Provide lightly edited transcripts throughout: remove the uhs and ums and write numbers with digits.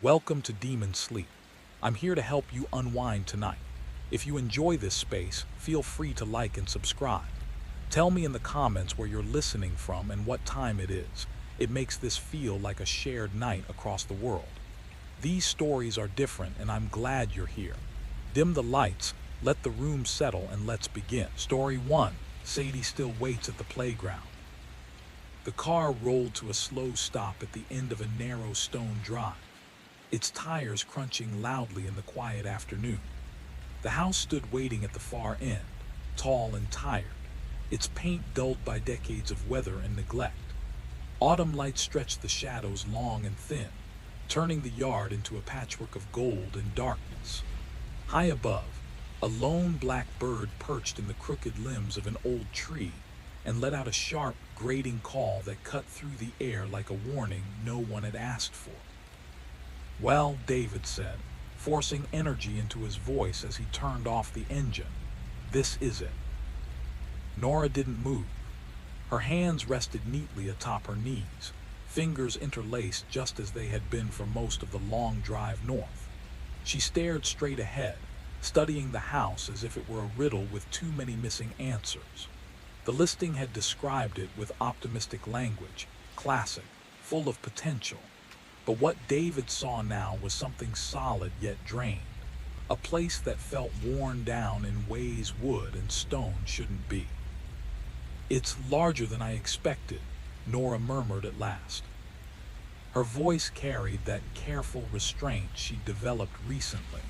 Welcome to Demon Sleep. I'm here to help you unwind tonight. If you enjoy this space, feel free to like and subscribe. Tell me in the comments where you're listening from and what time it is. It makes this feel like a shared night across the world. These stories are different and I'm glad you're here. Dim the lights, let the room settle, and let's begin. Story 1. Sadie still waits at the playground. The car rolled to a slow stop at the end of a narrow stone drive, its tires crunching loudly in the quiet afternoon. The house stood waiting at the far end, tall and tired, its paint dulled by decades of weather and neglect. Autumn light stretched the shadows long and thin, turning the yard into a patchwork of gold and darkness. High above, a lone black bird perched in the crooked limbs of an old tree and let out a sharp, grating call that cut through the air like a warning no one had asked for. "Well," David said, forcing energy into his voice as he turned off the engine, "this is it." Nora didn't move. Her hands rested neatly atop her knees, fingers interlaced just as they had been for most of the long drive north. She stared straight ahead, studying the house as if it were a riddle with too many missing answers. The listing had described it with optimistic language, classic, full of potential. But what David saw now was something solid yet drained, a place that felt worn down in ways wood and stone shouldn't be. "It's larger than I expected," Nora murmured at last. Her voice carried that careful restraint she'd developed recently,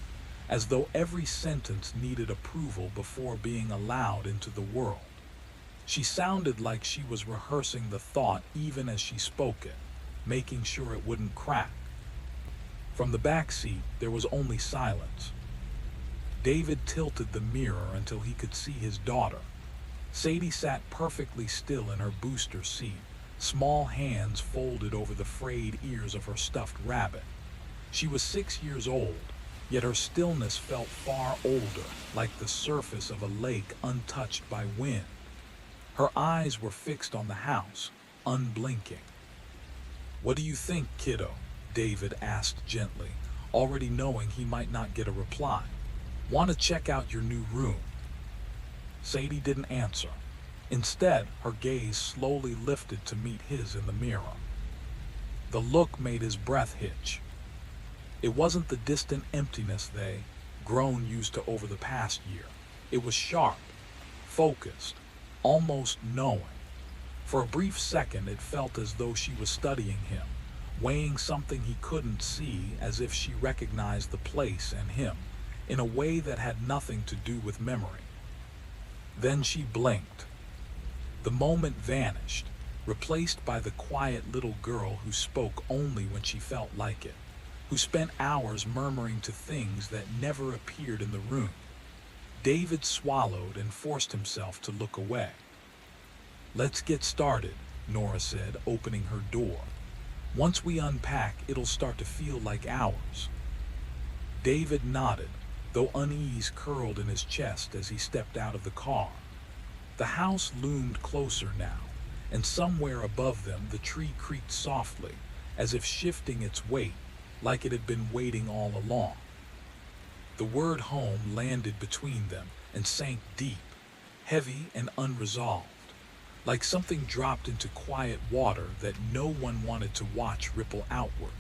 as though every sentence needed approval before being allowed into the world. She sounded like she was rehearsing the thought even as she spoke it, making sure it wouldn't crack. From the back seat, there was only silence. David tilted the mirror until he could see his daughter. Sadie sat perfectly still in her booster seat, small hands folded over the frayed ears of her stuffed rabbit. She was 6 years old, yet her stillness felt far older, like the surface of a lake untouched by wind. Her eyes were fixed on the house, unblinking. "What do you think, kiddo?" David asked gently, already knowing he might not get a reply. "Want to check out your new room?" Sadie didn't answer. Instead, her gaze slowly lifted to meet his in the mirror. The look made his breath hitch. It wasn't the distant emptiness they, grown used to over the past year. It was sharp, focused, almost knowing. For a brief second, it felt as though she was studying him, weighing something he couldn't see, as if she recognized the place and him, in a way that had nothing to do with memory. Then she blinked. The moment vanished, replaced by the quiet little girl who spoke only when she felt like it, who spent hours murmuring to things that never appeared in the room. David swallowed and forced himself to look away. "Let's get started," Nora said, opening her door. "Once we unpack, it'll start to feel like ours." David nodded, though unease curled in his chest as he stepped out of the car. The house loomed closer now, and somewhere above them the tree creaked softly, as if shifting its weight, like it had been waiting all along. The word home landed between them and sank deep, heavy and unresolved, like something dropped into quiet water that no one wanted to watch ripple outward.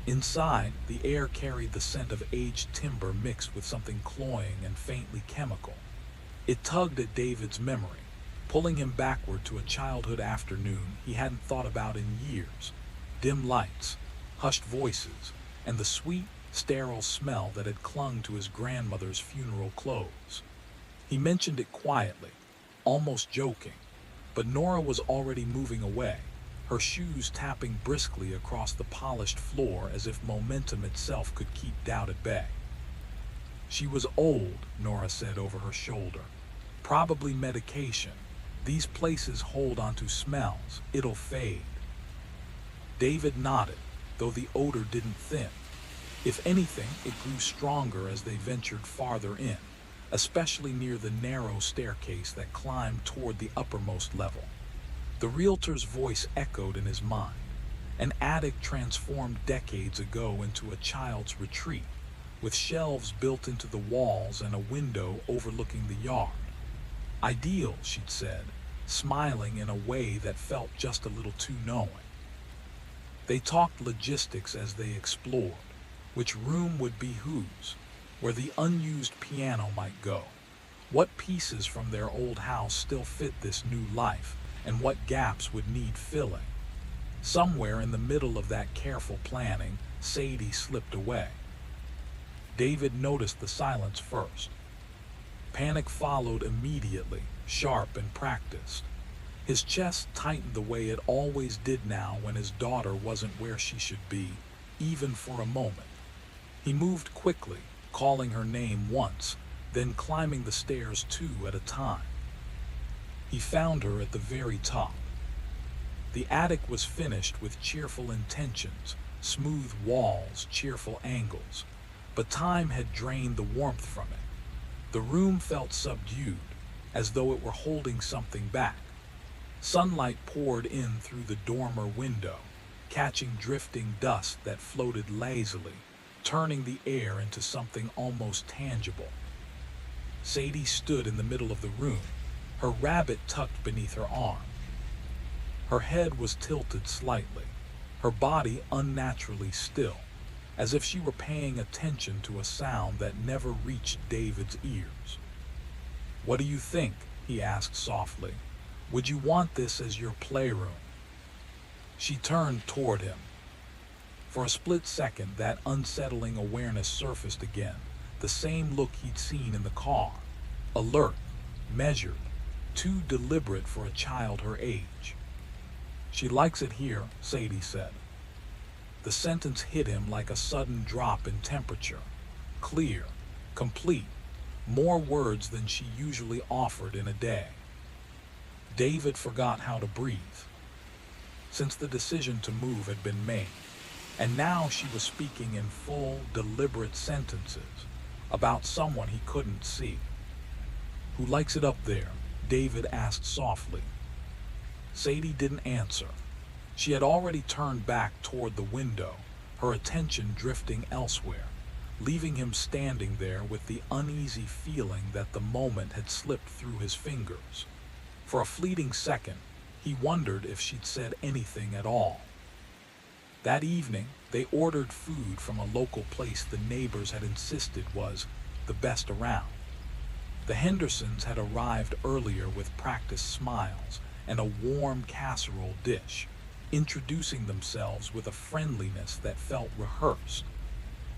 Inside, the air carried the scent of aged timber mixed with something cloying and faintly chemical. It tugged at David's memory, pulling him backward to a childhood afternoon he hadn't thought about in years. Dim lights, hushed voices, and the sweet, sterile smell that had clung to his grandmother's funeral clothes. He mentioned it quietly, almost joking, but Nora was already moving away, her shoes tapping briskly across the polished floor as if momentum itself could keep doubt at bay. "She was old," Nora said over her shoulder. "Probably medication. These places hold onto smells. It'll fade." David nodded, though the odor didn't thin. If anything, it grew stronger as they ventured farther in, especially near the narrow staircase that climbed toward the uppermost level. The realtor's voice echoed in his mind. an attic transformed decades ago into a child's retreat, with shelves built into the walls and a window overlooking the yard. Ideal, she'd said, smiling in a way that felt just a little too knowing. They talked logistics as they explored, which room would be whose, where the unused piano might go, what pieces from their old house still fit this new life, and what gaps would need filling. Somewhere in the middle of that careful planning, Sadie slipped away. David noticed the silence first. Panic followed immediately, sharp and practiced. His chest tightened the way it always did now when his daughter wasn't where she should be, even for a moment. He moved quickly, calling her name once, then climbing the stairs two at a time. He found her at the very top. The attic was finished with cheerful intentions, smooth walls, cheerful angles, but time had drained the warmth from it. The room felt subdued, as though it were holding something back. Sunlight poured in through the dormer window, catching drifting dust that floated lazily, turning the air into something almost tangible. Sadie stood in the middle of the room, her rabbit tucked beneath her arm. Her head was tilted slightly, her body unnaturally still, as if she were paying attention to a sound that never reached David's ears. "What do you think?" he asked softly. "Would you want this as your playroom?" She turned toward him. For a split second, that unsettling awareness surfaced again, the same look he'd seen in the car. Alert, measured, too deliberate for a child her age. "She likes it here," Sadie said. The sentence hit him like a sudden drop in temperature. Clear, complete, more words than she usually offered in a day. David forgot how to breathe. Since the decision to move had been made, and now she was speaking in full, deliberate sentences about someone he couldn't see. "Who likes it up there?" David asked softly. Sadie didn't answer. She had already turned back toward the window, her attention drifting elsewhere, leaving him standing there with the uneasy feeling that the moment had slipped through his fingers. For a fleeting second, he wondered if she'd said anything at all. That evening, they ordered food from a local place the neighbors had insisted was the best around. The Hendersons had arrived earlier with practiced smiles and a warm casserole dish, introducing themselves with a friendliness that felt rehearsed.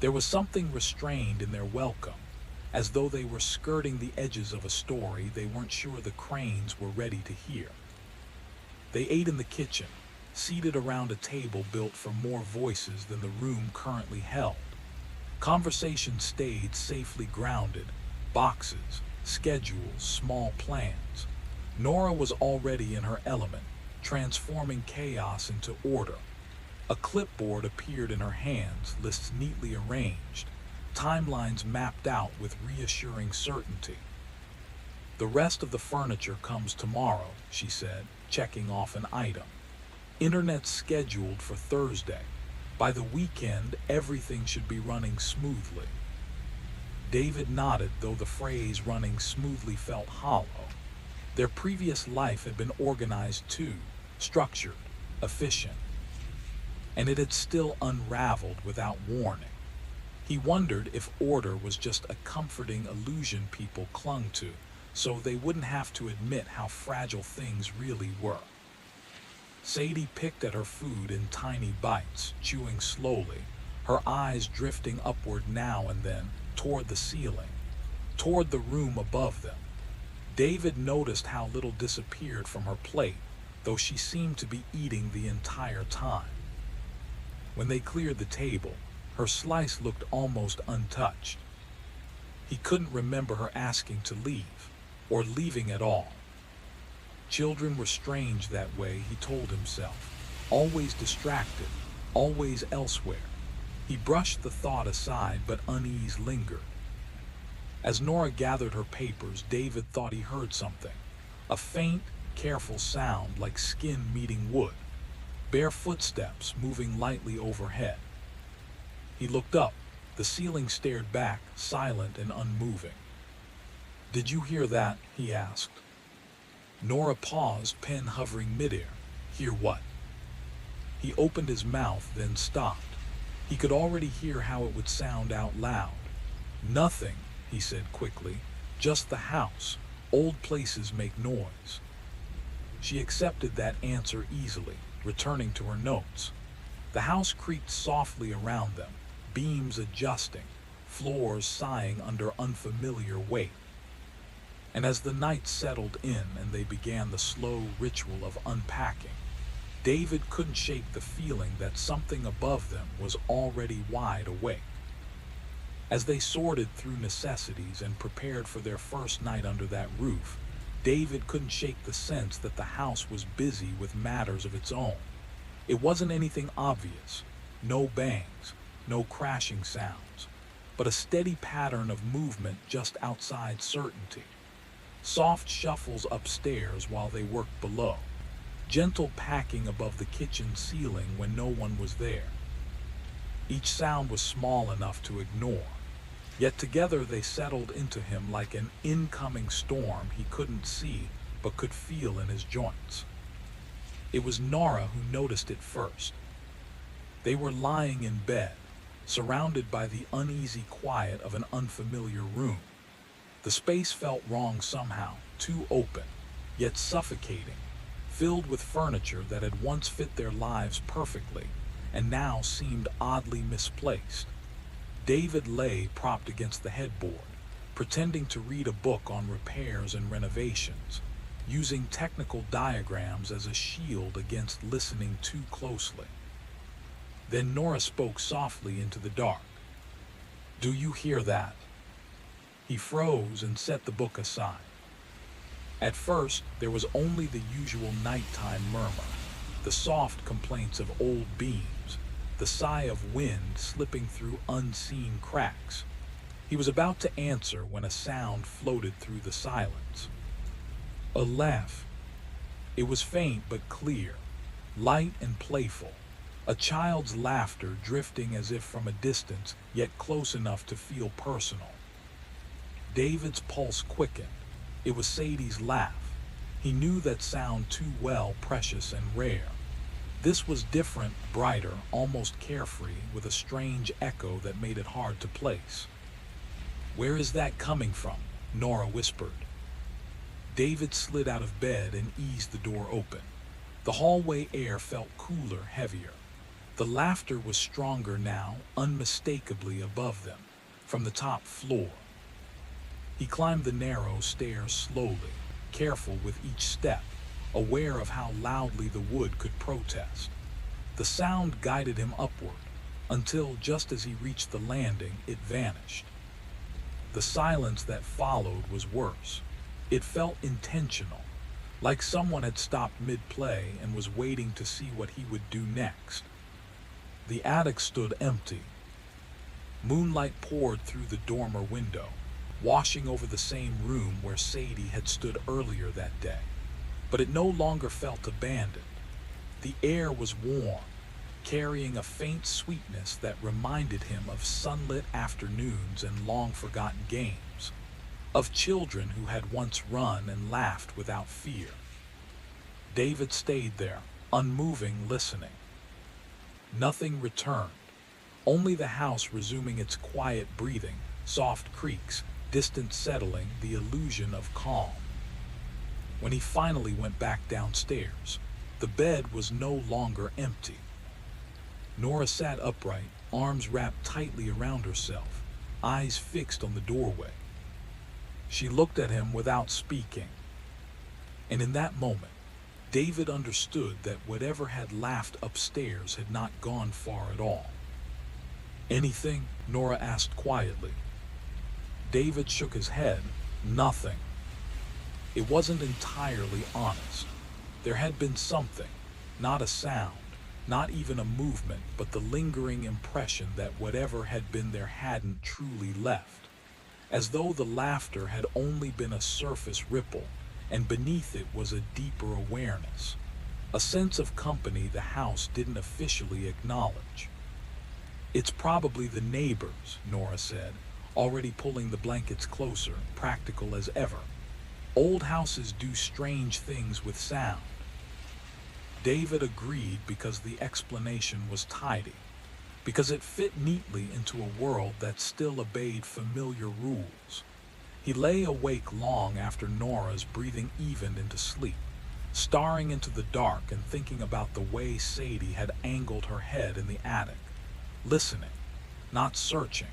There was something restrained in their welcome, as though they were skirting the edges of a story they weren't sure the Cranes were ready to hear. They ate in the kitchen, seated around a table built for more voices than the room currently held. Conversation stayed safely grounded, boxes, schedules, small plans. Nora was already in her element, transforming chaos into order. A clipboard appeared in her hands, lists neatly arranged, timelines mapped out with reassuring certainty. "The rest of the furniture comes tomorrow," she said, checking off an item. "Internet scheduled for Thursday. By the weekend, everything should be running smoothly." David nodded, though the phrase "running smoothly" felt hollow. Their previous life had been organized too, structured, efficient. And it had still unraveled without warning. He wondered if order was just a comforting illusion people clung to, so they wouldn't have to admit how fragile things really were. Sadie picked at her food in tiny bites, chewing slowly, her eyes drifting upward now and then, toward the ceiling, toward the room above them. David noticed how little disappeared from her plate, though she seemed to be eating the entire time. When they cleared the table, her slice looked almost untouched. He couldn't remember her asking to leave, or leaving at all. Children were strange that way, he told himself, always distracted, always elsewhere. He brushed the thought aside, but unease lingered. As Nora gathered her papers, David thought he heard something, a faint, careful sound like skin meeting wood. bare footsteps moving lightly overhead. He looked up. The ceiling stared back, silent and unmoving. "Did you hear that?" he asked. Nora paused, pen hovering midair. "Hear what?" He opened his mouth, then stopped. He could already hear how it would sound out loud. "Nothing," he said quickly. "Just the house. Old places make noise." She accepted that answer easily, returning to her notes. The house creaked softly around them, beams adjusting, floors sighing under unfamiliar weight. And as the night settled in and they began the slow ritual of unpacking, David couldn't shake the feeling that something above them was already wide awake. As they sorted through necessities and prepared for their first night under that roof, David couldn't shake the sense that the house was busy with matters of its own. It wasn't anything obvious, no bangs, no crashing sounds, but a steady pattern of movement just outside certainty. Soft shuffles upstairs while they worked below, gentle packing above the kitchen ceiling when no one was there. Each sound was small enough to ignore, yet together they settled into him like an incoming storm he couldn't see but could feel in his joints. It was Nora who noticed it first. They were lying in bed, surrounded by the uneasy quiet of an unfamiliar room. The space felt wrong somehow, too open, yet suffocating, filled with furniture that had once fit their lives perfectly and now seemed oddly misplaced. David lay propped against the headboard, pretending to read a book on repairs and renovations, using technical diagrams as a shield against listening too closely. Then Nora spoke softly into the dark. "Do you hear that?" He froze and set the book aside. At first, there was only the usual nighttime murmur, the soft complaints of old beams, the sigh of wind slipping through unseen cracks. He was about to answer when a sound floated through the silence. A laugh. It was faint but clear, light and playful. A child's laughter drifting as if from a distance, yet close enough to feel personal. David's pulse quickened. It was Sadie's laugh. He knew that sound too well, precious and rare. This was different, brighter, almost carefree, with a strange echo that made it hard to place. "Where is that coming from?" Nora whispered. David slid out of bed and eased the door open. The hallway air felt cooler, heavier. The laughter was stronger now, unmistakably above them, from the top floor. He climbed the narrow stairs slowly, careful with each step, aware of how loudly the wood could protest. The sound guided him upward, until just as he reached the landing, it vanished. The silence that followed was worse. It felt intentional, like someone had stopped mid-play and was waiting to see what he would do next. The attic stood empty. Moonlight poured through the dormer window, washing over the same room where Sadie had stood earlier that day. But it no longer felt abandoned. The air was warm, carrying a faint sweetness that reminded him of sunlit afternoons and long-forgotten games, of children who had once run and laughed without fear. David stayed there, unmoving, listening. Nothing returned, only the house resuming its quiet breathing, soft creaks, distant settling, the illusion of calm. When he finally went back downstairs, the bed was no longer empty. Nora sat upright, arms wrapped tightly around herself, eyes fixed on the doorway. She looked at him without speaking. And in that moment, David understood that whatever had laughed upstairs had not gone far at all. "Anything?" Nora asked quietly. David shook his head. "Nothing." It wasn't entirely honest. There had been something, not a sound, not even a movement, but the lingering impression that whatever had been there hadn't truly left, as though the laughter had only been a surface ripple, and beneath it was a deeper awareness. a sense of company the house didn't officially acknowledge. "It's probably the neighbors," Nora said, already pulling the blankets closer, practical as ever. "Old houses do strange things with sound." David agreed because the explanation was tidy, because it fit neatly into a world that still obeyed familiar rules. He lay awake long after Nora's breathing evened into sleep, staring into the dark and thinking about the way Sadie had angled her head in the attic, listening, not searching,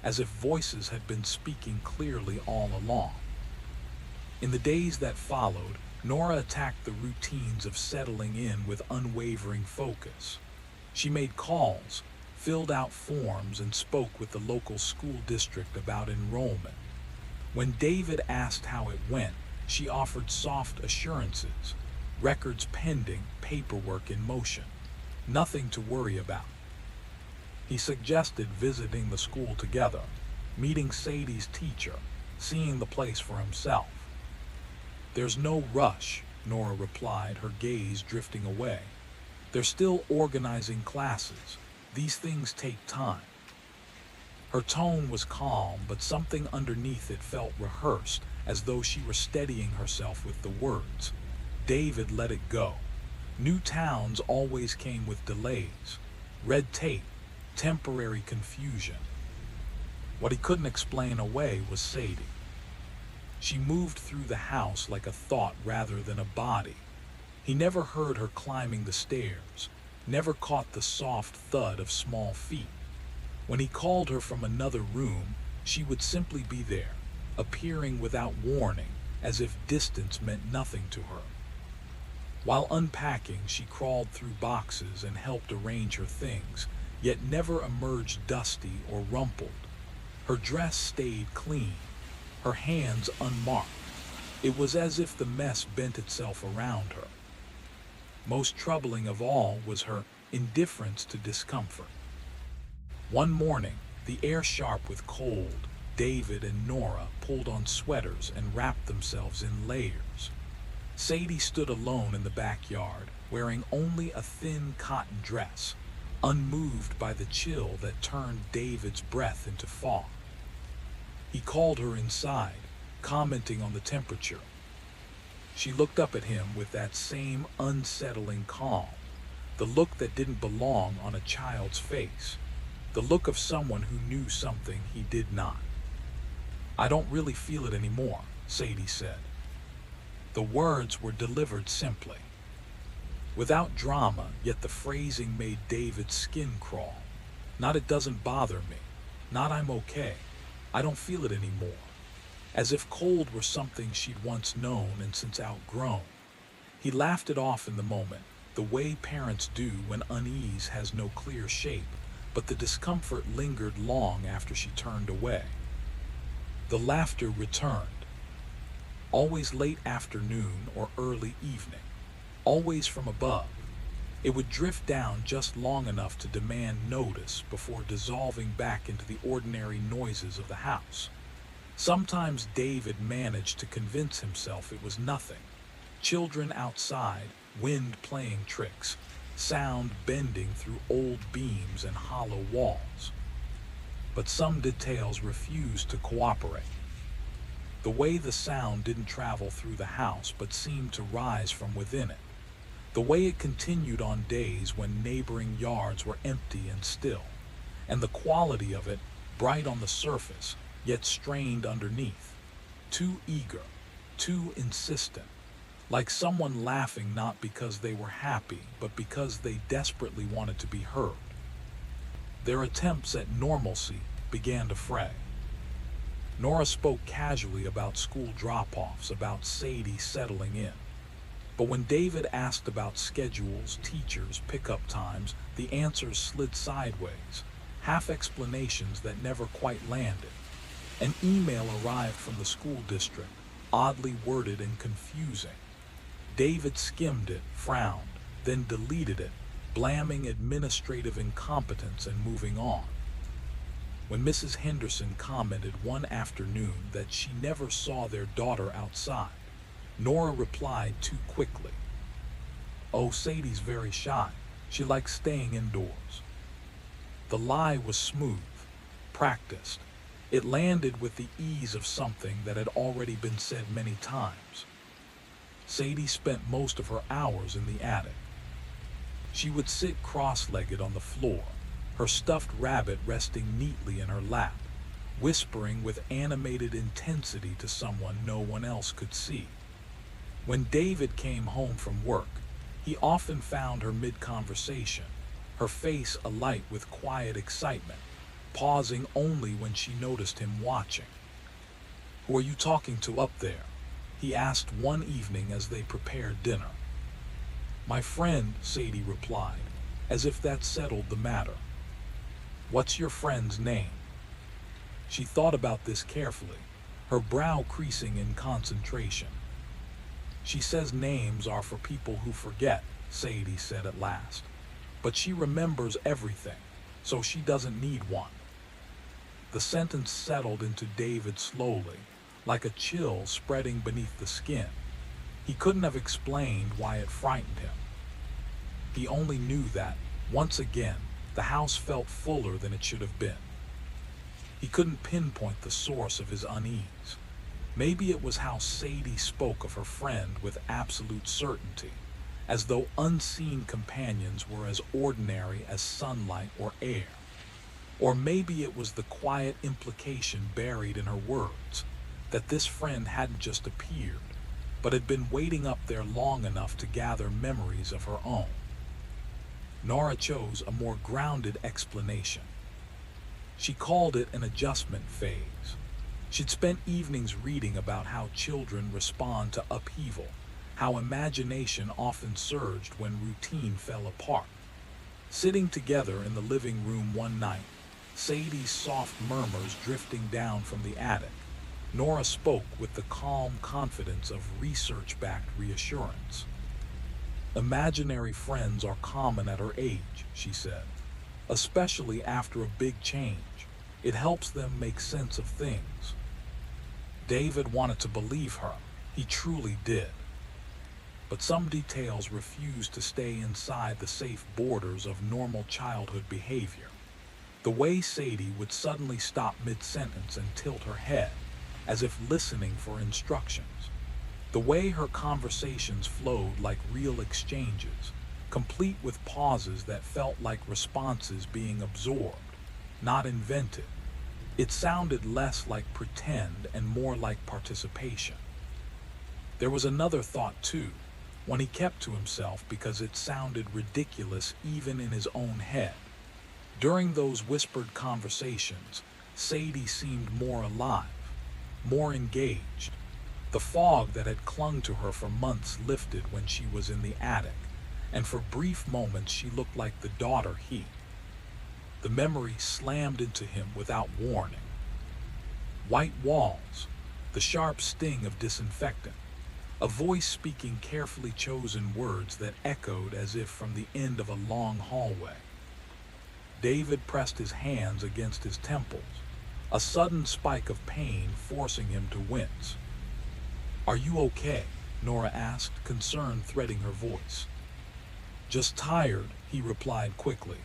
as if voices had been speaking clearly all along. In the days that followed, Nora attacked the routines of settling in with unwavering focus. She made calls, filled out forms, and spoke with the local school district about enrollment. When David asked how it went, she offered soft assurances, records pending, paperwork in motion, nothing to worry about. He suggested visiting the school together, meeting Sadie's teacher, seeing the place for himself. "There's no rush," Nora replied, her gaze drifting away. "They're still organizing classes. These things take time." Her tone was calm, but something underneath it felt rehearsed, as though she were steadying herself with the words. David let it go. New towns always came with delays, red tape, temporary confusion. What he couldn't explain away was Sadie. She moved through the house like a thought rather than a body. He never heard her climbing the stairs, never caught the soft thud of small feet. When he called her from another room, she would simply be there, appearing without warning, as if distance meant nothing to her. While unpacking, she crawled through boxes and helped arrange her things, yet never emerged dusty or rumpled. Her dress stayed clean, her hands unmarked. It was as if the mess bent itself around her. Most troubling of all was her indifference to discomfort. One morning, the air sharp with cold, David and Nora pulled on sweaters and wrapped themselves in layers. Sadie stood alone in the backyard, wearing only a thin cotton dress, unmoved by the chill that turned David's breath into fog. He called her inside, commenting on the temperature. She looked up at him with that same unsettling calm, the look that didn't belong on a child's face, the look of someone who knew something he did not. "I don't really feel it anymore," Sadie said. The words were delivered simply, without drama, yet the phrasing made David's skin crawl. Not "it doesn't bother me," not "I'm okay, I don't feel it anymore," as if cold were something she'd once known and since outgrown. He laughed it off in the moment, the way parents do when unease has no clear shape, but the discomfort lingered long after she turned away. The laughter returned, always late afternoon or early evening, always from above. It would drift down just long enough to demand notice before dissolving back into the ordinary noises of the house. Sometimes David managed to convince himself it was nothing. Children outside, wind playing tricks, sound bending through old beams and hollow walls. But some details refused to cooperate. The way the sound didn't travel through the house but seemed to rise from within it. The way it continued on days when neighboring yards were empty and still. And the quality of it, bright on the surface, yet strained underneath. Too eager, too insistent. Like someone laughing not because they were happy, but because they desperately wanted to be heard. Their attempts at normalcy began to fray. Nora spoke casually about school drop-offs, about Sadie settling in. But when David asked about schedules, teachers, pickup times, the answers slid sideways, half explanations that never quite landed. An email arrived from the school district, oddly worded and confusing. David skimmed it, frowned, then deleted it, blaming administrative incompetence and moving on. When Mrs. Henderson commented one afternoon that she never saw their daughter outside, Nora replied too quickly. Oh, Sadie's very shy. She likes staying indoors. The lie was smooth, practiced. It landed with the ease of something that had already been said many times. Sadie spent most of her hours in the attic. She would sit cross-legged on the floor, her stuffed rabbit resting neatly in her lap, whispering with animated intensity to someone no one else could see. When David came home from work, he often found her mid-conversation, her face alight with quiet excitement, pausing only when she noticed him watching. "Who are you talking to up there?" he asked one evening as they prepared dinner. "My friend," Sadie replied, as if that settled the matter. "What's your friend's name?" She thought about this carefully, her brow creasing in concentration. "She says names are for people who forget," Sadie said at last. "But she remembers everything, so she doesn't need one." The sentence settled into David slowly, like a chill spreading beneath the skin. He couldn't have explained why it frightened him. He only knew that, once again, the house felt fuller than it should have been. He couldn't pinpoint the source of his unease. Maybe it was how Sadie spoke of her friend with absolute certainty, as though unseen companions were as ordinary as sunlight or air. Or maybe it was the quiet implication buried in her words, that this friend hadn't just appeared, but had been waiting up there long enough to gather memories of her own. Nora chose a more grounded explanation. She called it an adjustment phase. She'd spent evenings reading about how children respond to upheaval, how imagination often surged when routine fell apart. Sitting together in the living room one night, Sadie's soft murmurs drifting down from the attic, Nora spoke with the calm confidence of research-backed reassurance. "Imaginary friends are common at her age," she said, "especially after a big change. It helps them make sense of things." David wanted to believe her. He truly did. But some details refused to stay inside the safe borders of normal childhood behavior. The way Sadie would suddenly stop mid-sentence and tilt her head, as if listening for instructions. The way her conversations flowed like real exchanges, complete with pauses that felt like responses being absorbed, not invented. It sounded less like pretend and more like participation. There was another thought too, one he kept to himself because it sounded ridiculous even in his own head. During those whispered conversations, Sadie seemed more alive, more engaged. The fog that had clung to her for months lifted when she was in the attic, and for brief moments she looked like the daughter he. The memory slammed into him without warning. White walls, the sharp sting of disinfectant, a voice speaking carefully chosen words that echoed as if from the end of a long hallway. David pressed his hands against his temples, a sudden spike of pain forcing him to wince. "Are you okay?" Nora asked, concern threading her voice. "Just tired," he replied quickly.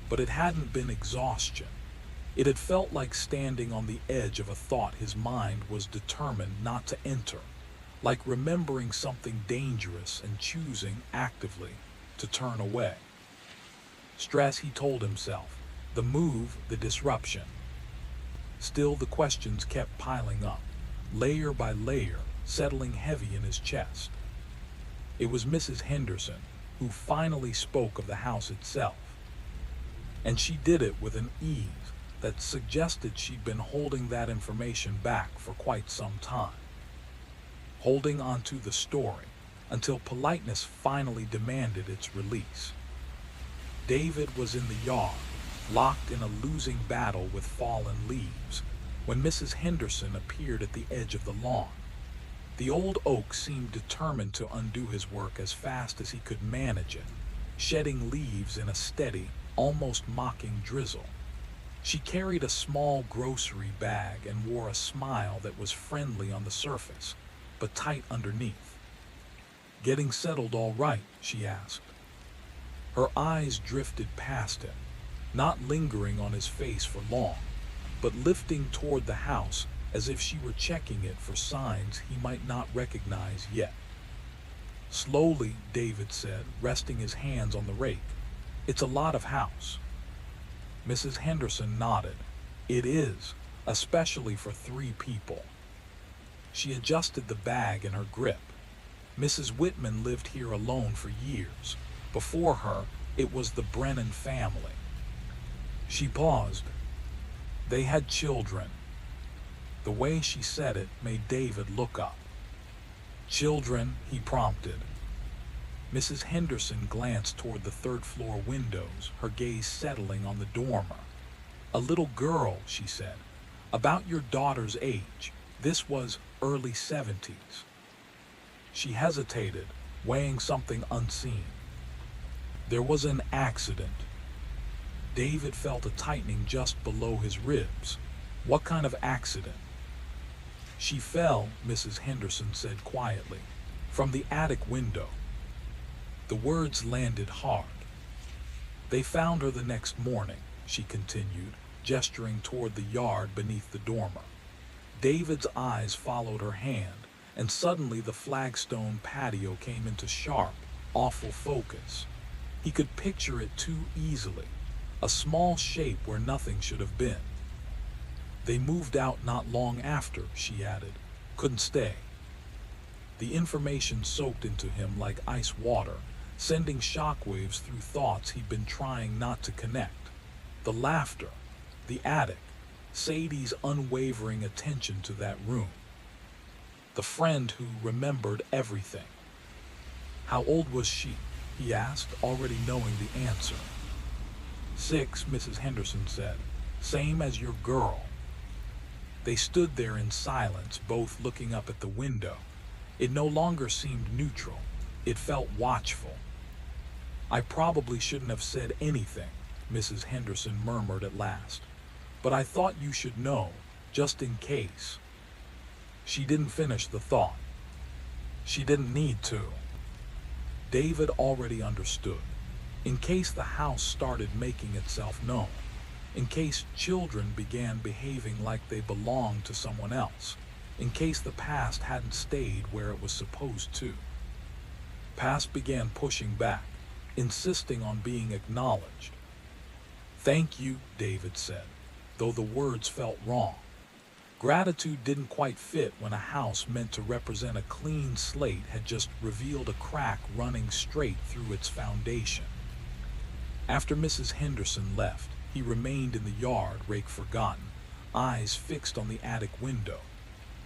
But it hadn't been exhaustion. It had felt like standing on the edge of a thought his mind was determined not to enter, like remembering something dangerous and choosing actively to turn away. Stress, he told himself, the move, the disruption. Still, the questions kept piling up, layer by layer, settling heavy in his chest. It was Mrs. Henderson who finally spoke of the house itself. And she did it with an ease that suggested she'd been holding that information back for quite some time. Holding onto the story until politeness finally demanded its release. David was in the yard, locked in a losing battle with fallen leaves, when Mrs. Henderson appeared at the edge of the lawn. The old oak seemed determined to undo his work as fast as he could manage it, shedding leaves in a steady, almost mocking drizzle. She carried a small grocery bag and wore a smile that was friendly on the surface, but tight underneath. Getting settled all right? She asked. Her eyes drifted past him, not lingering on his face for long, but lifting toward the house as if she were checking it for signs he might not recognize yet. Slowly, David said, resting his hands on the rake. It's a lot of house. Mrs. Henderson nodded. It is, especially for 3 people. She adjusted the bag in her grip. Mrs. Whitman lived here alone for years. Before her, it was the Brennan family. She paused. They had children. The way she said it made David look up. Children, he prompted. Mrs. Henderson glanced toward the 3rd floor windows, her gaze settling on the dormer. A little girl, she said, about your daughter's age. This was early 70s. She hesitated, weighing something unseen. There was an accident. David felt a tightening just below his ribs. What kind of accident? She fell, Mrs. Henderson said quietly, from the attic window. The words landed hard. They found her the next morning, she continued, gesturing toward the yard beneath the dormer. David's eyes followed her hand, and suddenly the flagstone patio came into sharp, awful focus. He could picture it too easily, a small shape where nothing should have been. They moved out not long after, she added. Couldn't stay. The information soaked into him like ice water, sending shockwaves through thoughts he'd been trying not to connect. The laughter, the attic, Sadie's unwavering attention to that room. The friend who remembered everything. How old was she? He asked, already knowing the answer. 6, Mrs. Henderson said. Same as your girl. They stood there in silence, both looking up at the window. It no longer seemed neutral. It felt watchful. I probably shouldn't have said anything, Mrs. Henderson murmured at last. But I thought you should know, just in case. She didn't finish the thought. She didn't need to. David already understood. In case the house started making itself known. In case children began behaving like they belonged to someone else. In case the past hadn't stayed where it was supposed to. Past began pushing back, insisting on being acknowledged. Thank you, David said, though the words felt wrong. Gratitude didn't quite fit when a house meant to represent a clean slate had just revealed a crack running straight through its foundation. After Mrs. Henderson left, he remained in the yard, rake forgotten, eyes fixed on the attic window.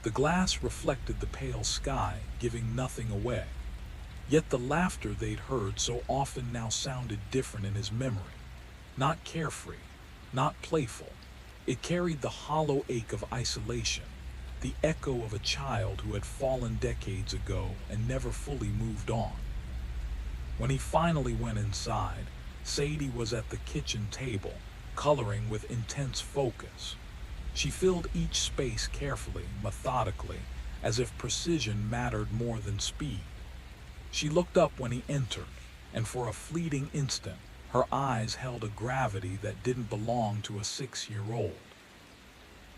The glass reflected the pale sky, giving nothing away. Yet the laughter they'd heard so often now sounded different in his memory. Not carefree, not playful. It carried the hollow ache of isolation, the echo of a child who had fallen decades ago and never fully moved on. When he finally went inside, Sadie was at the kitchen table, coloring with intense focus. She filled each space carefully, methodically, as if precision mattered more than speed. She looked up when he entered, and for a fleeting instant, her eyes held a gravity that didn't belong to a 6-year-old.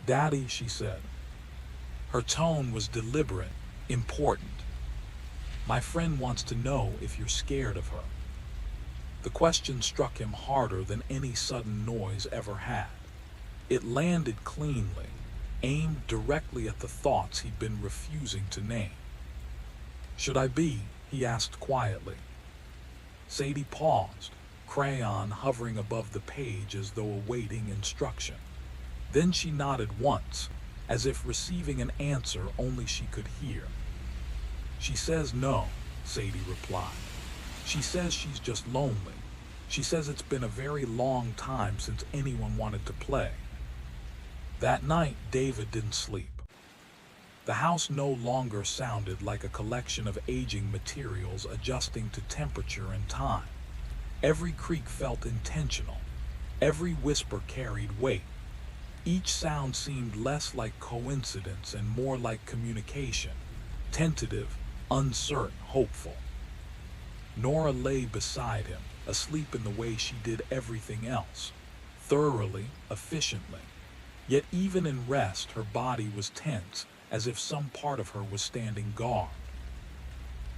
Daddy, she said. Her tone was deliberate, important. My friend wants to know if you're scared of her. The question struck him harder than any sudden noise ever had. It landed cleanly, aimed directly at the thoughts he'd been refusing to name. Should I be? He asked quietly. Sadie paused, crayon hovering above the page as though awaiting instruction. Then she nodded once, as if receiving an answer only she could hear. She says no, Sadie replied. She says she's just lonely. She says it's been a very long time since anyone wanted to play. That night, David didn't sleep. The house no longer sounded like a collection of aging materials adjusting to temperature and time. Every creak felt intentional. Every whisper carried weight. Each sound seemed less like coincidence and more like communication, tentative, uncertain, hopeful. Nora lay beside him, asleep in the way she did everything else, thoroughly, efficiently. Yet even in rest, her body was tense, as if some part of her was standing guard.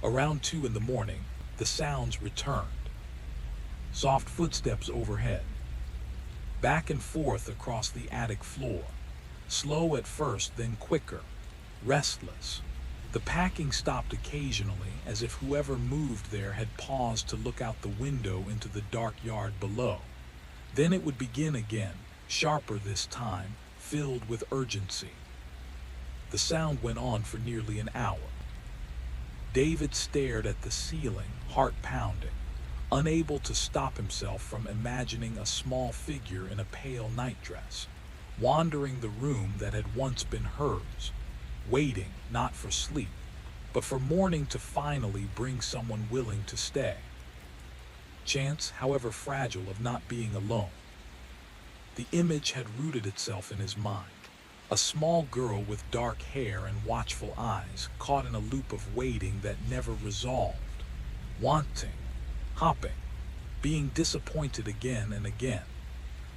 Around 2 in the morning, the sounds returned. Soft footsteps overhead, back and forth across the attic floor, slow at first, then quicker, restless. The packing stopped occasionally, as if whoever moved there had paused to look out the window into the dark yard below. Then it would begin again, sharper this time, filled with urgency. The sound went on for nearly an hour. David stared at the ceiling, heart pounding, unable to stop himself from imagining a small figure in a pale nightdress, wandering the room that had once been hers, waiting not for sleep, but for morning to finally bring someone willing to stay. Chance, however fragile, of not being alone. The image had rooted itself in his mind. A small girl with dark hair and watchful eyes, caught in a loop of waiting that never resolved, wanting, hopping, being disappointed again and again.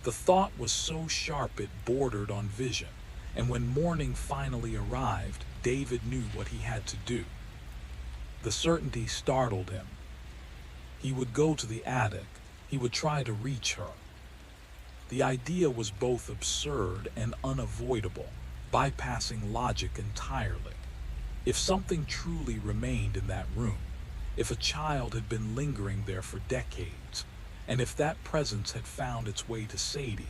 The thought was so sharp it bordered on vision, and when morning finally arrived, David knew what he had to do. The certainty startled him. He would go to the attic. He would try to reach her. The idea was both absurd and unavoidable, bypassing logic entirely. If something truly remained in that room, if a child had been lingering there for decades, and if that presence had found its way to Sadie,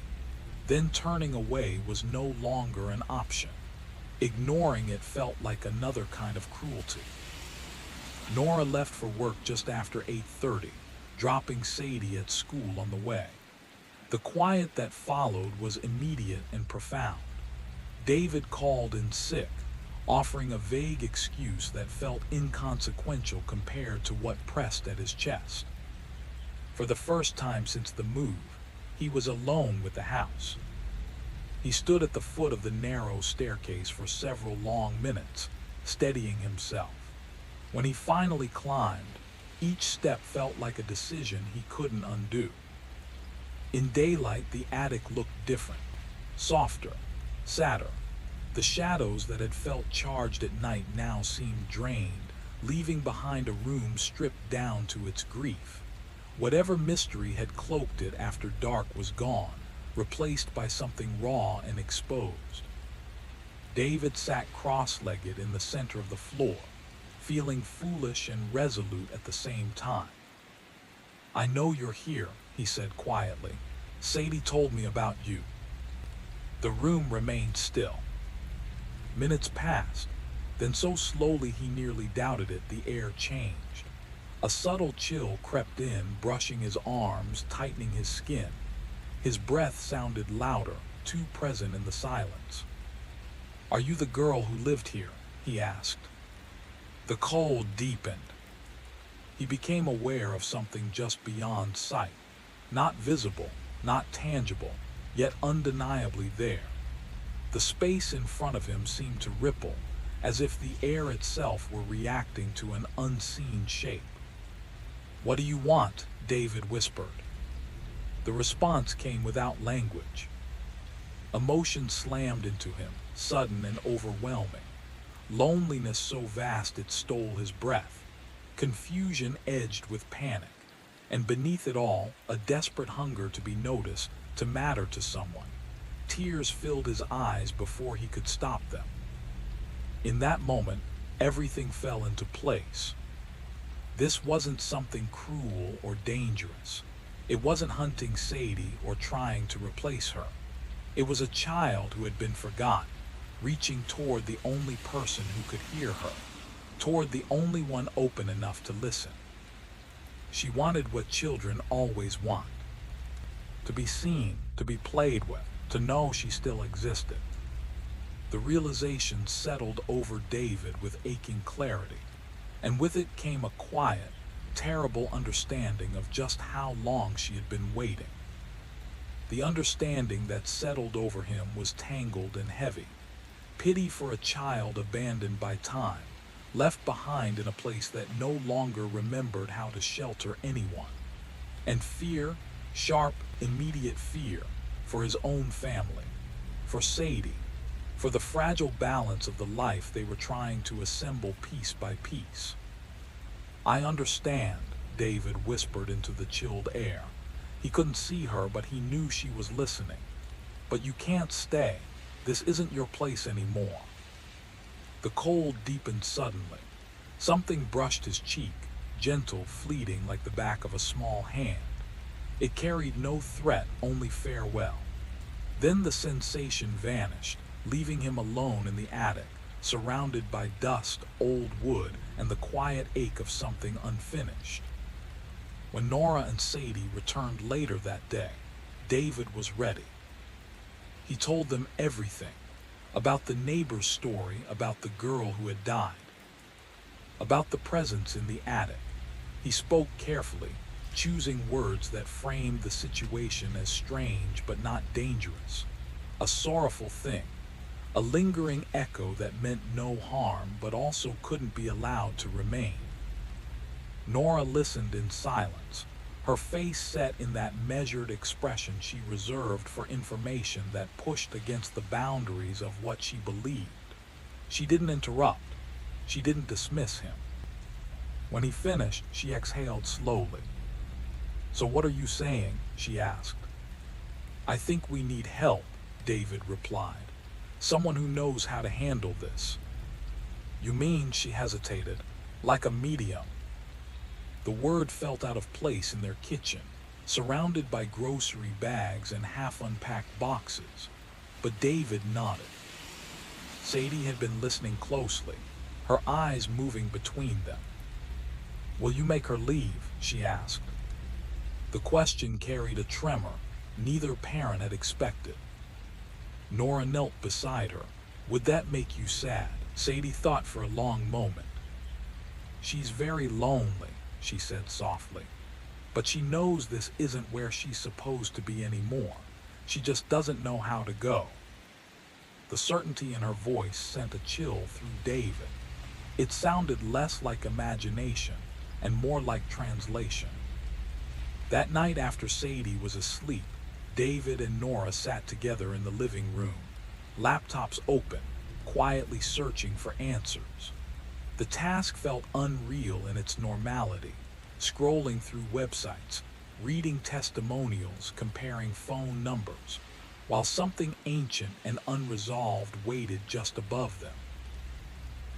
then turning away was no longer an option. Ignoring it felt like another kind of cruelty. Nora left for work just after 8:30, dropping Sadie at school on the way. The quiet that followed was immediate and profound. David called in sick, offering a vague excuse that felt inconsequential compared to what pressed at his chest. For the first time since the move, he was alone with the house. He stood at the foot of the narrow staircase for several long minutes, steadying himself. When he finally climbed, each step felt like a decision he couldn't undo. In daylight, the attic looked different, softer, sadder. The shadows that had felt charged at night now seemed drained, leaving behind a room stripped down to its grief. Whatever mystery had cloaked it after dark was gone, replaced by something raw and exposed. David sat cross-legged in the center of the floor, feeling foolish and resolute at the same time. "I know you're here," he said quietly. "Sadie told me about you." The room remained still. Minutes passed, then so slowly he nearly doubted it, the air changed. A subtle chill crept in, brushing his arms, tightening his skin. His breath sounded louder, too present in the silence. "Are you the girl who lived here?" he asked. The cold deepened. He became aware of something just beyond sight, not visible, not tangible, yet undeniably there. The space in front of him seemed to ripple, as if the air itself were reacting to an unseen shape. "What do you want?" David whispered. The response came without language. Emotion slammed into him, sudden and overwhelming. Loneliness so vast it stole his breath. Confusion edged with panic. And beneath it all, a desperate hunger to be noticed, to matter to someone. Tears filled his eyes before he could stop them. In that moment, everything fell into place. This wasn't something cruel or dangerous. It wasn't hunting Sadie or trying to replace her. It was a child who had been forgotten, reaching toward the only person who could hear her, toward the only one open enough to listen. She wanted what children always want: to be seen, to be played with, to know she still existed. The realization settled over David with aching clarity, and with it came a quiet, terrible understanding of just how long she had been waiting. The understanding that settled over him was tangled and heavy. Pity for a child abandoned by time, left behind in a place that no longer remembered how to shelter anyone. And fear, sharp, immediate fear, for his own family, for Sadie, for the fragile balance of the life they were trying to assemble piece by piece. "I understand," David whispered into the chilled air. He couldn't see her, but he knew she was listening. "But you can't stay. This isn't your place anymore." The cold deepened suddenly. Something brushed his cheek, gentle, fleeting like the back of a small hand. It carried no threat, only farewell. Then the sensation vanished, leaving him alone in the attic, surrounded by dust, old wood, and the quiet ache of something unfinished. When Nora and Sadie returned later that day, David was ready. He told them everything, about the neighbor's story, about the girl who had died, about the presence in the attic. He spoke carefully, choosing words that framed the situation as strange but not dangerous. A sorrowful thing, a lingering echo that meant no harm but also couldn't be allowed to remain. Nora listened in silence, her face set in that measured expression she reserved for information that pushed against the boundaries of what she believed. She didn't interrupt. She didn't dismiss him. When he finished, she exhaled slowly. "So what are you saying?" she asked. "I think we need help," David replied. "Someone who knows how to handle this." "You mean," she hesitated, "like a medium?" The word felt out of place in their kitchen, surrounded by grocery bags and half-unpacked boxes. But David nodded. Sadie had been listening closely, her eyes moving between them. "Will you make her leave?" she asked. The question carried a tremor neither parent had expected. Nora knelt beside her. "Would that make you sad?" Sadie thought for a long moment. "She's very lonely," she said softly. "But she knows this isn't where she's supposed to be anymore. She just doesn't know how to go." The certainty in her voice sent a chill through David. It sounded less like imagination and more like translation. That night after Sadie was asleep, David and Nora sat together in the living room, laptops open, quietly searching for answers. The task felt unreal in its normality, scrolling through websites, reading testimonials, comparing phone numbers, while something ancient and unresolved waited just above them.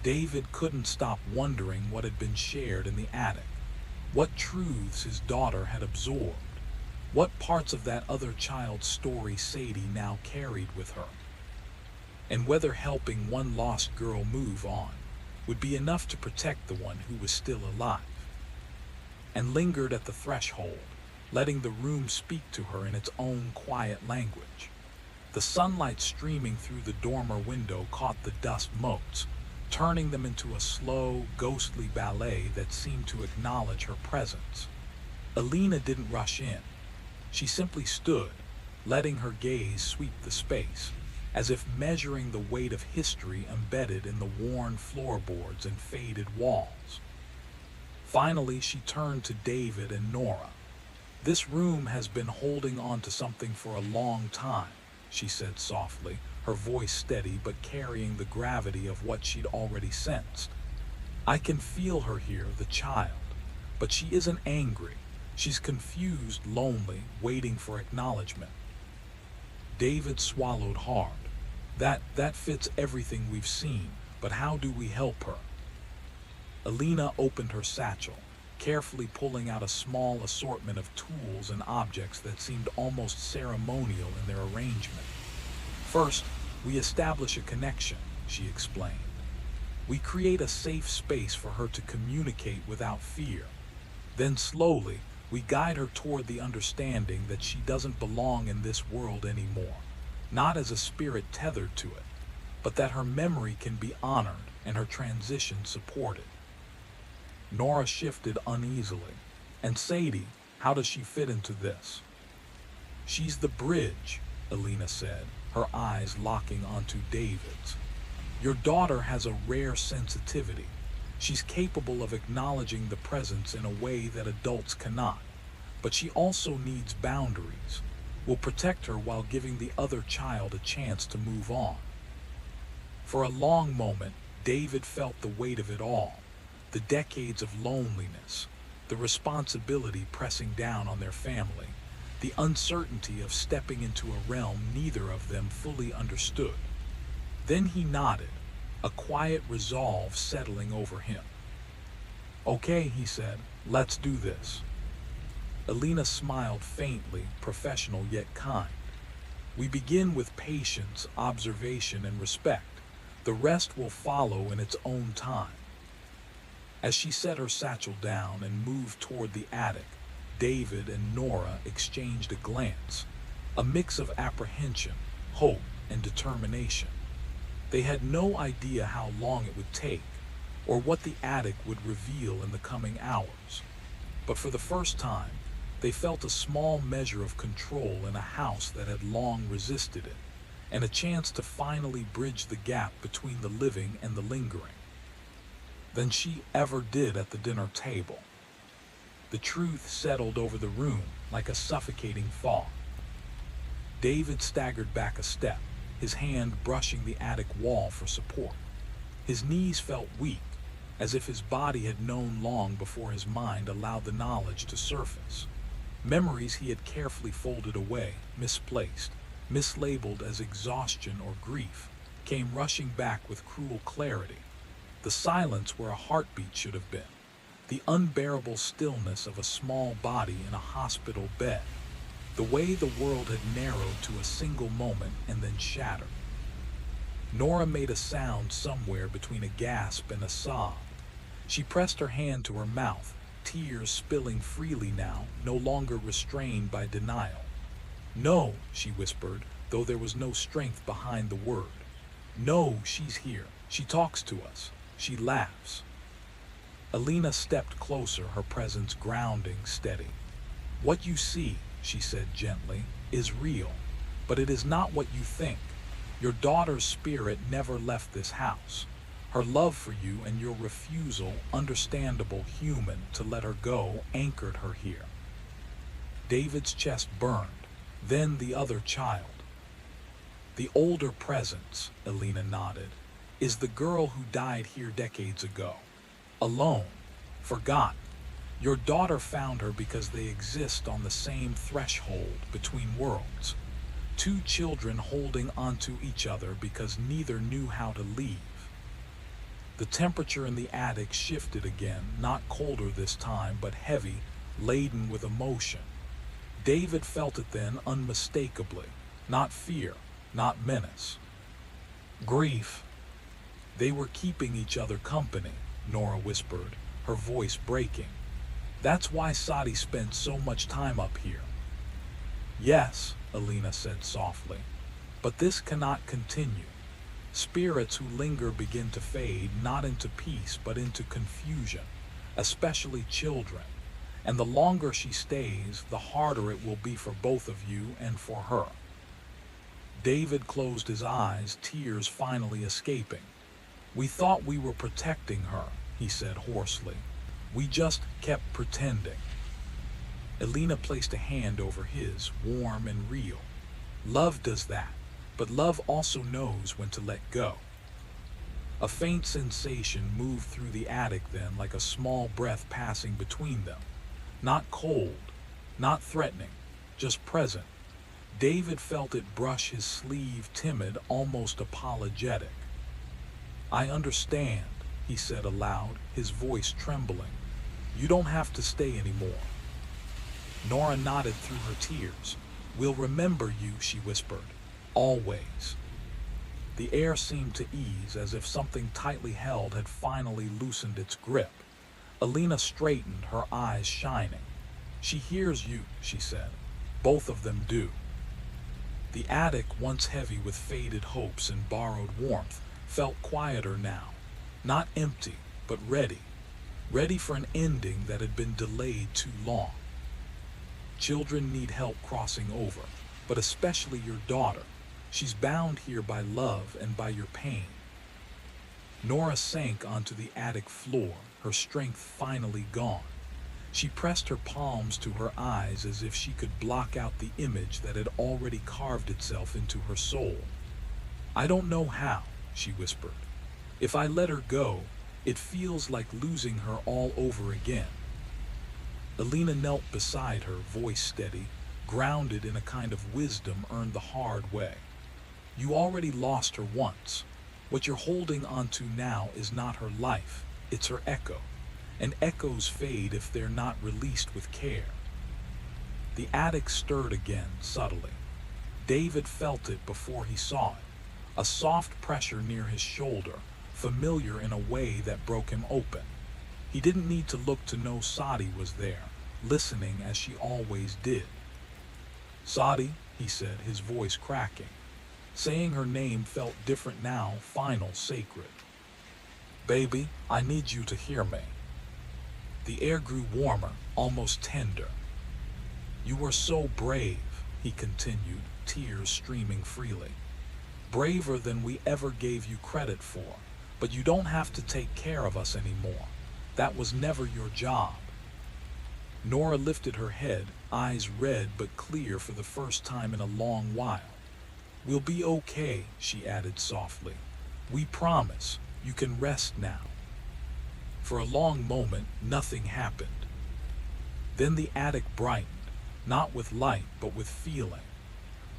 David couldn't stop wondering what had been shared in the attic, what truths his daughter had absorbed, what parts of that other child's story Sadie now carried with her, and whether helping one lost girl move on would be enough to protect the one who was still alive. And lingered at the threshold, letting the room speak to her in its own quiet language. The sunlight streaming through the dormer window caught the dust motes, turning them into a slow, ghostly ballet that seemed to acknowledge her presence. Alina didn't rush in. She simply stood, letting her gaze sweep the space, as if measuring the weight of history embedded in the worn floorboards and faded walls. Finally, she turned to David and Nora. "This room has been holding on to something for a long time," she said softly, her voice steady but carrying the gravity of what she'd already sensed. "I can feel her here, the child, but she isn't angry. She's confused, lonely, waiting for acknowledgement." David swallowed hard. That fits everything we've seen, but how do we help her?" Alina opened her satchel, carefully pulling out a small assortment of tools and objects that seemed almost ceremonial in their arrangement. "First, we establish a connection," she explained. "We create a safe space for her to communicate without fear. Then slowly, we guide her toward the understanding that she doesn't belong in this world anymore, not as a spirit tethered to it, but that her memory can be honored and her transition supported." Nora shifted uneasily. "And Sadie, how does she fit into this?" "She's the bridge," Alina said, her eyes locking onto David's. "Your daughter has a rare sensitivity. She's capable of acknowledging the presence in a way that adults cannot, but she also needs boundaries. We'll protect her while giving the other child a chance to move on. For a long moment, David felt the weight of it all, the decades of loneliness, the responsibility pressing down on their family, the uncertainty of stepping into a realm neither of them fully understood. Then he nodded, a quiet resolve settling over him. "Okay," he said, "let's do this." Alina smiled faintly, professional yet kind. "We begin with patience, observation, and respect. The rest will follow in its own time." As she set her satchel down and moved toward the attic, David and Nora exchanged a glance, a mix of apprehension, hope, and determination. They had no idea how long it would take, or what the attic would reveal in the coming hours. But for the first time, they felt a small measure of control in a house that had long resisted it, and a chance to finally bridge the gap between the living and the lingering. Than she ever did at the dinner table. The truth settled over the room like a suffocating fog. David staggered back a step, his hand brushing the attic wall for support. His knees felt weak, as if his body had known long before his mind allowed the knowledge to surface. Memories he had carefully folded away, misplaced, mislabeled as exhaustion or grief, came rushing back with cruel clarity. The silence where a heartbeat should have been. The unbearable stillness of a small body in a hospital bed. The way the world had narrowed to a single moment and then shattered. Nora made a sound somewhere between a gasp and a sob. She pressed her hand to her mouth, tears spilling freely now, no longer restrained by denial. "No," she whispered, though there was no strength behind the word. "No, she's here. She talks to us. She laughs." Alina stepped closer, her presence grounding, steady. "What you see," she said gently, "is real, but it is not what you think. Your daughter's spirit never left this house. Her love for you and your refusal, understandable, human, to let her go, anchored her here." David's chest burned, then the other child. "The older presence," Alina nodded, "is the girl who died here decades ago. Alone, forgotten. Your daughter found her because they exist on the same threshold between worlds. Two children holding onto each other because neither knew how to leave." The temperature in the attic shifted again, not colder this time, but heavy, laden with emotion. David felt it then unmistakably, not fear, not menace. Grief. "They were keeping each other company," Nora whispered, her voice breaking. "That's why Sadi spent so much time up here." "Yes," Alina said softly, "but this cannot continue. Spirits who linger begin to fade, not into peace, but into confusion, especially children. And the longer she stays, the harder it will be for both of you and for her." David closed his eyes, tears finally escaping. "We thought we were protecting her," he said hoarsely. "We just kept pretending." Alina placed a hand over his, warm and real. "Love does that, but love also knows when to let go." A faint sensation moved through the attic then, like a small breath passing between them. Not cold, not threatening, just present. David felt it brush his sleeve, timid, almost apologetic. "I understand," he said aloud, his voice trembling. "You don't have to stay anymore." Nora nodded through her tears. "We'll remember you," she whispered. "Always." The air seemed to ease, as if something tightly held had finally loosened its grip. Alina straightened, her eyes shining. "She hears you," she said. "Both of them do." The attic, once heavy with faded hopes and borrowed warmth, felt quieter now. Not empty, but ready. Ready for an ending that had been delayed too long. Children need help crossing over, but especially your daughter. She's bound here by love and by your pain. Nora sank onto the attic floor, her strength finally gone. She pressed her palms to her eyes as if she could block out the image that had already carved itself into her soul. "I don't know how," she whispered. "If I let her go, it feels like losing her all over again." Alina knelt beside her, voice steady, grounded in a kind of wisdom earned the hard way. "You already lost her once. What you're holding onto now is not her life, it's her echo. And echoes fade if they're not released with care." The attic stirred again, subtly. David felt it before he saw it. A soft pressure near his shoulder, familiar in a way that broke him open. He didn't need to look to know Sadi was there, listening as she always did. "Sadi," he said, his voice cracking. Saying her name felt different now, final, sacred. "Baby, I need you to hear me." The air grew warmer, almost tender. "You were so brave," he continued, tears streaming freely. "Braver than we ever gave you credit for, but you don't have to take care of us anymore. That was never your job." Nora lifted her head, eyes red but clear for the first time in a long while. "We'll be okay," she added softly. "We promise. You can rest now." For a long moment, nothing happened. Then the attic brightened, not with light but with feeling.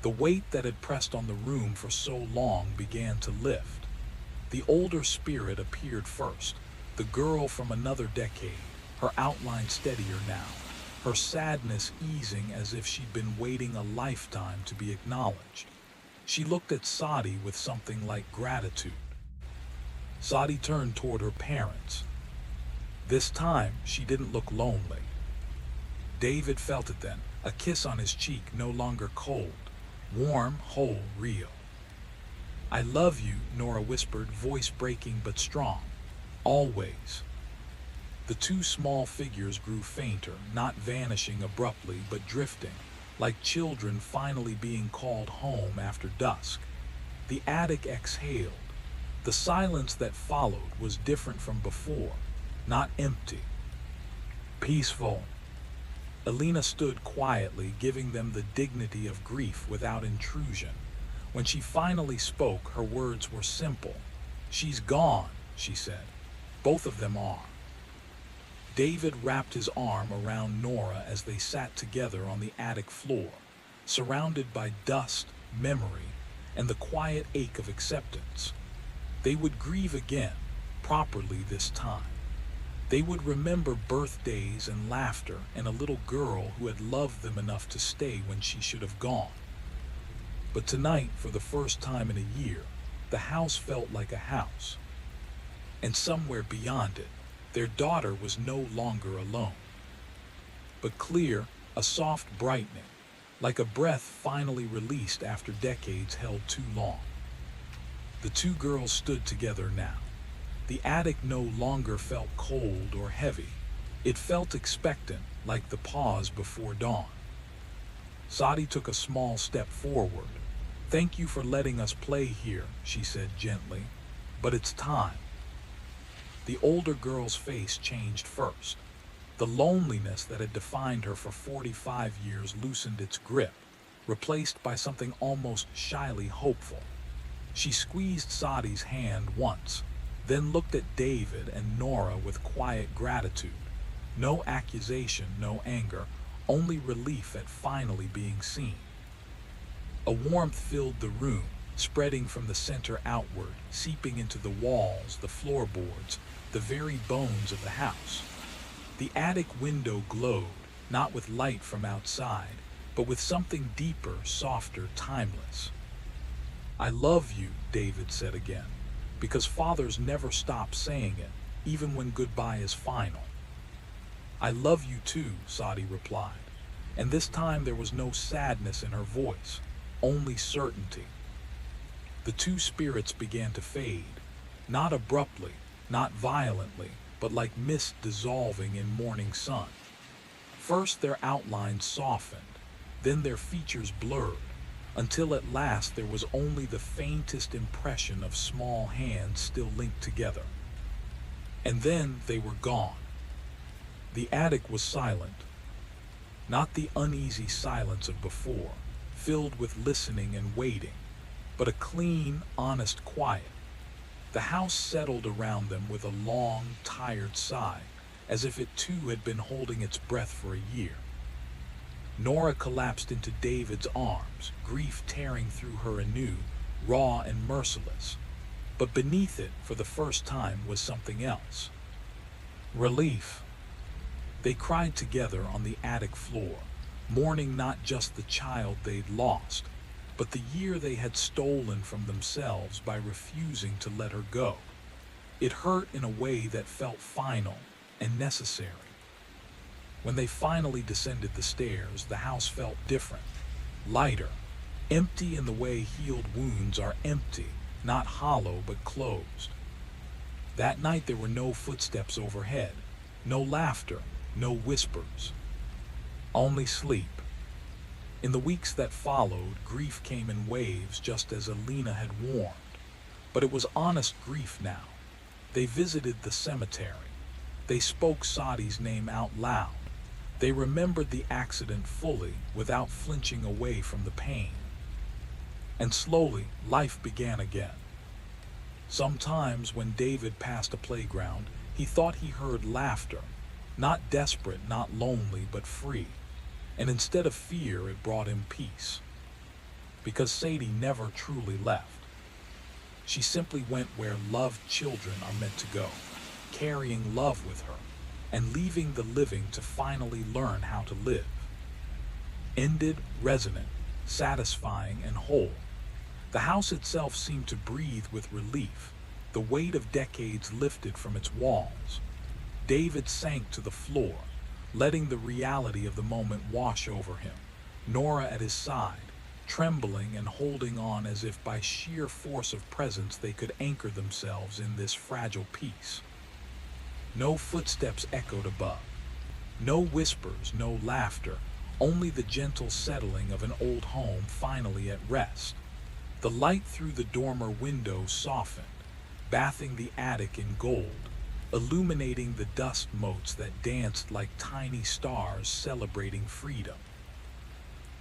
The weight that had pressed on the room for so long began to lift. The older spirit appeared first, the girl from another decade, her outline steadier now, her sadness easing as if she'd been waiting a lifetime to be acknowledged. She looked at Sadi with something like gratitude. Sadi turned toward her parents. This time, she didn't look lonely. David felt it then, a kiss on his cheek, no longer cold, warm, whole, real. "I love you," Nora whispered, voice breaking but strong. "Always." The two small figures grew fainter, not vanishing abruptly, but drifting, like children finally being called home after dusk. The attic exhaled. The silence that followed was different from before, not empty. Peaceful. Alina stood quietly, giving them the dignity of grief without intrusion. When she finally spoke, her words were simple. "She's gone," she said. "Both of them are." David wrapped his arm around Nora as they sat together on the attic floor, surrounded by dust, memory, and the quiet ache of acceptance. They would grieve again, properly this time. They would remember birthdays and laughter and a little girl who had loved them enough to stay when she should have gone. But tonight, for the first time in a year, the house felt like a house. And somewhere beyond it, their daughter was no longer alone. But clear, a soft brightening, like a breath finally released after decades held too long. The two girls stood together now. The attic no longer felt cold or heavy. It felt expectant, like the pause before dawn. Sadi took a small step forward. "Thank you for letting us play here," she said gently. "But it's time." The older girl's face changed first. The loneliness that had defined her for 45 years loosened its grip, replaced by something almost shyly hopeful. She squeezed Sadi's hand once, then looked at David and Nora with quiet gratitude. No accusation, no anger, only relief at finally being seen. A warmth filled the room, spreading from the center outward, seeping into the walls, the floorboards, the very bones of the house. The attic window glowed, not with light from outside, but with something deeper, softer, timeless. "I love you," David said again, because fathers never stop saying it, even when goodbye is final. "I love you too," Sadi replied, and this time there was no sadness in her voice, only certainty. The two spirits began to fade, not abruptly, not violently, but like mist dissolving in morning sun. First their outlines softened, then their features blurred, until at last there was only the faintest impression of small hands still linked together. And then they were gone. The attic was silent, not the uneasy silence of before, filled with listening and waiting, but a clean, honest quiet. The house settled around them with a long, tired sigh, as if it too had been holding its breath for a year. Nora collapsed into David's arms, grief tearing through her anew, raw and merciless. But beneath it, for the first time, was something else. Relief. They cried together on the attic floor, mourning not just the child they'd lost, but the year they had stolen from themselves by refusing to let her go. It hurt in a way that felt final and necessary. When they finally descended the stairs, the house felt different, lighter, empty in the way healed wounds are empty, not hollow but closed. That night there were no footsteps overhead, no laughter, no whispers, only sleep. In the weeks that followed, grief came in waves just as Alina had warned, but it was honest grief now. They visited the cemetery. They spoke Sadi's name out loud. They remembered the accident fully without flinching away from the pain. And slowly, life began again. Sometimes when David passed a playground, he thought he heard laughter, not desperate, not lonely, but free. And instead of fear, it brought him peace. Because Sadie never truly left. She simply went where loved children are meant to go, carrying love with her, and leaving the living to finally learn how to live. Ended, resonant, satisfying, and whole. The house itself seemed to breathe with relief, the weight of decades lifted from its walls. David sank to the floor, letting the reality of the moment wash over him, Nora at his side, trembling and holding on as if by sheer force of presence they could anchor themselves in this fragile peace. No footsteps echoed above. No whispers, no laughter, only the gentle settling of an old home finally at rest. The light through the dormer window softened, bathing the attic in gold, illuminating the dust motes that danced like tiny stars celebrating freedom.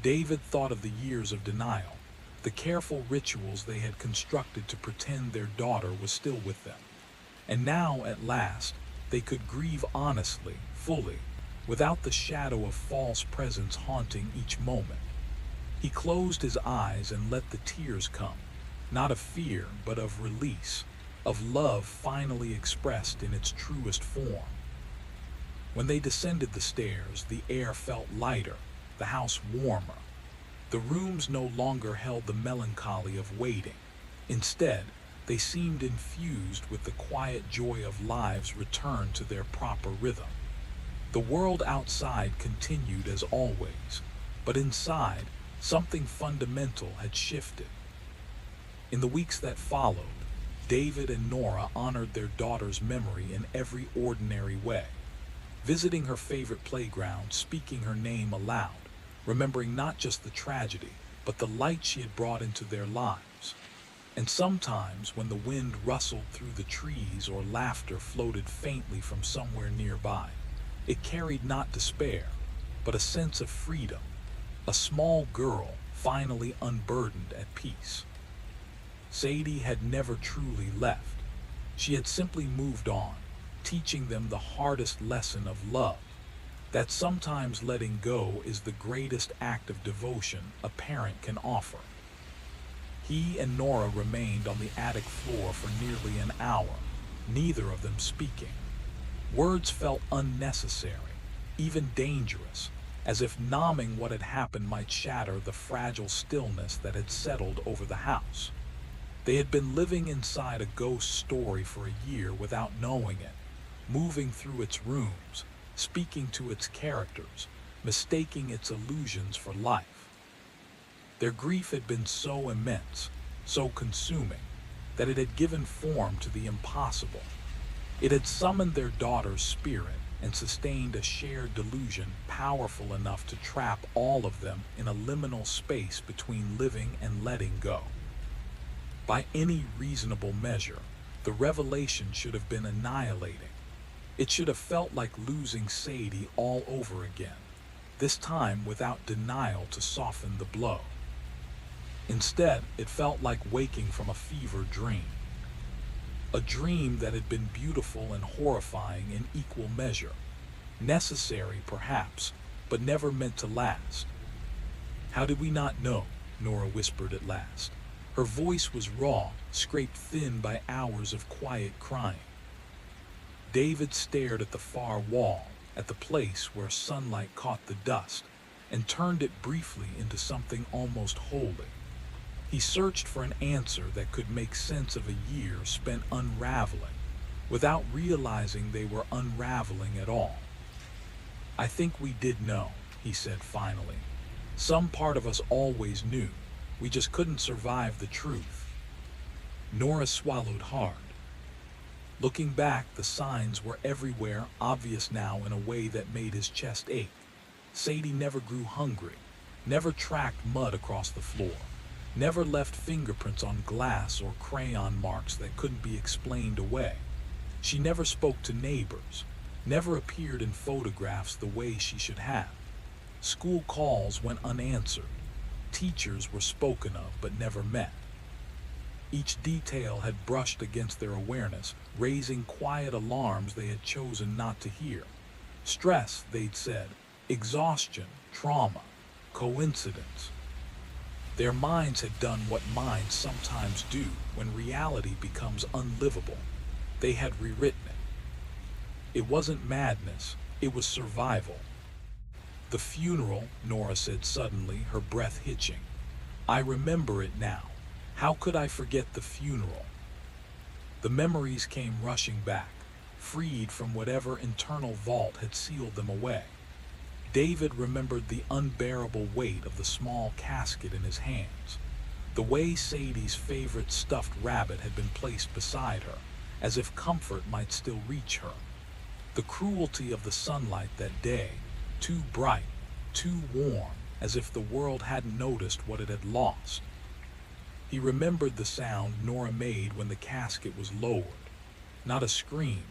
David thought of the years of denial, the careful rituals they had constructed to pretend their daughter was still with them. And now, at last, they could grieve honestly, fully, without the shadow of false presence haunting each moment. He closed his eyes and let the tears come, not of fear, but of release, of love finally expressed in its truest form. When they descended the stairs, the air felt lighter, the house warmer. The rooms no longer held the melancholy of waiting. Instead, they seemed infused with the quiet joy of lives returned to their proper rhythm. The world outside continued as always, but inside, something fundamental had shifted. In the weeks that followed, David and Nora honored their daughter's memory in every ordinary way, visiting her favorite playground, speaking her name aloud, remembering not just the tragedy, but the light she had brought into their lives. And sometimes, when the wind rustled through the trees or laughter floated faintly from somewhere nearby, it carried not despair, but a sense of freedom, a small girl finally unburdened at peace. Sadie had never truly left. She had simply moved on, teaching them the hardest lesson of love, that sometimes letting go is the greatest act of devotion a parent can offer. He and Nora remained on the attic floor for nearly an hour, neither of them speaking. Words felt unnecessary, even dangerous, as if numbing what had happened might shatter the fragile stillness that had settled over the house. They had been living inside a ghost story for a year without knowing it, moving through its rooms, speaking to its characters, mistaking its illusions for life. Their grief had been so immense, so consuming, that it had given form to the impossible. It had summoned their daughter's spirit, and sustained a shared delusion powerful enough to trap all of them in a liminal space between living and letting go. By any reasonable measure, the revelation should have been annihilating. It should have felt like losing Sadie all over again, this time without denial to soften the blow. Instead, it felt like waking from a fever dream. A dream that had been beautiful and horrifying in equal measure. Necessary, perhaps, but never meant to last. "How did we not know?" Nora whispered at last. Her voice was raw, scraped thin by hours of quiet crying. David stared at the far wall, at the place where sunlight caught the dust, and turned it briefly into something almost holy. He searched for an answer that could make sense of a year spent unraveling, without realizing they were unraveling at all. "I think we did know," he said finally. "Some part of us always knew. We just couldn't survive the truth." Nora swallowed hard. Looking back, the signs were everywhere, obvious now in a way that made his chest ache. Sadie never grew hungry, never tracked mud across the floor, never left fingerprints on glass or crayon marks that couldn't be explained away. She never spoke to neighbors, never appeared in photographs the way she should have. School calls went unanswered. Teachers were spoken of but never met. Each detail had brushed against their awareness, raising quiet alarms they had chosen not to hear. Stress, they'd said, exhaustion, trauma, coincidence. Their minds had done what minds sometimes do when reality becomes unlivable. They had rewritten it. It wasn't madness, it was survival. "The funeral," Nora said suddenly, her breath hitching. "I remember it now. How could I forget the funeral?" The memories came rushing back, freed from whatever internal vault had sealed them away. David remembered the unbearable weight of the small casket in his hands, the way Sadie's favorite stuffed rabbit had been placed beside her, as if comfort might still reach her. The cruelty of the sunlight that day, too bright, too warm, as if the world hadn't noticed what it had lost. He remembered the sound Nora made when the casket was lowered. Not a scream,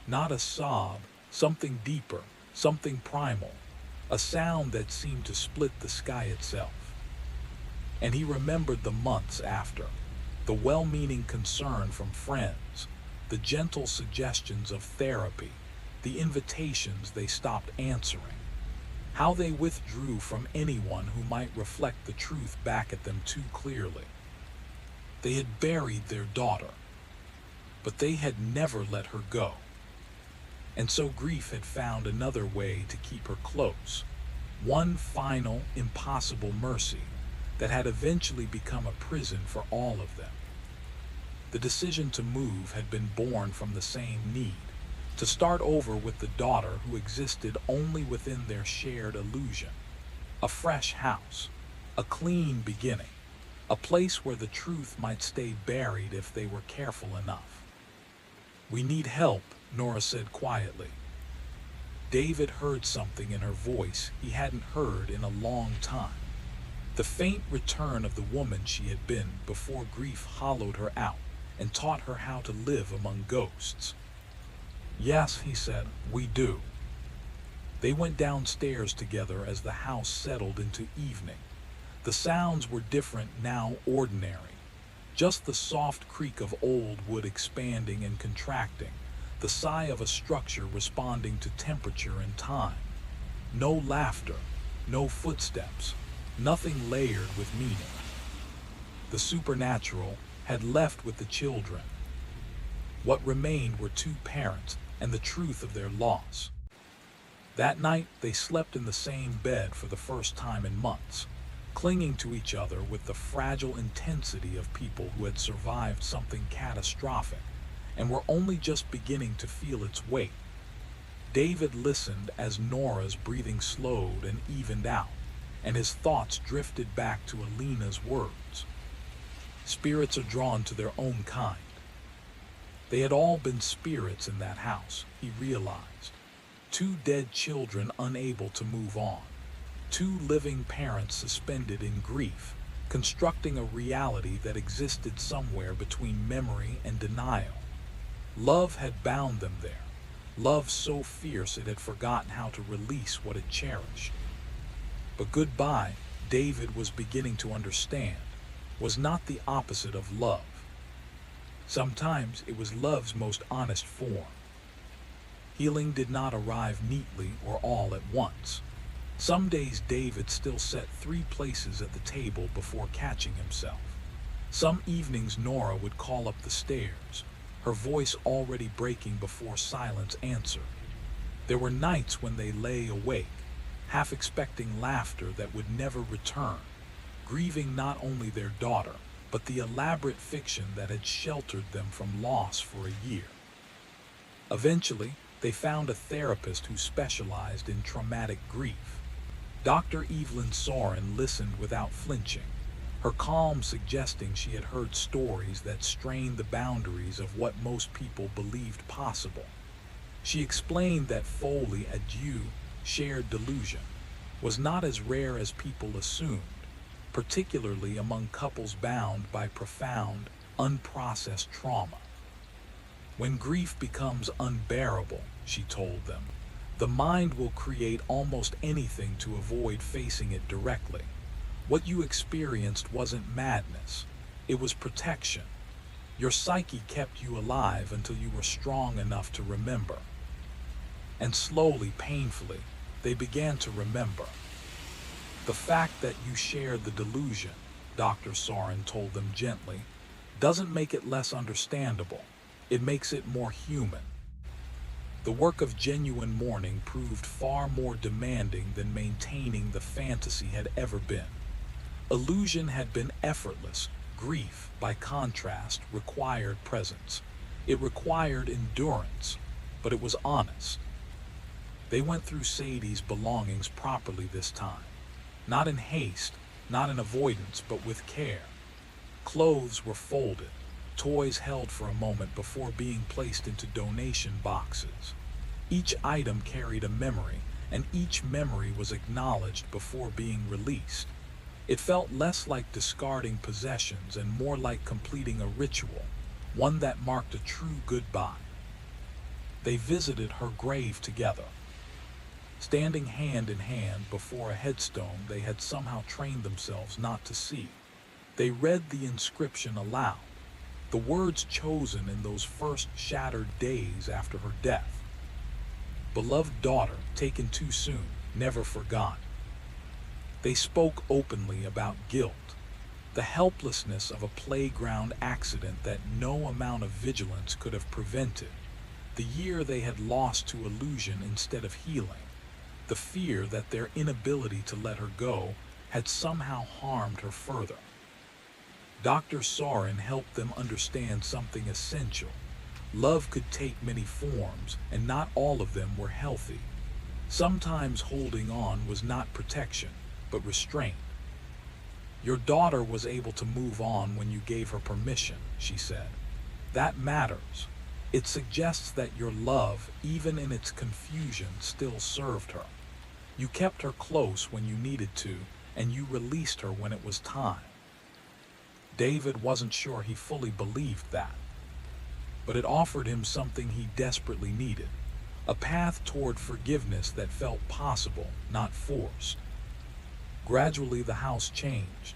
not a sob, something deeper, something primal, a sound that seemed to split the sky itself. And he remembered the months after, the well-meaning concern from friends, the gentle suggestions of therapy, the invitations they stopped answering, how they withdrew from anyone who might reflect the truth back at them too clearly. They had buried their daughter, but they had never let her go. And so grief had found another way to keep her close, one final, impossible mercy that had eventually become a prison for all of them. The decision to move had been born from the same need, to start over with the daughter who existed only within their shared illusion. A fresh house, a clean beginning, a place where the truth might stay buried if they were careful enough. "We need help," Nora said quietly. David heard something in her voice he hadn't heard in a long time. The faint return of the woman she had been before grief hollowed her out and taught her how to live among ghosts. "Yes," he said, "we do." They went downstairs together as the house settled into evening. The sounds were different now, ordinary. Just the soft creak of old wood expanding and contracting, the sigh of a structure responding to temperature and time. No laughter, no footsteps, nothing layered with meaning. The supernatural had left with the children. What remained were two parents and the truth of their loss. That night, they slept in the same bed for the first time in months, clinging to each other with the fragile intensity of people who had survived something catastrophic and were only just beginning to feel its weight. David listened as Nora's breathing slowed and evened out, and his thoughts drifted back to Alina's words. Spirits are drawn to their own kind. They had all been spirits in that house, he realized. Two dead children unable to move on. Two living parents suspended in grief, constructing a reality that existed somewhere between memory and denial. Love had bound them there. Love so fierce it had forgotten how to release what it cherished. But goodbye, David was beginning to understand, was not the opposite of love. Sometimes it was love's most honest form. Healing did not arrive neatly or all at once. Some days David still sat 3 places at the table before catching himself. Some evenings Nora would call up the stairs, her voice already breaking before silence answered. There were nights when they lay awake, half expecting laughter that would never return, grieving not only their daughter, but the elaborate fiction that had sheltered them from loss for a year. Eventually, they found a therapist who specialized in traumatic grief. Dr. Evelyn Soren listened without flinching, her calm suggesting she had heard stories that strained the boundaries of what most people believed possible. She explained that folie à deux, shared delusion, was not as rare as people assumed, particularly among couples bound by profound, unprocessed trauma. When grief becomes unbearable, she told them, the mind will create almost anything to avoid facing it directly. What you experienced wasn't madness, it was protection. Your psyche kept you alive until you were strong enough to remember. And slowly, painfully, they began to remember. The fact that you shared the delusion, Dr. Soren told them gently, doesn't make it less understandable. It makes it more human. The work of genuine mourning proved far more demanding than maintaining the fantasy had ever been. Illusion had been effortless. Grief, by contrast, required presence. It required endurance, but it was honest. They went through Sadie's belongings properly this time. Not in haste, not in avoidance, but with care. Clothes were folded, toys held for a moment before being placed into donation boxes. Each item carried a memory, and each memory was acknowledged before being released. It felt less like discarding possessions and more like completing a ritual, one that marked a true goodbye. They visited her grave together. Standing hand in hand before a headstone they had somehow trained themselves not to see, they read the inscription aloud, the words chosen in those first shattered days after her death. Beloved daughter, taken too soon, never forgot. They spoke openly about guilt, the helplessness of a playground accident that no amount of vigilance could have prevented, the year they had lost to illusion instead of healing, the fear that their inability to let her go had somehow harmed her further. Dr. Soren helped them understand something essential. Love could take many forms, and not all of them were healthy. Sometimes holding on was not protection, but restraint. Your daughter was able to move on when you gave her permission, she said. That matters. It suggests that your love, even in its confusion, still served her. You kept her close when you needed to, and you released her when it was time. David wasn't sure he fully believed that, but it offered him something he desperately needed, a path toward forgiveness that felt possible, not forced. Gradually the house changed,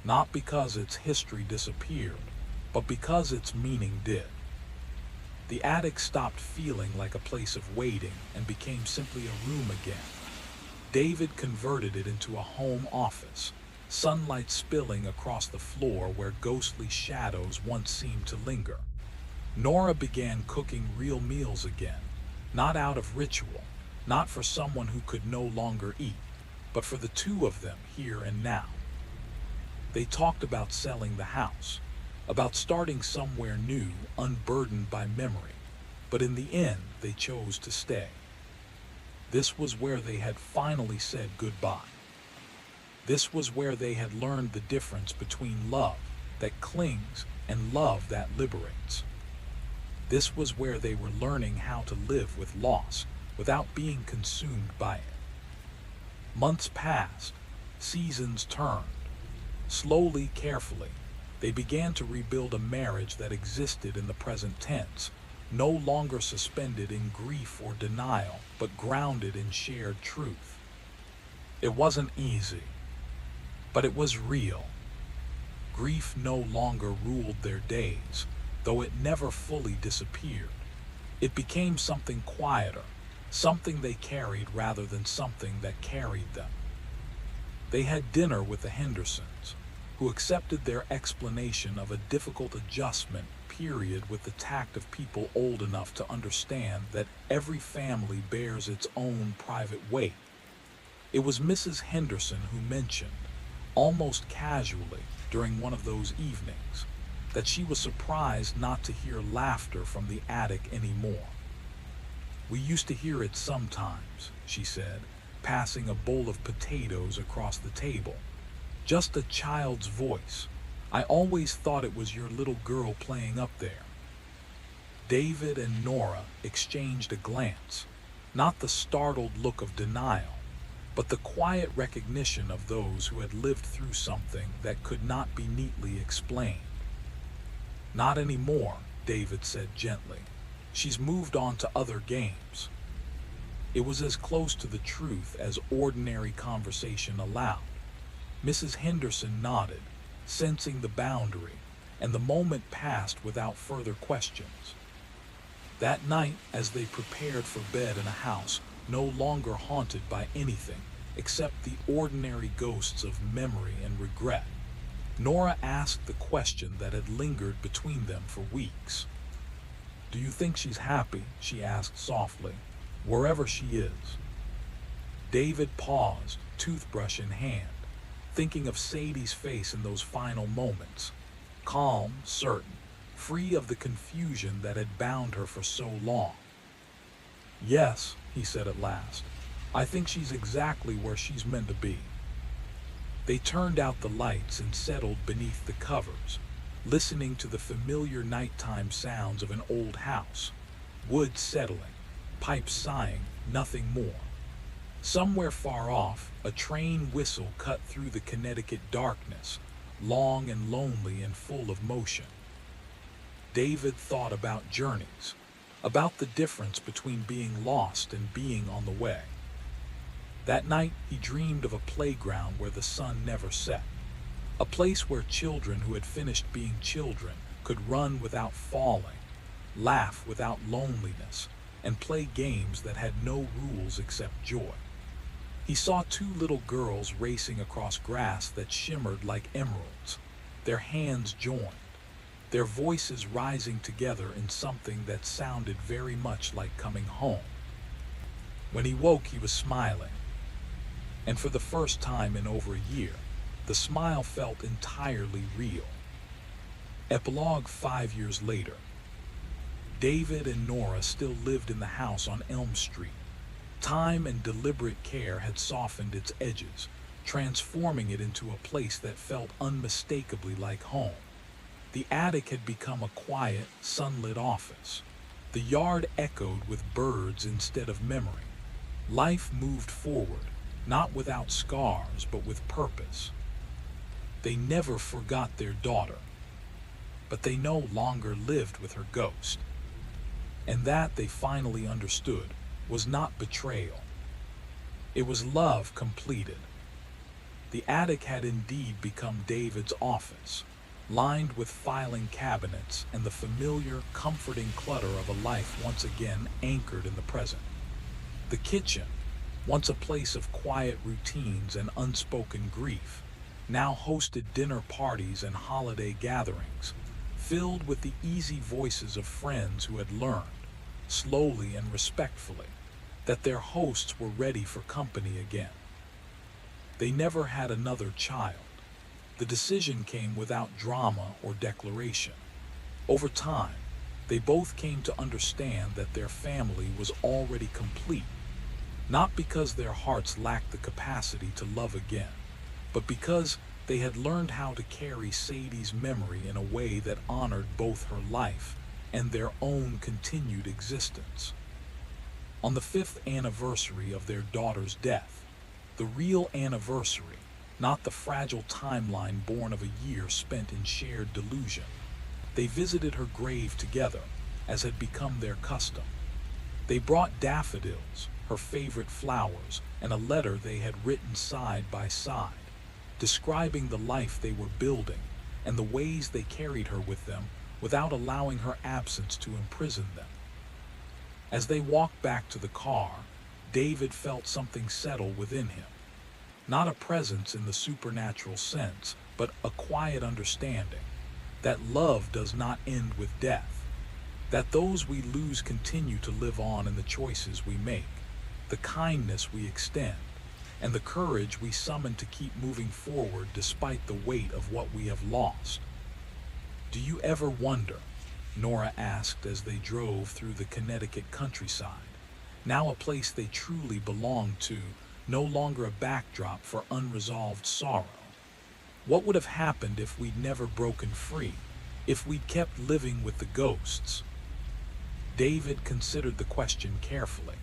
not because its history disappeared, but because its meaning did. The attic stopped feeling like a place of waiting and became simply a room again. David converted it into a home office, sunlight spilling across the floor where ghostly shadows once seemed to linger. Nora began cooking real meals again, not out of ritual, not for someone who could no longer eat, but for the two of them here and now. They talked about selling the house, about starting somewhere new, unburdened by memory, but in the end they chose to stay. This was where they had finally said goodbye. This was where they had learned the difference between love that clings and love that liberates. This was where they were learning how to live with loss without being consumed by it. Months passed, seasons turned. Slowly, carefully, they began to rebuild a marriage that existed in the present tense, no longer suspended in grief or denial, but grounded in shared truth. It wasn't easy, but it was real. Grief no longer ruled their days, though it never fully disappeared. It became something quieter, something they carried rather than something that carried them. They had dinner with the Hendersons, who accepted their explanation of a difficult adjustment period with the tact of people old enough to understand that every family bears its own private weight. It was Mrs. Henderson who mentioned, almost casually during one of those evenings, that she was surprised not to hear laughter from the attic anymore. "We used to hear it sometimes," she said, passing a bowl of potatoes across the table. "Just a child's voice. I always thought it was your little girl playing up there." David and Nora exchanged a glance, not the startled look of denial, but the quiet recognition of those who had lived through something that could not be neatly explained. "Not anymore," David said gently. "She's moved on to other games." It was as close to the truth as ordinary conversation allowed. Mrs. Henderson nodded, sensing the boundary, and the moment passed without further questions. That night, as they prepared for bed in a house no longer haunted by anything except the ordinary ghosts of memory and regret, Nora asked the question that had lingered between them for weeks. "Do you think she's happy?" she asked softly, "wherever she is?" David paused, toothbrush in hand, thinking of Sadie's face in those final moments, calm, certain, free of the confusion that had bound her for so long. "Yes," he said at last, "I think she's exactly where she's meant to be." They turned out the lights and settled beneath the covers, listening to the familiar nighttime sounds of an old house, wood settling, pipes sighing, nothing more. Somewhere far off, a train whistle cut through the Connecticut darkness, long and lonely and full of motion. David thought about journeys, about the difference between being lost and being on the way. That night, he dreamed of a playground where the sun never set, a place where children who had finished being children could run without falling, laugh without loneliness, and play games that had no rules except joy. He saw two little girls racing across grass that shimmered like emeralds, their hands joined, their voices rising together in something that sounded very much like coming home. When he woke, he was smiling, and for the first time in over a year, the smile felt entirely real. Epilogue 5 years later. David and Nora still lived in the house on Elm Street. Time and deliberate care had softened its edges, transforming it into a place that felt unmistakably like home. The attic had become a quiet, sunlit office. The yard echoed with birds instead of memory. Life moved forward, not without scars, but with purpose. They never forgot their daughter, but they no longer lived with her ghost. And that, they finally understood, was not betrayal. It was love completed. The attic had indeed become David's office, lined with filing cabinets and the familiar, comforting clutter of a life once again anchored in the present. The kitchen, once a place of quiet routines and unspoken grief, now hosted dinner parties and holiday gatherings, filled with the easy voices of friends who had learned, slowly and respectfully, that their hosts were ready for company again. They never had another child. The decision came without drama or declaration. Over time, they both came to understand that their family was already complete, not because their hearts lacked the capacity to love again, but because they had learned how to carry Sadie's memory in a way that honored both her life and their own continued existence. On the 5th anniversary of their daughter's death, the real anniversary, not the fragile timeline born of a year spent in shared delusion, they visited her grave together, as had become their custom. They brought daffodils, her favorite flowers, and a letter they had written side by side, describing the life they were building and the ways they carried her with them without allowing her absence to imprison them. As they walked back to the car, David felt something settle within him. Not a presence in the supernatural sense, but a quiet understanding that love does not end with death, that those we lose continue to live on in the choices we make, the kindness we extend, and the courage we summon to keep moving forward despite the weight of what we have lost. "Do you ever wonder," Nora asked as they drove through the Connecticut countryside, now a place they truly belonged to, no longer a backdrop for unresolved sorrow, "what would have happened if we'd never broken free, if we'd kept living with the ghosts?" David considered the question carefully.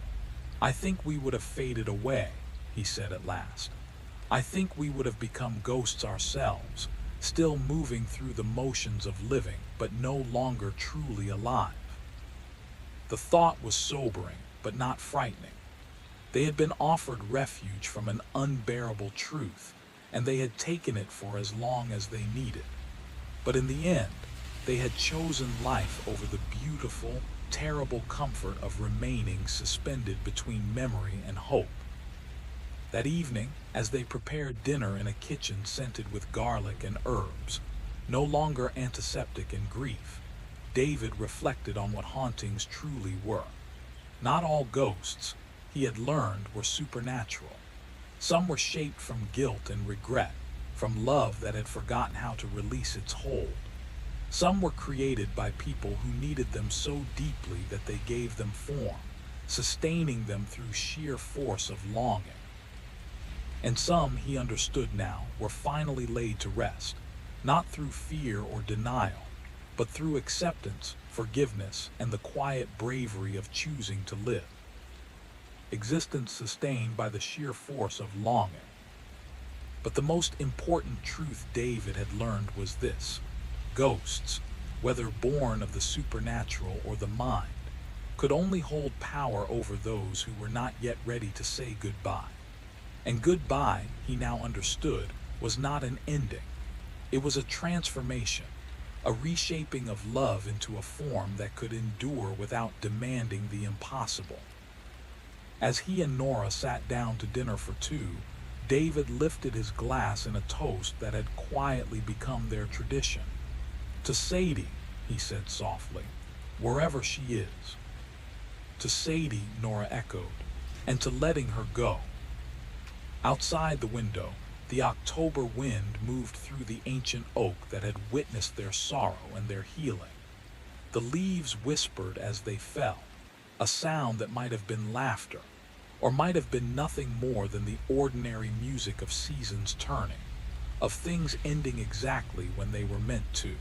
"I think we would have faded away," he said at last. "I think we would have become ghosts ourselves, still moving through the motions of living, but no longer truly alive." The thought was sobering, but not frightening. They had been offered refuge from an unbearable truth, and they had taken it for as long as they needed. But in the end, they had chosen life over the beautiful, terrible comfort of remaining suspended between memory and hope. That evening, as they prepared dinner in a kitchen scented with garlic and herbs, no longer antiseptic in grief, David reflected on what hauntings truly were. Not all ghosts, he had learned, were supernatural. Some were shaped from guilt and regret, from love that had forgotten how to release its hold. Some were created by people who needed them so deeply that they gave them form, sustaining them through sheer force of longing. And some, he understood now, were finally laid to rest, not through fear or denial, but through acceptance, forgiveness, and the quiet bravery of choosing to live. Existence sustained by the sheer force of longing. But the most important truth David had learned was this: ghosts, whether born of the supernatural or the mind, could only hold power over those who were not yet ready to say goodbye. And goodbye, he now understood, was not an ending. It was a transformation, a reshaping of love into a form that could endure without demanding the impossible. As he and Nora sat down to dinner for two, David lifted his glass in a toast that had quietly become their tradition. "To Sadie," he said softly, "wherever she is." "To Sadie," Nora echoed, "and to letting her go." Outside the window, the October wind moved through the ancient oak that had witnessed their sorrow and their healing. The leaves whispered as they fell, a sound that might have been laughter, or might have been nothing more than the ordinary music of seasons turning, of things ending exactly when they were meant to.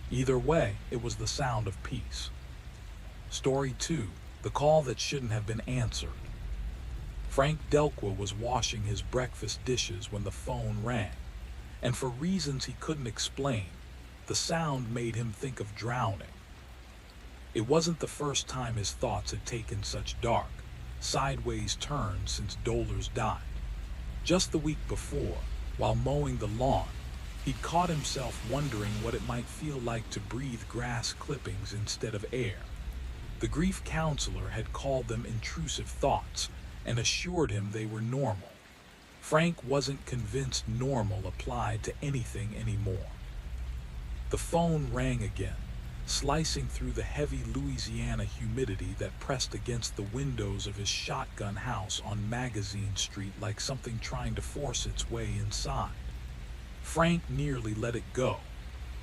Either way, it was the sound of peace. Story 2, the call that shouldn't have been answered. Frank Delqua was washing his breakfast dishes when the phone rang, and for reasons he couldn't explain, the sound made him think of drowning. It wasn't the first time his thoughts had taken such dark, sideways turns since Dollar's died. Just the week before, while mowing the lawn, he'd caught himself wondering what it might feel like to breathe grass clippings instead of air. The grief counselor had called them intrusive thoughts and assured him they were normal. Frank wasn't convinced normal applied to anything anymore. The phone rang again, slicing through the heavy Louisiana humidity that pressed against the windows of his shotgun house on Magazine Street like something trying to force its way inside. Frank nearly let it go,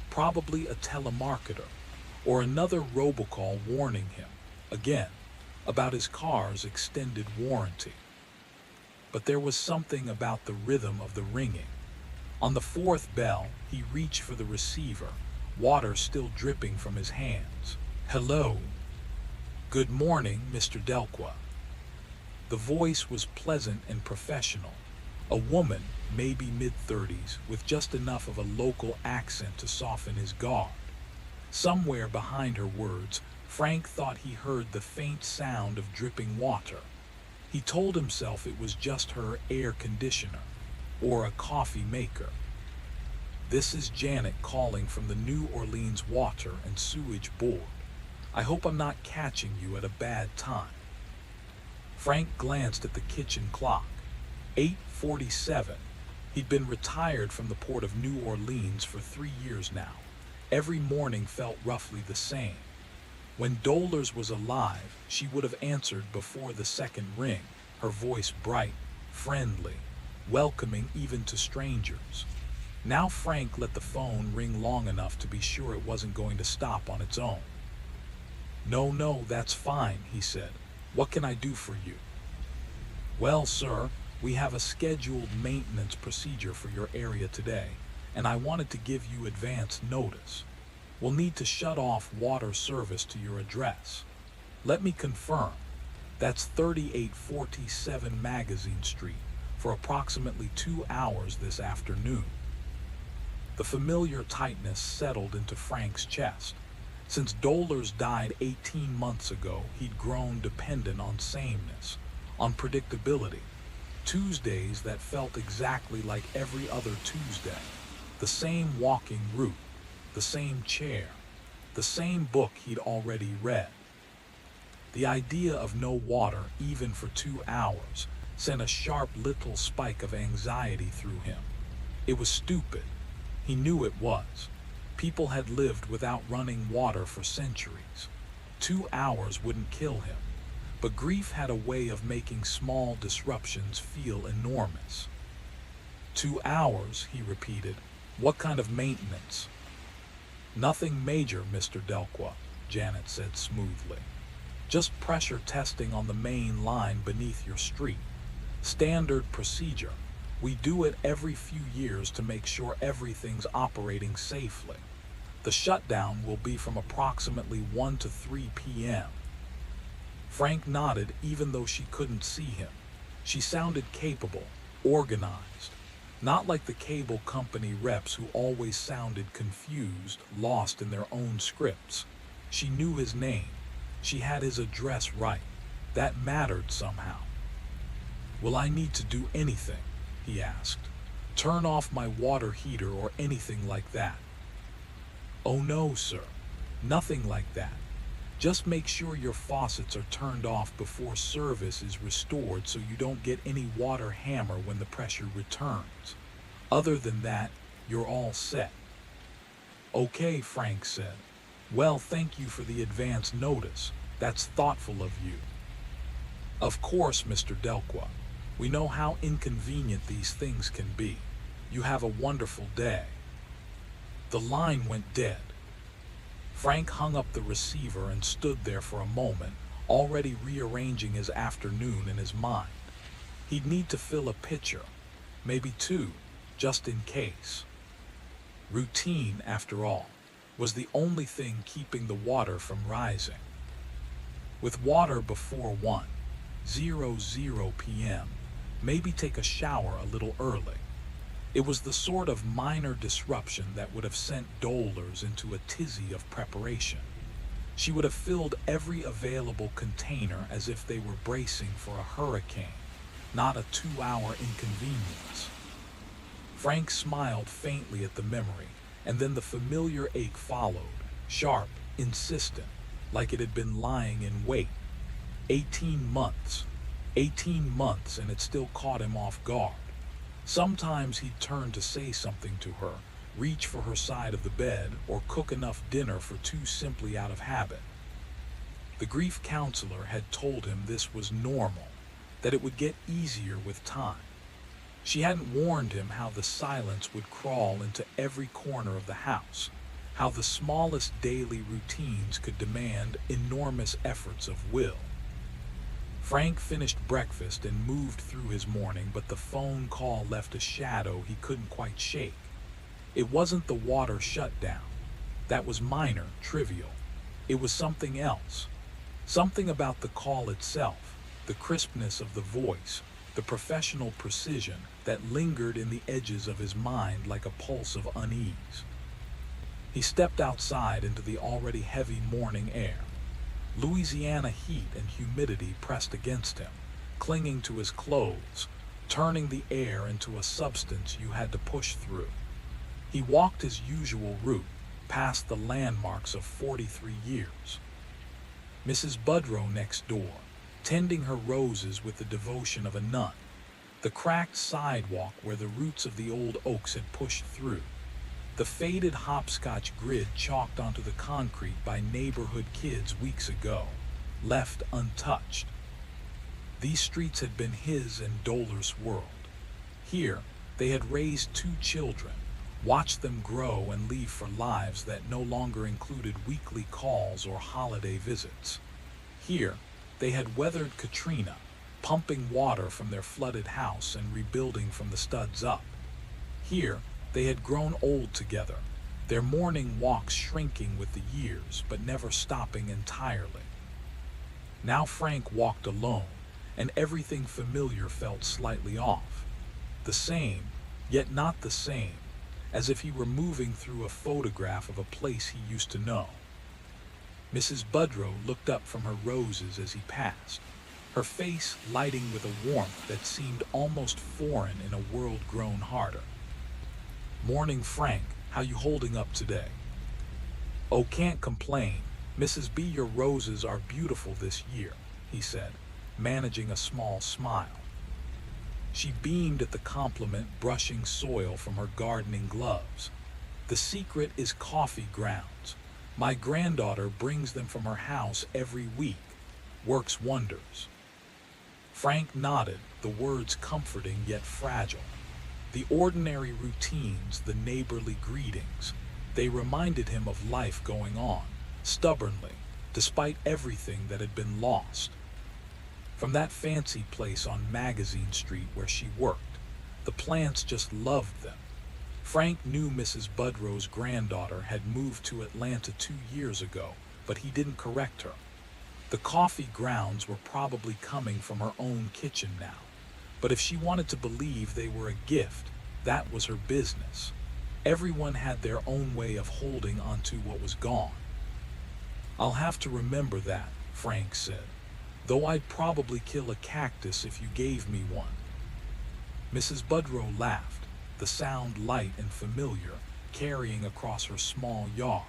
probably a telemarketer, or another robocall warning him, again, about his car's extended warranty. But there was something about the rhythm of the ringing. On the fourth bell, he reached for the receiver, water still dripping from his hands. "Hello." Good morning, Mr. Delqua. The voice was pleasant and professional. A woman, maybe mid-30s, with just enough of a local accent to soften his guard. Somewhere behind her words, Frank thought he heard the faint sound of dripping water. He told himself it was just her air conditioner, or a coffee maker. This is Janet calling from the New Orleans Water and Sewage Board. I hope I'm not catching you at a bad time. Frank glanced at the kitchen clock. 8:47. He'd been retired from the port of New Orleans for 3 years now. Every morning felt roughly the same. When Dolores was alive, she would have answered before the second ring, her voice bright, friendly, welcoming even to strangers. Now Frank let the phone ring long enough to be sure it wasn't going to stop on its own. No, that's fine, he said. What can I do for you? Well, sir, we have a scheduled maintenance procedure for your area today, and I wanted to give you advance notice. We'll need to shut off water service to your address. Let me confirm. That's 3847 Magazine Street for approximately 2 hours this afternoon. The familiar tightness settled into Frank's chest. Since Dolores died 18 months ago, he'd grown dependent on sameness, on predictability. Tuesdays that felt exactly like every other Tuesday. The same walking route, the same chair, the same book he'd already read. The idea of no water, even for 2 hours, sent a sharp little spike of anxiety through him. It was stupid. He knew it was. People had lived without running water for centuries. 2 hours wouldn't kill him, but grief had a way of making small disruptions feel enormous. 2 hours, he repeated. What kind of maintenance? Nothing major, Mr. Delqua, Janet said smoothly. Just pressure testing on the main line beneath your street. Standard procedure. We do it every few years to make sure everything's operating safely. The shutdown will be from approximately 1 to 3 p.m. Frank nodded even though she couldn't see him. She sounded capable, organized. Not like the cable company reps who always sounded confused, lost in their own scripts. She knew his name. She had his address right. That mattered somehow. Will I need to do anything? He asked. Turn off my water heater or anything like that? Oh no, sir. Nothing like that. Just make sure your faucets are turned off before service is restored so you don't get any water hammer when the pressure returns. Other than that, you're all set. Okay, Frank said. Well, thank you for the advance notice. That's thoughtful of you. Of course, Mr. Delqua. We know how inconvenient these things can be. You have a wonderful day. The line went dead. Frank hung up the receiver and stood there for a moment, already rearranging his afternoon in his mind. He'd need to fill a pitcher, maybe 2, just in case. Routine, after all, was the only thing keeping the water from rising. With water before 1:00 p.m., maybe take a shower a little early. It was the sort of minor disruption that would have sent Dolores into a tizzy of preparation. She would have filled every available container as if they were bracing for a hurricane, not a 2-hour inconvenience. Frank smiled faintly at the memory, and then the familiar ache followed, sharp, insistent, like it had been lying in wait. 18 months, and it still caught him off guard. Sometimes he'd turn to say something to her, reach for her side of the bed, or cook enough dinner for 2 simply out of habit. The grief counselor had told him this was normal, that it would get easier with time. She hadn't warned him how the silence would crawl into every corner of the house, how the smallest daily routines could demand enormous efforts of will. Frank finished breakfast and moved through his morning, but the phone call left a shadow he couldn't quite shake. It wasn't the water shutdown. That was minor, trivial. It was something else. Something about the call itself, the crispness of the voice, the professional precision that lingered in the edges of his mind like a pulse of unease. He stepped outside into the already heavy morning air. Louisiana heat and humidity pressed against him, clinging to his clothes, turning the air into a substance you had to push through. He walked his usual route, past the landmarks of 43 years. Mrs. Budrow next door, tending her roses with the devotion of a nun. The cracked sidewalk where the roots of the old oaks had pushed through. The faded hopscotch grid chalked onto the concrete by neighborhood kids weeks ago, left untouched. These streets had been his and Dolor's world. Here, they had raised 2 children, watched them grow and leave for lives that no longer included weekly calls or holiday visits. Here, they had weathered Katrina, pumping water from their flooded house and rebuilding from the studs up. Here, they had grown old together, their morning walks shrinking with the years but never stopping entirely. Now Frank walked alone, and everything familiar felt slightly off. The same, yet not the same, as if he were moving through a photograph of a place he used to know. Mrs. Budrow looked up from her roses as he passed, her face lighting with a warmth that seemed almost foreign in a world grown harder. "Morning, Frank. How you holding up today?" "Oh, can't complain. Mrs. B, your roses are beautiful this year," he said, managing a small smile. She beamed at the compliment, brushing soil from her gardening gloves. "The secret is coffee grounds. My granddaughter brings them from her house every week. Works wonders." Frank nodded, the words comforting yet fragile. The ordinary routines, the neighborly greetings, they reminded him of life going on, stubbornly, despite everything that had been lost. From that fancy place on Magazine Street where she worked, the plants just loved them. Frank knew Mrs. Budrow's granddaughter had moved to Atlanta 2 years ago, but he didn't correct her. The coffee grounds were probably coming from her own kitchen now, but if she wanted to believe they were a gift, that was her business. Everyone had their own way of holding onto what was gone. "I'll have to remember that," Frank said, "though I'd probably kill a cactus if you gave me one." Mrs. Budrow laughed, the sound light and familiar, carrying across her small yard.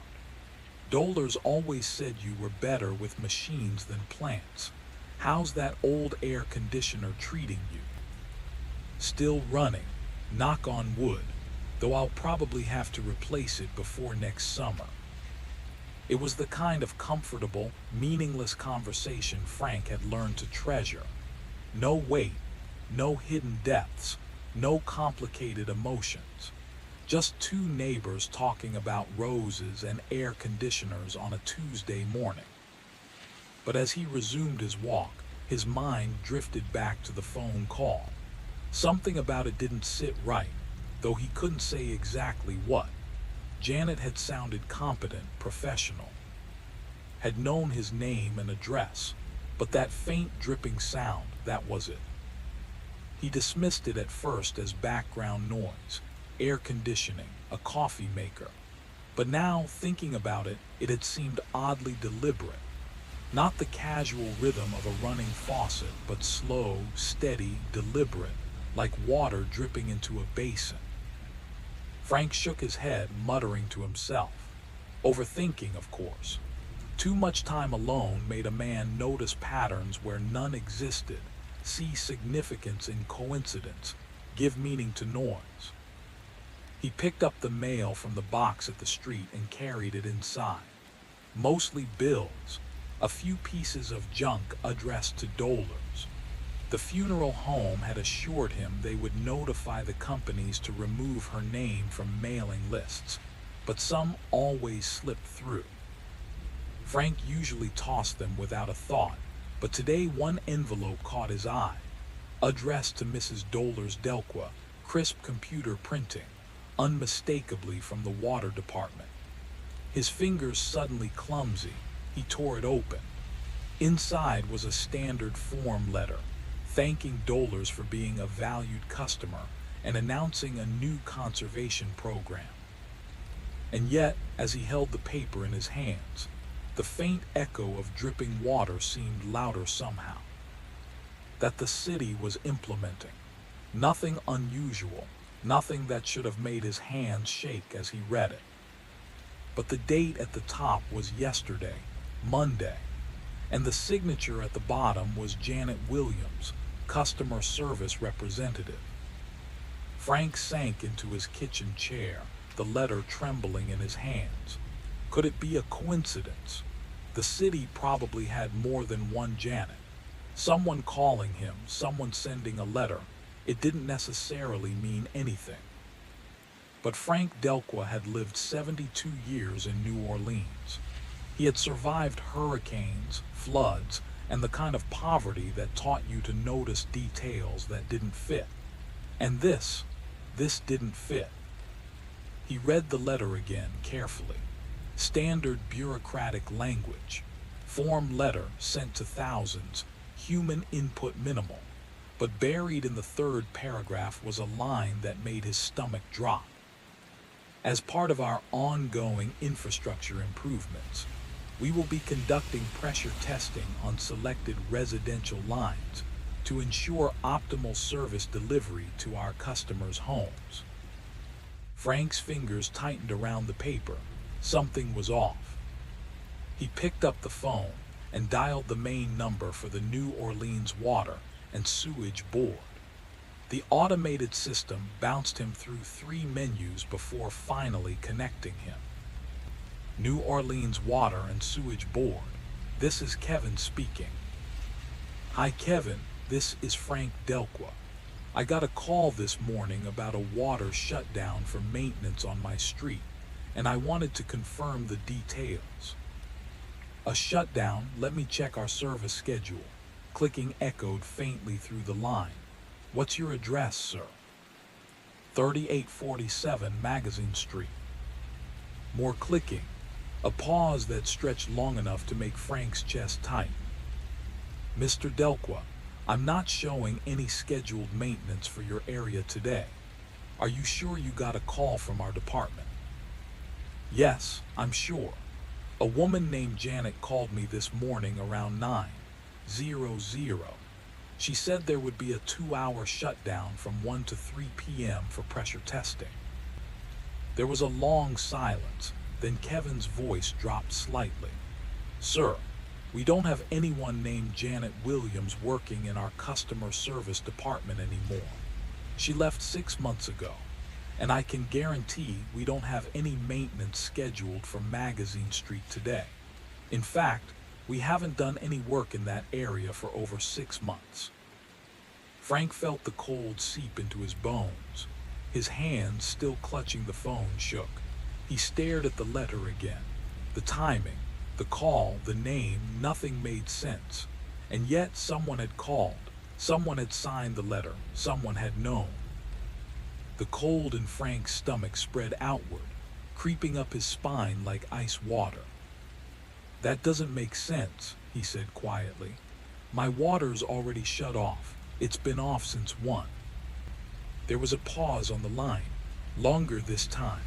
"Dolor's always said you were better with machines than plants. How's that old air conditioner treating you?" "Still running, knock on wood, though I'll probably have to replace it before next summer." It was the kind of comfortable, meaningless conversation Frank had learned to treasure. No weight, no hidden depths, no complicated emotions. Just 2 neighbors talking about roses and air conditioners on a Tuesday morning. But as he resumed his walk, his mind drifted back to the phone call. Something about it didn't sit right, though he couldn't say exactly what. Janet had sounded competent, professional. Had known his name and address, but that faint dripping sound, that was it. He dismissed it at first as background noise, air conditioning, a coffee maker. But now, thinking about it, it had seemed oddly deliberate. Not the casual rhythm of a running faucet, but slow, steady, deliberate, like water dripping into a basin. Frank shook his head, muttering to himself. Overthinking, of course. Too much time alone made a man notice patterns where none existed, see significance in coincidence, give meaning to noise. He picked up the mail from the box at the street and carried it inside. Mostly bills, a few pieces of junk addressed to Dolor's. The funeral home had assured him they would notify the companies to remove her name from mailing lists, but some always slipped through. Frank usually tossed them without a thought, but today one envelope caught his eye. Addressed to Mrs. Dolor's Delqua, crisp computer printing, unmistakably from the water department. His fingers suddenly clumsy, he tore it open. Inside was a standard form letter, thanking Dolers for being a valued customer and announcing a new conservation program. And yet, as he held the paper in his hands, the faint echo of dripping water seemed louder somehow. That the city was implementing. Nothing unusual, nothing that should have made his hands shake as he read it. But the date at the top was yesterday, Monday, and the signature at the bottom was Janet Williams, customer service representative. Frank sank into his kitchen chair, the letter trembling in his hands. Could it be a coincidence? The city probably had more than one Janet. Someone calling him, someone sending a letter. It didn't necessarily mean anything. But Frank Delqua had lived 72 years in New Orleans. He had survived hurricanes, floods, and the kind of poverty that taught you to notice details that didn't fit. And this didn't fit. He read the letter again carefully. Standard bureaucratic language. Form letter sent to thousands. Human input minimal. But buried in the third paragraph was a line that made his stomach drop. As part of our ongoing infrastructure improvements, we will be conducting pressure testing on selected residential lines to ensure optimal service delivery to our customers' homes. Frank's fingers tightened around the paper. Something was off. He picked up the phone and dialed the main number for the New Orleans Water and Sewage Board. The automated system bounced him through 3 menus before finally connecting him. New Orleans Water and Sewage Board. This is Kevin speaking. Hi Kevin, this is Frank Delqua. I got a call this morning about a water shutdown for maintenance on my street, and I wanted to confirm the details. A shutdown? Let me check our service schedule. Clicking echoed faintly through the line. What's your address, sir? 3847 Magazine Street. More clicking. A pause that stretched long enough to make Frank's chest tighten. Mr. Delqua, I'm not showing any scheduled maintenance for your area today. Are you sure you got a call from our department? Yes, I'm sure. A woman named Janet called me this morning around 9:00. She said there would be a 2-hour shutdown from 1 to 3 p.m. for pressure testing. There was a long silence, then Kevin's voice dropped slightly. Sir, we don't have anyone named Janet Williams working in our customer service department anymore. She left 6 months ago, and I can guarantee we don't have any maintenance scheduled for Magazine Street today. In fact, we haven't done any work in that area for over 6 months. Frank felt the cold seep into his bones. His hands, still clutching the phone, shook. He stared at the letter again. The timing, the call, the name, nothing made sense. And yet someone had called. Someone had signed the letter. Someone had known. The cold in Frank's stomach spread outward, creeping up his spine like ice water. That doesn't make sense, he said quietly. My water's already shut off. It's been off since 1. There was a pause on the line, longer this time.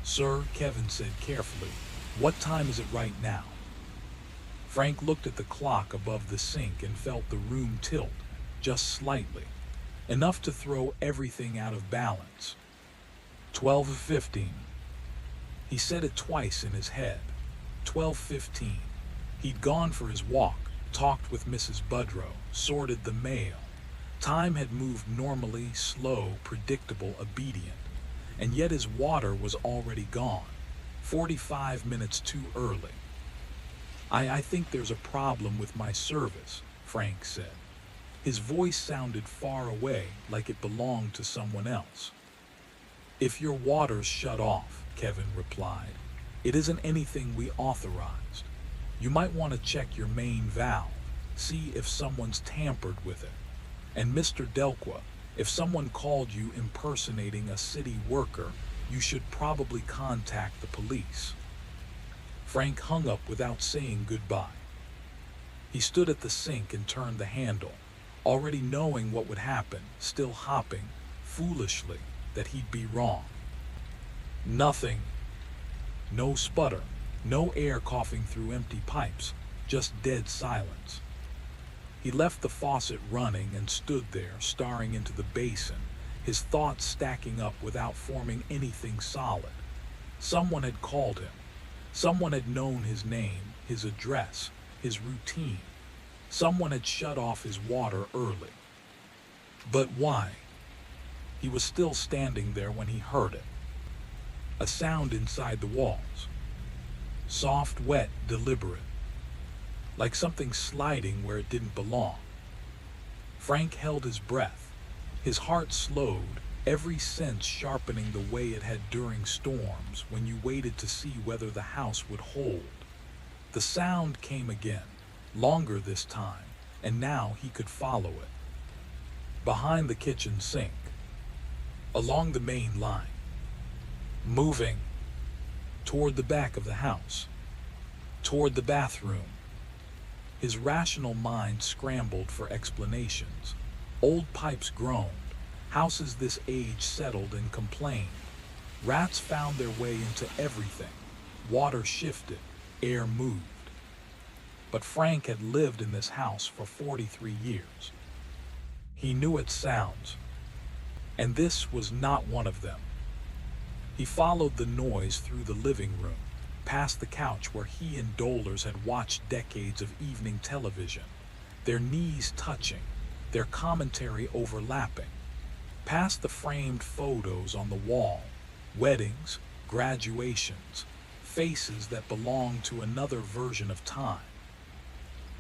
Sir, Kevin said carefully, what time is it right now? Frank looked at the clock above the sink and felt the room tilt, just slightly, enough to throw everything out of balance. 12:15. He said it twice in his head. 12:15. He'd gone for his walk, talked with Mrs. Budrow, sorted the mail. Time had moved normally, slow, predictable, obedient, and yet his water was already gone. 45 minutes too early. I think there's a problem with my service, Frank said. His voice sounded far away, like it belonged to someone else. If your water's shut off, Kevin replied, it isn't anything we authorized. You might want to check your main valve, see if someone's tampered with it. And Mr. Delqua, if someone called you impersonating a city worker, you should probably contact the police. Frank hung up without saying goodbye. He stood at the sink and turned the handle, already knowing what would happen, still hoping, foolishly, that he'd be wrong. Nothing. No sputter, no air coughing through empty pipes, just dead silence. He left the faucet running and stood there, staring into the basin, his thoughts stacking up without forming anything solid. Someone had called him. Someone had known his name, his address, his routine. Someone had shut off his water early. But why? He was still standing there when he heard it. A sound inside the walls. Soft, wet, deliberate. Like something sliding where it didn't belong. Frank held his breath. His heart slowed, every sense sharpening the way it had during storms when you waited to see whether the house would hold. The sound came again, longer this time, and now he could follow it. Behind the kitchen sink. Along the main line. Moving. Toward the back of the house. Toward the bathroom. His rational mind scrambled for explanations. Old pipes groaned. Houses this age settled and complained. Rats found their way into everything. Water shifted. Air moved. But Frank had lived in this house for 43 years. He knew its sounds. And this was not one of them. He followed the noise through the living room, past the couch where he and Dolers had watched decades of evening television, their knees touching, their commentary overlapping, past the framed photos on the wall, weddings, graduations, faces that belonged to another version of time,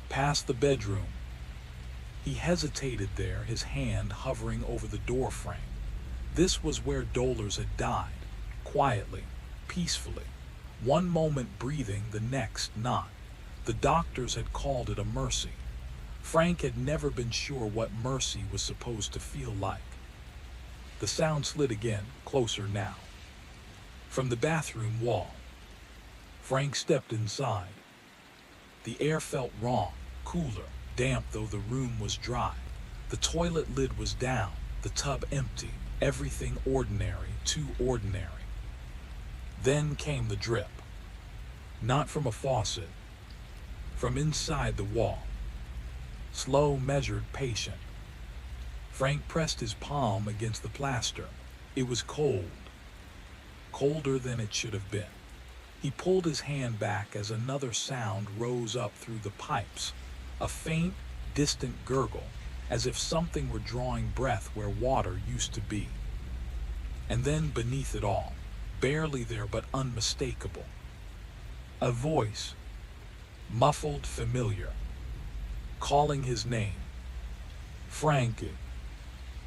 past the bedroom. He hesitated there, his hand hovering over the door frame. This was where Dolers had died, quietly, peacefully. One moment breathing, the next not. The doctors had called it a mercy. Frank had never been sure what mercy was supposed to feel like. The sound slid again, closer now. From the bathroom wall. Frank stepped inside. The air felt wrong, cooler, damp though the room was dry. The toilet lid was down, the tub empty, everything ordinary, too ordinary. Then came the drip. Not from a faucet. From inside the wall. Slow, measured, patient. Frank pressed his palm against the plaster. It was cold. Colder than it should have been. He pulled his hand back as another sound rose up through the pipes. A faint, distant gurgle, as if something were drawing breath where water used to be. And then beneath it all, barely there but unmistakable, a voice, muffled, familiar, calling his name. Frankie.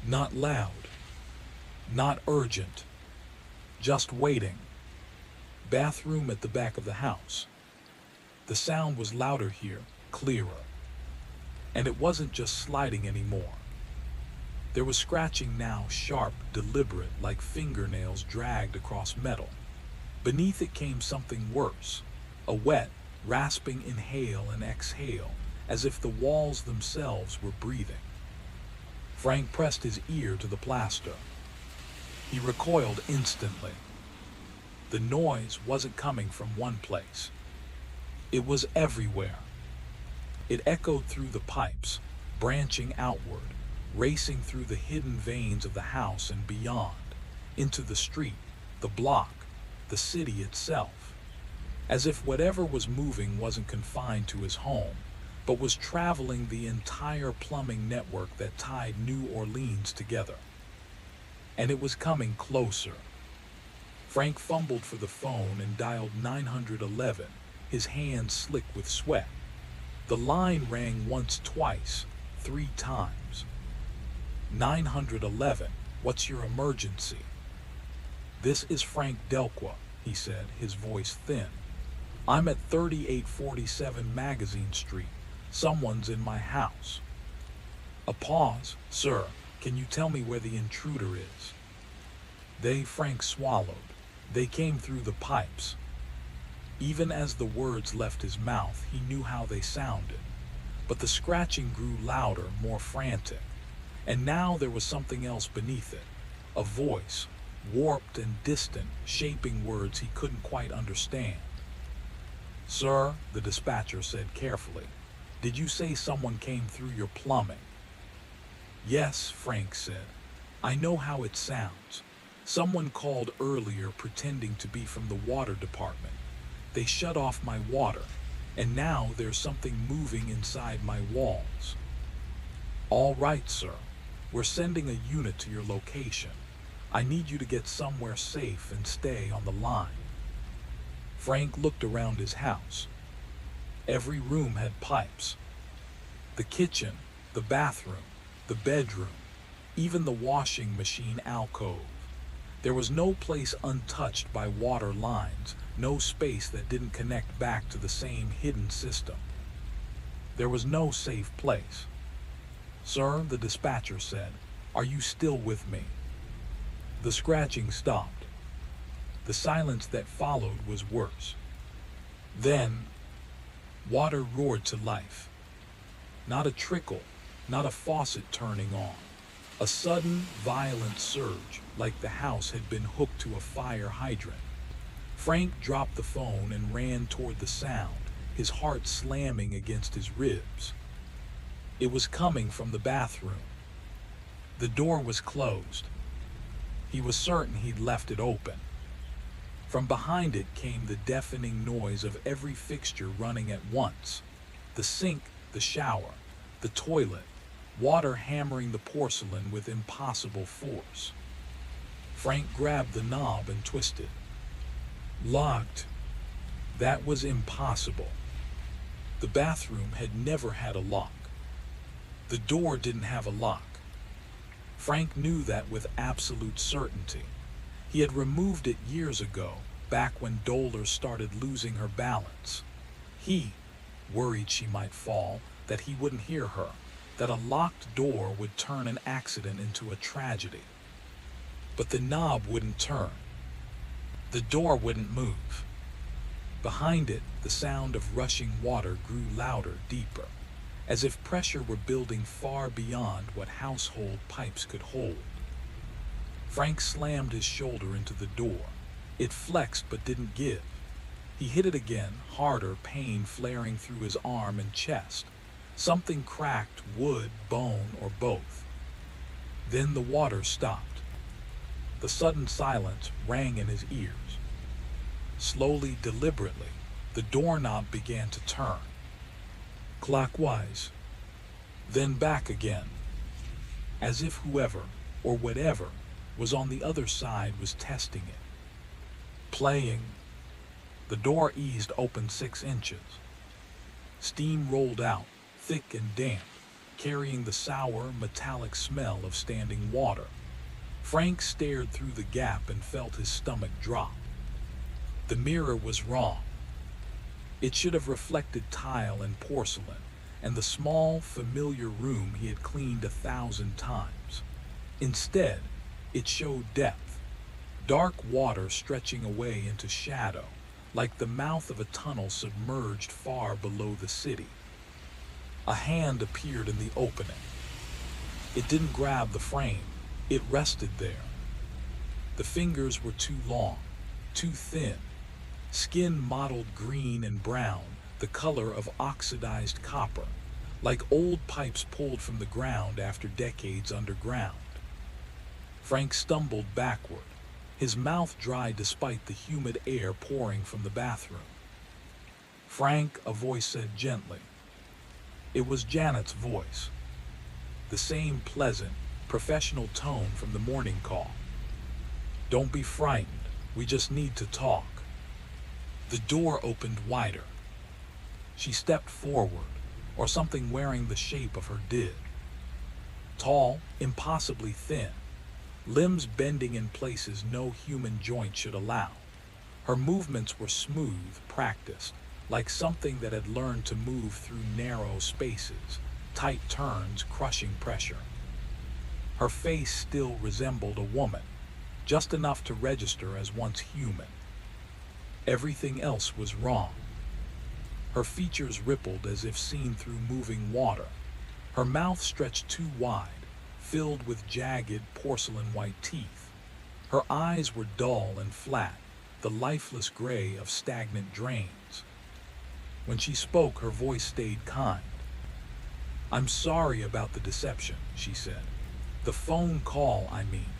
Not loud, not urgent, just waiting. Bathroom at the back of the house. The sound was louder here, clearer. And it wasn't just sliding anymore. There was scratching now, sharp, deliberate, like fingernails dragged across metal. Beneath it came something worse, a wet, rasping inhale and exhale, as if the walls themselves were breathing. Frank pressed his ear to the plaster. He recoiled instantly. The noise wasn't coming from one place. It was everywhere. It echoed through the pipes, branching outward, racing through the hidden veins of the house and beyond, into the street, the block, the city itself. As if whatever was moving wasn't confined to his home, but was traveling the entire plumbing network that tied New Orleans together. And it was coming closer. Frank fumbled for the phone and dialed 911, his hands slick with sweat. The line rang once, twice, 3 times. 911, what's your emergency? This is Frank Delqua, he said, his voice thin. I'm at 3847 Magazine Street. Someone's in my house. A pause. Sir, can you tell me where the intruder is? Frank swallowed. They came through the pipes. Even as the words left his mouth, he knew how they sounded. but the scratching grew louder, more frantic. And now there was something else beneath it, a voice, warped and distant, shaping words he couldn't quite understand. "Sir," the dispatcher said carefully, "did you say someone came through your plumbing?" "Yes," Frank said. "I know how it sounds. Someone called earlier pretending to be from the water department. They shut off my water, and now there's something moving inside my walls." "All right, sir. We're sending a unit to your location. I need you to get somewhere safe and stay on the line." Frank looked around his house. Every room had pipes. The kitchen, the bathroom, the bedroom, even the washing machine alcove. There was no place untouched by water lines, no space that didn't connect back to the same hidden system. There was no safe place. "Sir," the dispatcher said, "are you still with me?" The scratching stopped. The silence that followed was worse. Then, water roared to life. Not a trickle, not a faucet turning on. A sudden, violent surge, like the house had been hooked to a fire hydrant. Frank dropped the phone and ran toward the sound, his heart slamming against his ribs. It was coming from the bathroom. The door was closed. He was certain he'd left it open. From behind it came the deafening noise of every fixture running at once. The sink, the shower, the toilet, water hammering the porcelain with impossible force. Frank grabbed the knob and twisted. Locked. That was impossible. The bathroom had never had a lock. The door didn't have a lock. Frank knew that with absolute certainty. He had removed it years ago, back when Dollar started losing her balance. He, worried she might fall, that he wouldn't hear her, that a locked door would turn an accident into a tragedy. But the knob wouldn't turn. The door wouldn't move. Behind it, the sound of rushing water grew louder, deeper, as if pressure were building far beyond what household pipes could hold. Frank slammed his shoulder into the door. It flexed but didn't give. He hit it again, harder, pain flaring through his arm and chest. Something cracked, wood, bone, or both. Then the water stopped. The sudden silence rang in his ears. Slowly, deliberately, the doorknob began to turn. Clockwise, then back again, as if whoever, or whatever, was on the other side was testing it. Playing. The door eased open 6 inches. Steam rolled out, thick and damp, carrying the sour, metallic smell of standing water. Frank stared through the gap and felt his stomach drop. The mirror was wrong. It should have reflected tile and porcelain, and the small, familiar room he had cleaned 1,000 times. Instead, it showed depth, dark water stretching away into shadow, like the mouth of a tunnel submerged far below the city. A hand appeared in the opening. It didn't grab the frame, it rested there. The fingers were too long, too thin, skin mottled green and brown, the color of oxidized copper, like old pipes pulled from the ground after decades underground. Frank stumbled backward, his mouth dry despite the humid air pouring from the bathroom. "Frank," a voice said gently. It was Janet's voice, the same pleasant, professional tone from the morning call. "Don't be frightened, we just need to talk." The door opened wider. She stepped forward, or something wearing the shape of her did. Tall, impossibly thin, limbs bending in places no human joint should allow. Her movements were smooth, practiced, like something that had learned to move through narrow spaces, tight turns, crushing pressure. Her face still resembled a woman, just enough to register as once human. Everything else was wrong. Her features rippled as if seen through moving water. Her mouth stretched too wide, filled with jagged porcelain-white teeth. Her eyes were dull and flat, the lifeless gray of stagnant drains. When she spoke, her voice stayed kind. "I'm sorry about the deception," she said. "The phone call, I mean.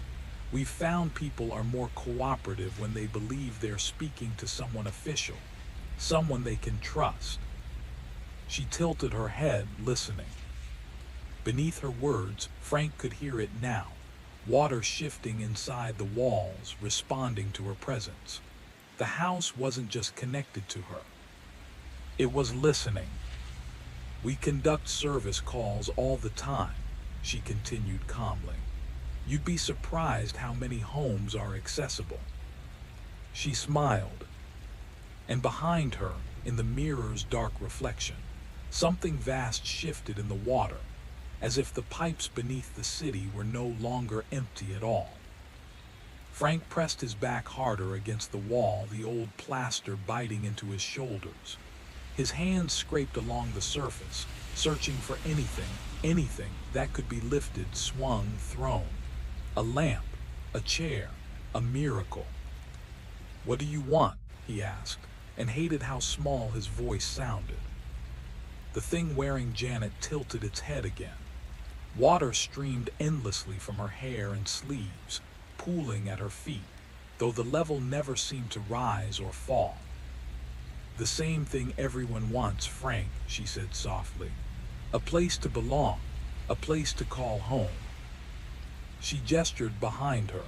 We've found people are more cooperative when they believe they're speaking to someone official, someone they can trust." She tilted her head, listening. Beneath her words, Frank could hear it now, water shifting inside the walls, responding to her presence. The house wasn't just connected to her. It was listening. "We conduct service calls all the time," she continued calmly. "You'd be surprised how many homes are accessible." She smiled. And behind her, in the mirror's dark reflection, something vast shifted in the water, as if the pipes beneath the city were no longer empty at all. Frank pressed his back harder against the wall, the old plaster biting into his shoulders. His hands scraped along the surface, searching for anything that could be lifted, swung, thrown. A lamp, a chair, a miracle. "What do you want?" he asked, and hated how small his voice sounded. The thing wearing Janet tilted its head again. Water streamed endlessly from her hair and sleeves, pooling at her feet, though the level never seemed to rise or fall. "The same thing everyone wants, Frank," she said softly. "A place to belong, a place to call home." She gestured behind her.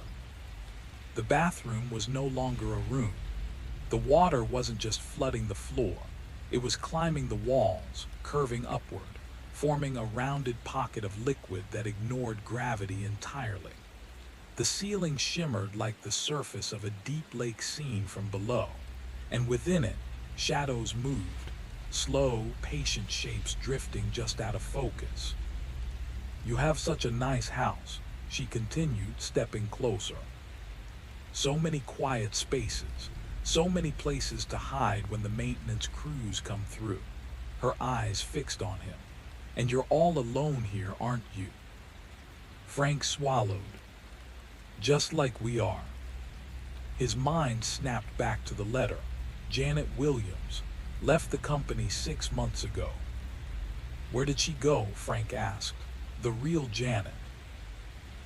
The bathroom was no longer a room. The water wasn't just flooding the floor. It was climbing the walls, curving upward, forming a rounded pocket of liquid that ignored gravity entirely. The ceiling shimmered like the surface of a deep lake seen from below, and within it, shadows moved, slow, patient shapes drifting just out of focus. "You have such a nice house," she continued, stepping closer. "So many quiet spaces, so many places to hide when the maintenance crews come through." Her eyes fixed on him. "And you're all alone here, aren't you?" Frank swallowed. "Just like we are." His mind snapped back to the letter. Janet Williams left the company 6 months ago. "Where did she go?" Frank asked. The real Janet.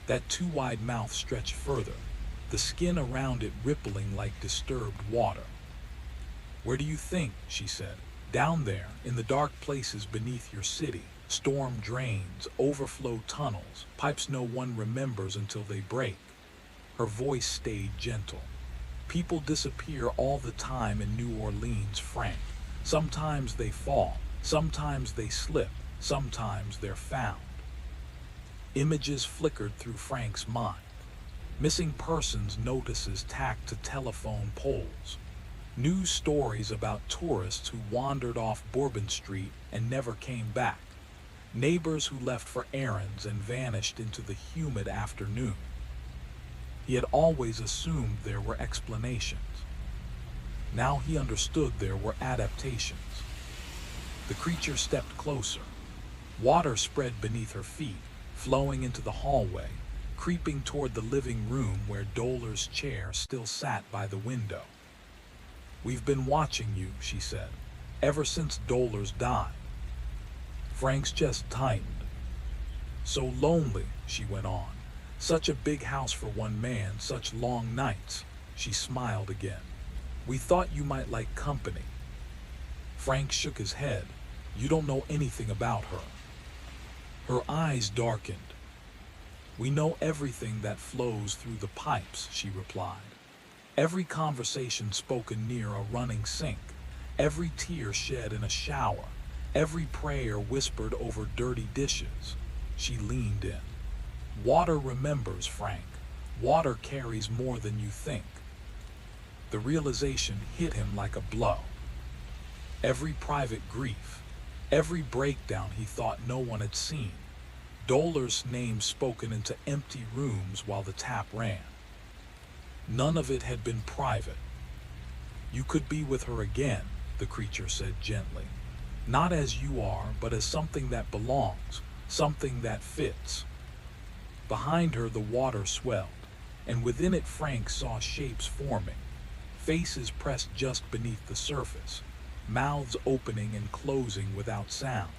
That too wide mouth stretched further, the skin around it rippling like disturbed water. "Where do you think?" she said. "Down there, in the dark places beneath your city. Storm drains, overflow tunnels, pipes no one remembers until they break." Her voice stayed gentle. "People disappear all the time in New Orleans, Frank. Sometimes they fall, sometimes they slip, sometimes they're found." Images flickered through Frank's mind. Missing persons notices tacked to telephone poles. News stories about tourists who wandered off Bourbon Street and never came back. Neighbors who left for errands and vanished into the humid afternoon. He had always assumed there were explanations. Now he understood there were adaptations. The creature stepped closer. Water spread beneath her feet, flowing into the hallway, creeping toward the living room where Dollar's chair still sat by the window. "We've been watching you," she said, "ever since Dollar's died." Frank's chest tightened. "So lonely," she went on. "Such a big house for one man, such long nights." She smiled again. "We thought you might like company." Frank shook his head. "You don't know anything about her." Her eyes darkened. "We know everything that flows through the pipes," she replied. "Every conversation spoken near a running sink, every tear shed in a shower, every prayer whispered over dirty dishes." She leaned in. "Water remembers, Frank. Water carries more than you think." The realization hit him like a blow. Every private grief, every breakdown he thought no one had seen, Dollar's name spoken into empty rooms while the tap ran. None of it had been private. You could be with her again, the creature said gently. Not as you are, but as something that belongs, something that fits. Behind her, the water swelled, and within it Frank saw shapes forming, faces pressed just beneath the surface, mouths opening and closing without sound.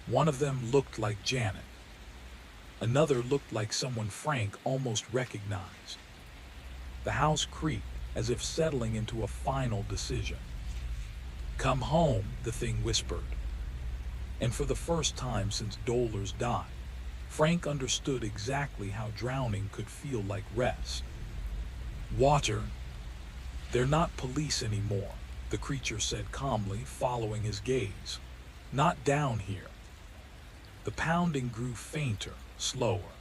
One of them looked like Janet. Another looked like someone Frank almost recognized. The house creaked, as if settling into a final decision. Come home, the thing whispered. And for the first time since Dollars died, Frank understood exactly how drowning could feel like rest. Water. They're not police anymore, the creature said calmly, following his gaze. Not down here. The pounding grew fainter, slower,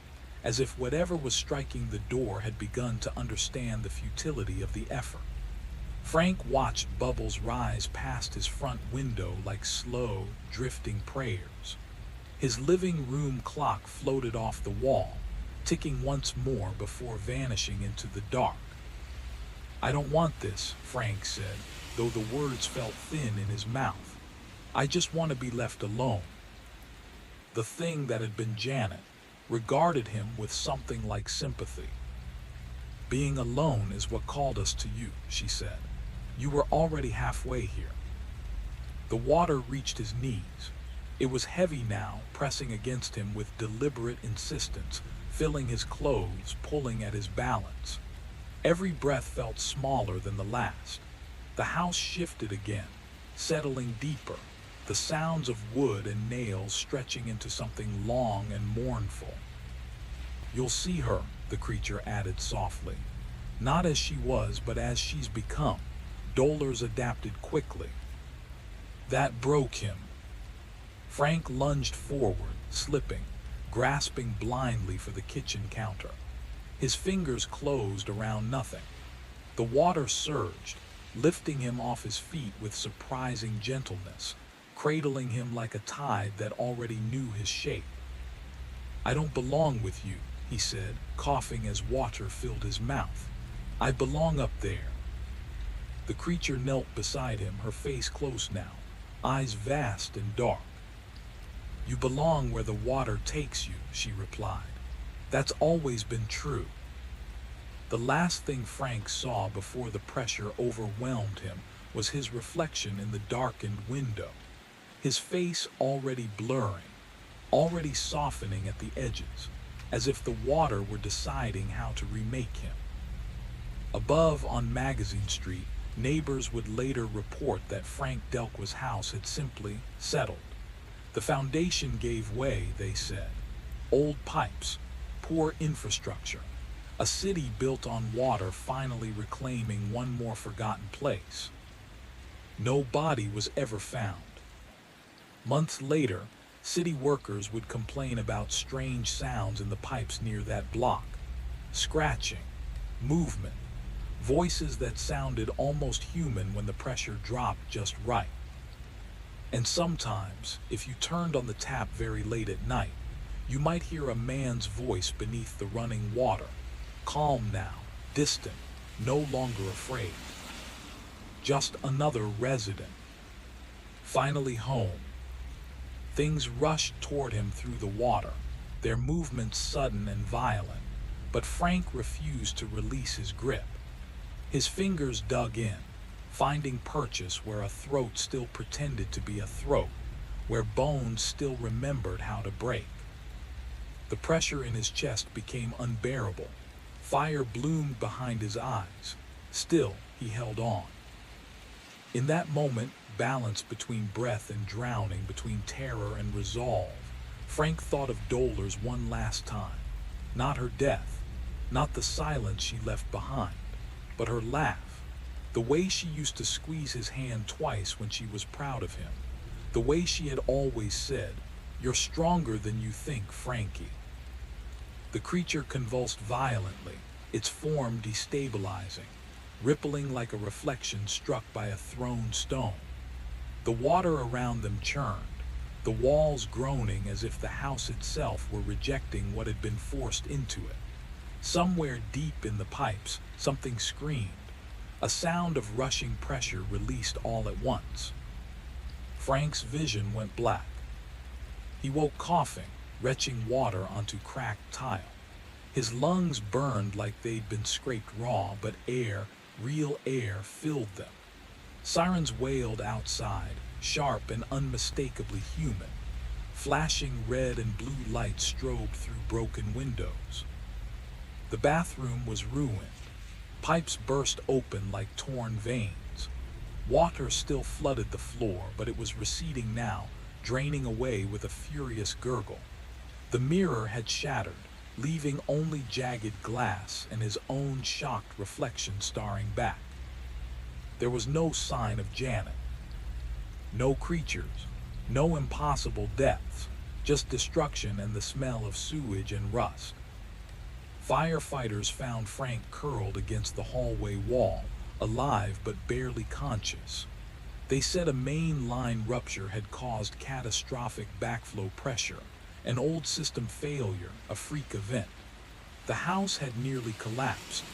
as if whatever was striking the door had begun to understand the futility of the effort. Frank watched bubbles rise past his front window like slow, drifting prayers. His living room clock floated off the wall, ticking once more before vanishing into the dark. I don't want this, Frank said, though the words felt thin in his mouth. I just want to be left alone. The thing that had been Janet regarded him with something like sympathy. Being alone is what called us to you, she said. You were already halfway here. The water reached his knees. It was heavy now, pressing against him with deliberate insistence, filling his clothes, pulling at his balance. Every breath felt smaller than the last. The house shifted again, settling deeper, the sounds of wood and nails stretching into something long and mournful. You'll see her, the creature added softly. Not as she was, but as she's become. Dollars adapted quickly. That broke him. Frank lunged forward, slipping, grasping blindly for the kitchen counter. His fingers closed around nothing. The water surged, lifting him off his feet with surprising gentleness, cradling him like a tide that already knew his shape. I don't belong with you, he said, coughing as water filled his mouth. I belong up there. The creature knelt beside him, her face close now, eyes vast and dark. You belong where the water takes you, she replied. That's always been true. The last thing Frank saw before the pressure overwhelmed him was his reflection in the darkened window, his face already blurring, already softening at the edges, as if the water were deciding how to remake him. Above on Magazine Street, neighbors would later report that Frank Delqua's house had simply settled. The foundation gave way, they said. Old pipes, poor infrastructure, a city built on water finally reclaiming one more forgotten place. No body was ever found. Months later, city workers would complain about strange sounds in the pipes near that block. Scratching, movement, voices that sounded almost human when the pressure dropped just right. And sometimes, if you turned on the tap very late at night, you might hear a man's voice beneath the running water, calm now, distant, no longer afraid. Just another resident. Finally home. Things rushed toward him through the water, their movements sudden and violent, but Frank refused to release his grip. His fingers dug in, finding purchase where a throat still pretended to be a throat, where bones still remembered how to break. The pressure in his chest became unbearable. Fire bloomed behind his eyes. Still, he held on. In that moment, balance between breath and drowning, between terror and resolve, Frank thought of Dollars one last time. Not her death, not the silence she left behind, but her laugh. The way she used to squeeze his hand twice when she was proud of him. The way she had always said, "You're stronger than you think, Frankie." The creature convulsed violently, its form destabilizing, rippling like a reflection struck by a thrown stone. The water around them churned, the walls groaning as if the house itself were rejecting what had been forced into it. Somewhere deep in the pipes, something screamed. A sound of rushing pressure released all at once. Frank's vision went black. He woke coughing, retching water onto cracked tile. His lungs burned like they'd been scraped raw, but air, real air, filled them. Sirens wailed outside, sharp and unmistakably human. Flashing red and blue lights strobed through broken windows. The bathroom was ruined. Pipes burst open like torn veins. Water still flooded the floor, but it was receding now, draining away with a furious gurgle. The mirror had shattered, leaving only jagged glass and his own shocked reflection staring back. There was no sign of Janet. No creatures, no impossible deaths, just destruction and the smell of sewage and rust. Firefighters found Frank curled against the hallway wall, alive but barely conscious. They said a main line rupture had caused catastrophic backflow pressure, an old system failure, a freak event. The house had nearly collapsed.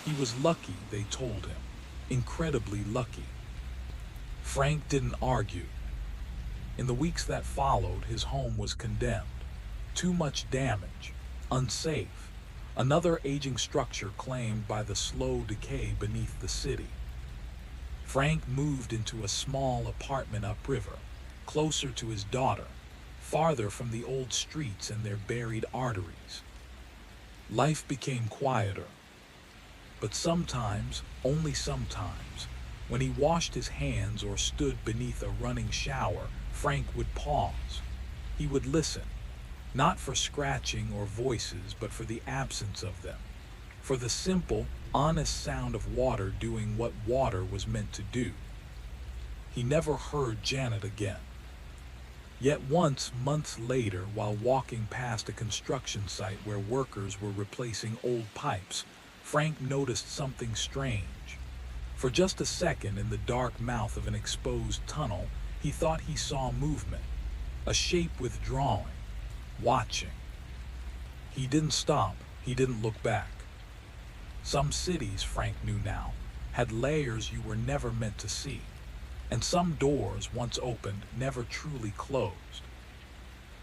He was lucky, they told him. Incredibly lucky. Frank didn't argue. In the weeks that followed, his home was condemned. Too much damage. Unsafe. Another aging structure claimed by the slow decay beneath the city. Frank moved into a small apartment upriver, closer to his daughter, farther from the old streets and their buried arteries. Life became quieter. But sometimes, only sometimes, when he washed his hands or stood beneath a running shower, Frank would pause. He would listen, not for scratching or voices, but for the absence of them, for the simple, honest sound of water doing what water was meant to do. He never heard Janet again. Yet once, months later, while walking past a construction site where workers were replacing old pipes, Frank noticed something strange. For just a second, in the dark mouth of an exposed tunnel, he thought he saw movement, a shape withdrawing, watching. He didn't stop, he didn't look back. Some cities, Frank knew now, had layers you were never meant to see, and some doors, once opened, never truly closed.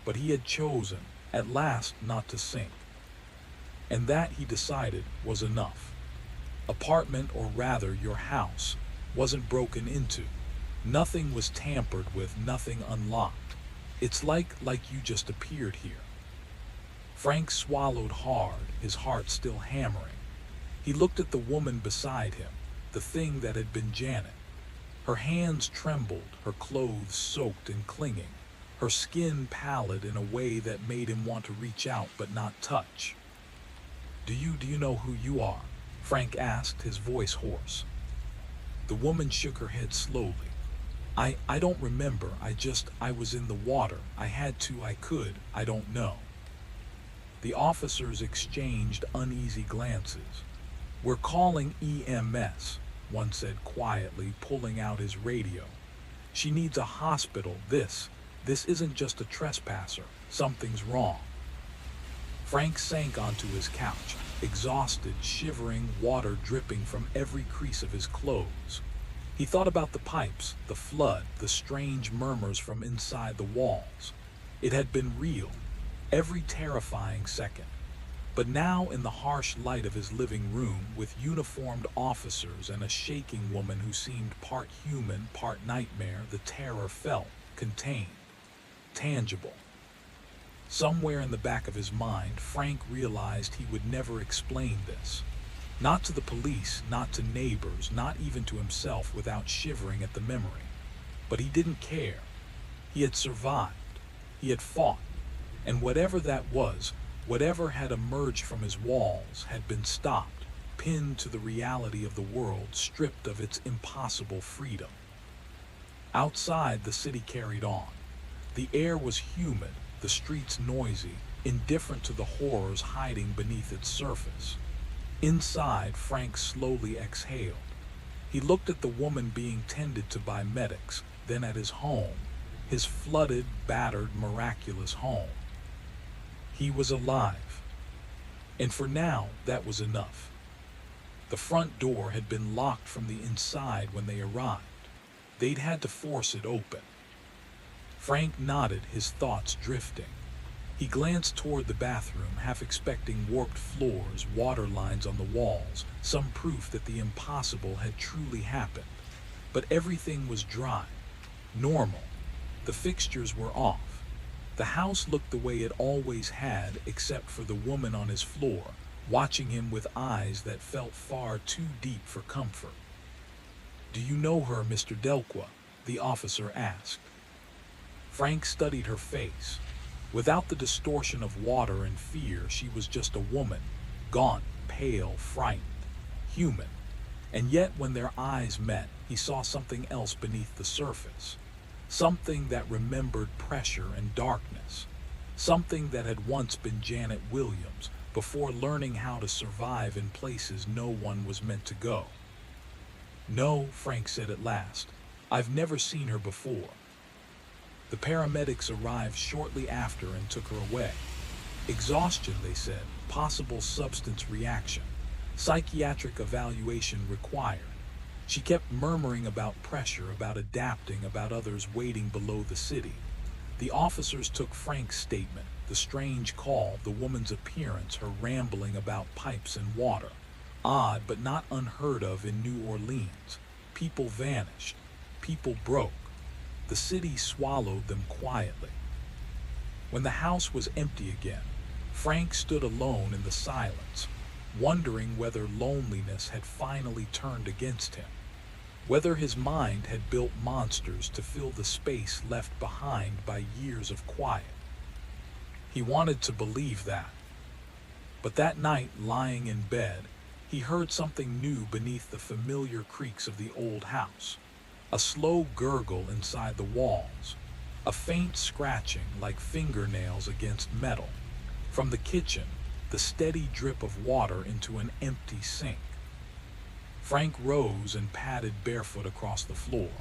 But he had chosen, at last, not to sink. And that, he decided, was enough. Apartment, or rather your house, wasn't broken into. Nothing was tampered with, nothing unlocked. It's like you just appeared here. Frank swallowed hard, his heart still hammering. He looked at the woman beside him, the thing that had been Janet. Her hands trembled, her clothes soaked and clinging, her skin pallid in a way that made him want to reach out but not touch. Do you know who you are?" Frank asked, his voice hoarse. The woman shook her head slowly. I don't remember. I was in the water. I had to, I could, I don't know." The officers exchanged uneasy glances. "We're calling EMS," one said quietly, pulling out his radio. "She needs a hospital. This isn't just a trespasser. Something's wrong." Frank sank onto his couch, exhausted, shivering, water dripping from every crease of his clothes. He thought about the pipes, the flood, the strange murmurs from inside the walls. It had been real, every terrifying second. But now, in the harsh light of his living room, with uniformed officers and a shaking woman who seemed part human, part nightmare, the terror felt, contained, tangible. Somewhere in the back of his mind, Frank realized he would never explain this. Not to the police, not to neighbors, not even to himself, without shivering at the memory. But he didn't care. He had survived. He had fought. And whatever that was, whatever had emerged from his walls, had been stopped, pinned to the reality of the world, stripped of its impossible freedom. Outside, the city carried on. The air was humid, the streets noisy, indifferent to the horrors hiding beneath its surface. Inside, Frank slowly exhaled. He looked at the woman being tended to by medics, then at his home, his flooded, battered, miraculous home. He was alive. And for now, that was enough. The front door had been locked from the inside when they arrived. They'd had to force it open. Frank nodded, his thoughts drifting. He glanced toward the bathroom, half expecting warped floors, water lines on the walls, some proof that the impossible had truly happened. But everything was dry, normal. The fixtures were off. The house looked the way it always had, except for the woman on his floor, watching him with eyes that felt far too deep for comfort. "Do you know her, Mr. Delqua?" the officer asked. Frank studied her face. Without the distortion of water and fear, she was just a woman, gaunt, pale, frightened, human. And yet when their eyes met, he saw something else beneath the surface. Something that remembered pressure and darkness. Something that had once been Janet Williams before learning how to survive in places no one was meant to go. "No," Frank said at last. "I've never seen her before." The paramedics arrived shortly after and took her away. "Exhaustion," they said, "possible substance reaction, psychiatric evaluation required." She kept murmuring about pressure, about adapting, about others waiting below the city. The officers took Frank's statement, the strange call, the woman's appearance, her rambling about pipes and water. Odd, but not unheard of in New Orleans. People vanished. People broke. The city swallowed them quietly. When the house was empty again, Frank stood alone in the silence, wondering whether loneliness had finally turned against him, whether his mind had built monsters to fill the space left behind by years of quiet. He wanted to believe that. But that night, lying in bed, he heard something new beneath the familiar creaks of the old house. A slow gurgle inside the walls, a faint scratching like fingernails against metal. From the kitchen, the steady drip of water into an empty sink. Frank rose and padded barefoot across the floor.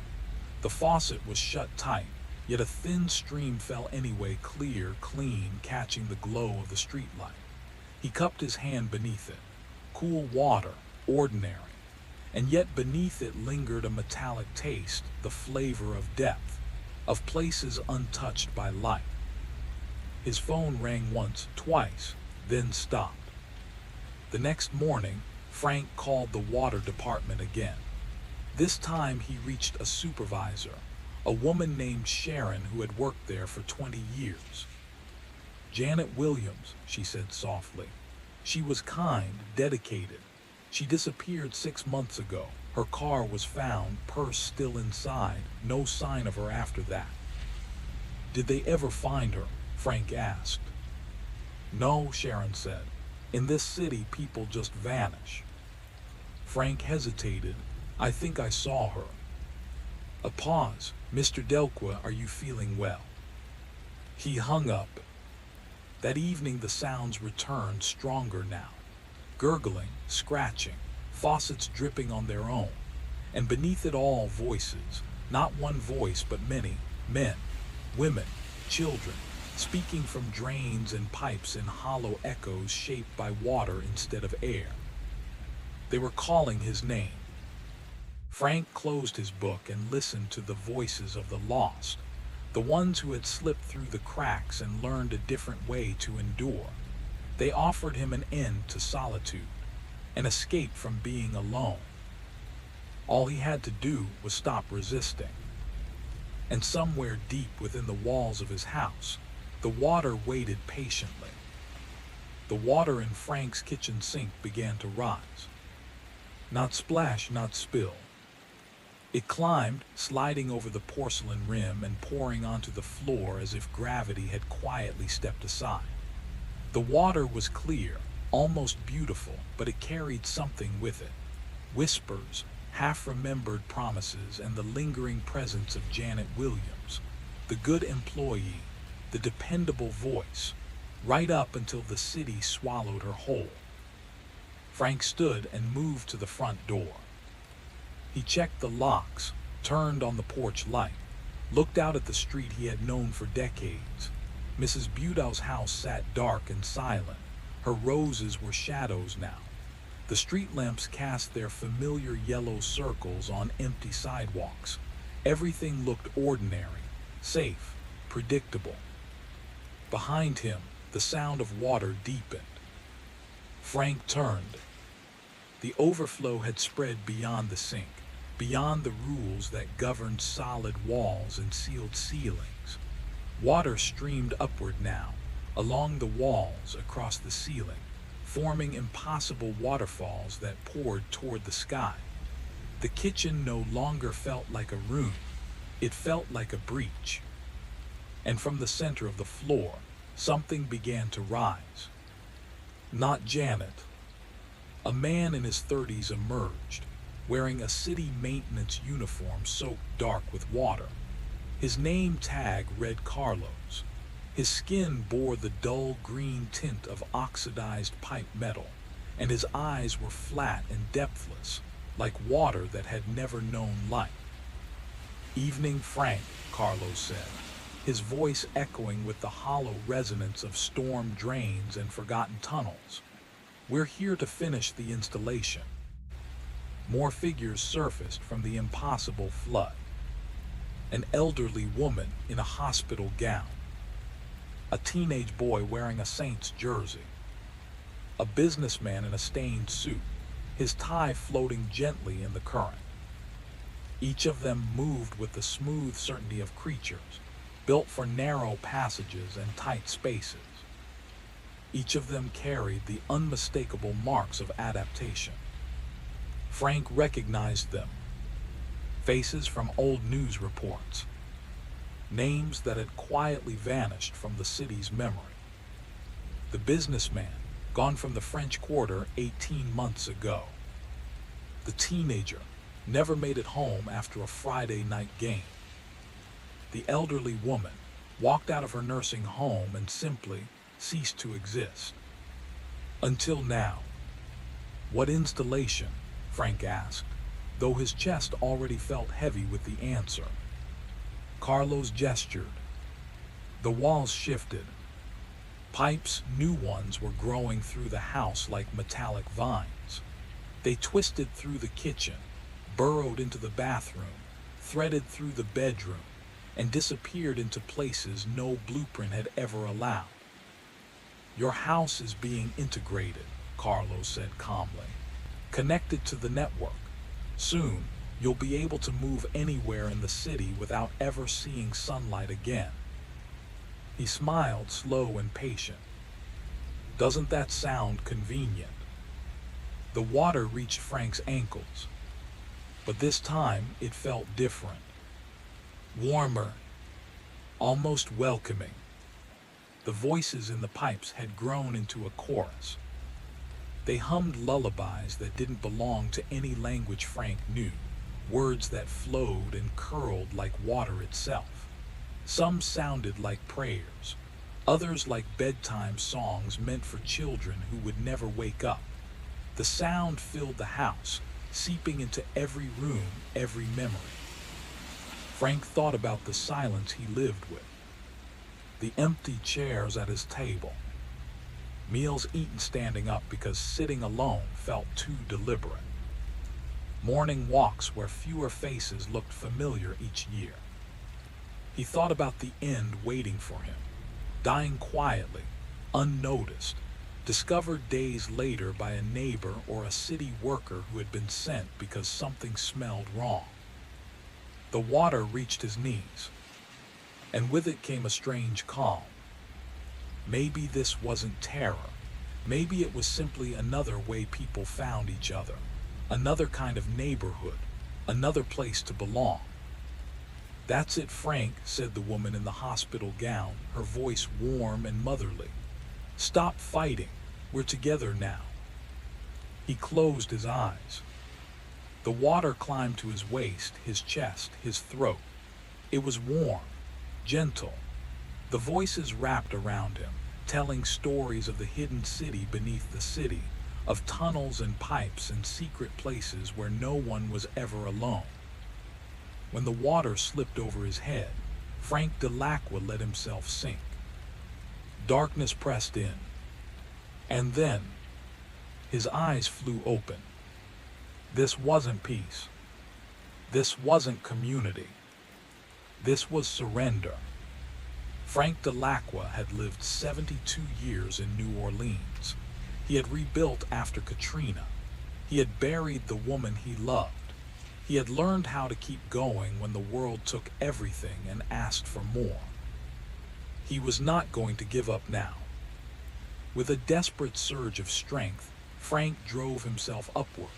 The faucet was shut tight, yet a thin stream fell anyway, clear, clean, catching the glow of the streetlight. He cupped his hand beneath it. Cool water, ordinary. And yet beneath it lingered a metallic taste, the flavor of depth, of places untouched by light. His phone rang once, twice, then stopped. The next morning, Frank called the water department again. This time he reached a supervisor, a woman named Sharon who had worked there for 20 years. "Janet Williams," she said softly. "She was kind, dedicated. She disappeared 6 months ago. Her car was found, purse still inside, no sign of her after that." "Did they ever find her?" Frank asked. "No," Sharon said. "In this city, people just vanish." Frank hesitated. "I think I saw her." A pause. "Mr. Delqua, are you feeling well?" He hung up. That evening the sounds returned, stronger now. Gurgling, scratching, faucets dripping on their own. And beneath it all, voices. Not one voice, but many. Men, women, children, speaking from drains and pipes in hollow echoes shaped by water instead of air. They were calling his name. Frank closed his book and listened to the voices of the lost, the ones who had slipped through the cracks and learned a different way to endure. They offered him an end to solitude, an escape from being alone. All he had to do was stop resisting. And somewhere deep within the walls of his house, the water waited patiently. The water in Frank's kitchen sink began to rise. Not splash, not spill. It climbed, sliding over the porcelain rim and pouring onto the floor as if gravity had quietly stepped aside. The water was clear, almost beautiful, but it carried something with it. Whispers, half-remembered promises, and the lingering presence of Janet Williams, the good employee, the dependable voice, right up until the city swallowed her whole. Frank stood and moved to the front door. He checked the locks, turned on the porch light, looked out at the street he had known for decades. Mrs. Budow's house sat dark and silent. Her roses were shadows now. The street lamps cast their familiar yellow circles on empty sidewalks. Everything looked ordinary, safe, predictable. Behind him, the sound of water deepened. Frank turned. The overflow had spread beyond the sink, beyond the rules that governed solid walls and sealed ceilings. Water streamed upward now, along the walls, across the ceiling, forming impossible waterfalls that poured toward the sky. The kitchen no longer felt like a room, it felt like a breach. And from the center of the floor, something began to rise. Not Janet. A man in his 30s emerged, wearing a city maintenance uniform soaked dark with water. His name tag read Carlos. His skin bore the dull green tint of oxidized pipe metal, and his eyes were flat and depthless, like water that had never known light. "Evening, Frank," Carlos said, his voice echoing with the hollow resonance of storm drains and forgotten tunnels. "We're here to finish the installation." More figures surfaced from the impossible flood. An elderly woman in a hospital gown. A teenage boy wearing a Saints jersey. A businessman in a stained suit, his tie floating gently in the current. Each of them moved with the smooth certainty of creatures, built for narrow passages and tight spaces. Each of them carried the unmistakable marks of adaptation. Frank recognized them. Faces from old news reports. Names that had quietly vanished from the city's memory. The businessman, gone from the French Quarter 18 months ago. The teenager, never made it home after a Friday night game. The elderly woman walked out of her nursing home and simply ceased to exist. Until now. "What installation?" Frank asked, though his chest already felt heavy with the answer. Carlos gestured. The walls shifted. Pipes, new ones, were growing through the house like metallic vines. They twisted through the kitchen, burrowed into the bathroom, threaded through the bedroom, and disappeared into places no blueprint had ever allowed. "Your house is being integrated," Carlos said calmly. "Connected to the network. Soon, you'll be able to move anywhere in the city without ever seeing sunlight again." He smiled, slow and patient. "Doesn't that sound convenient?" The water reached Frank's ankles, but this time it felt different. Warmer, almost welcoming. The voices in the pipes had grown into a chorus. They hummed lullabies that didn't belong to any language Frank knew, words that flowed and curled like water itself. Some sounded like prayers, others like bedtime songs meant for children who would never wake up. The sound filled the house, seeping into every room, every memory. Frank thought about the silence he lived with, the empty chairs at his table, meals eaten standing up because sitting alone felt too deliberate, morning walks where fewer faces looked familiar each year. He thought about the end waiting for him, dying quietly, unnoticed, discovered days later by a neighbor or a city worker who had been sent because something smelled wrong. The water reached his knees, and with it came a strange calm. Maybe this wasn't terror. Maybe it was simply another way people found each other, another kind of neighborhood, another place to belong. "That's it, Frank," said the woman in the hospital gown, her voice warm and motherly. "Stop fighting. We're together now." He closed his eyes. The water climbed to his waist, his chest, his throat. It was warm, gentle. The voices wrapped around him, telling stories of the hidden city beneath the city, of tunnels and pipes and secret places where no one was ever alone. When the water slipped over his head, Frank Delacqua let himself sink. Darkness pressed in. And then, His eyes flew open. This wasn't peace. This wasn't community. This was surrender. Frank Delacqua had lived 72 years in New Orleans. He had rebuilt after Katrina. He had buried the woman he loved. He had learned how to keep going when the world took everything and asked for more. He was not going to give up now. With a desperate surge of strength, Frank drove himself upward.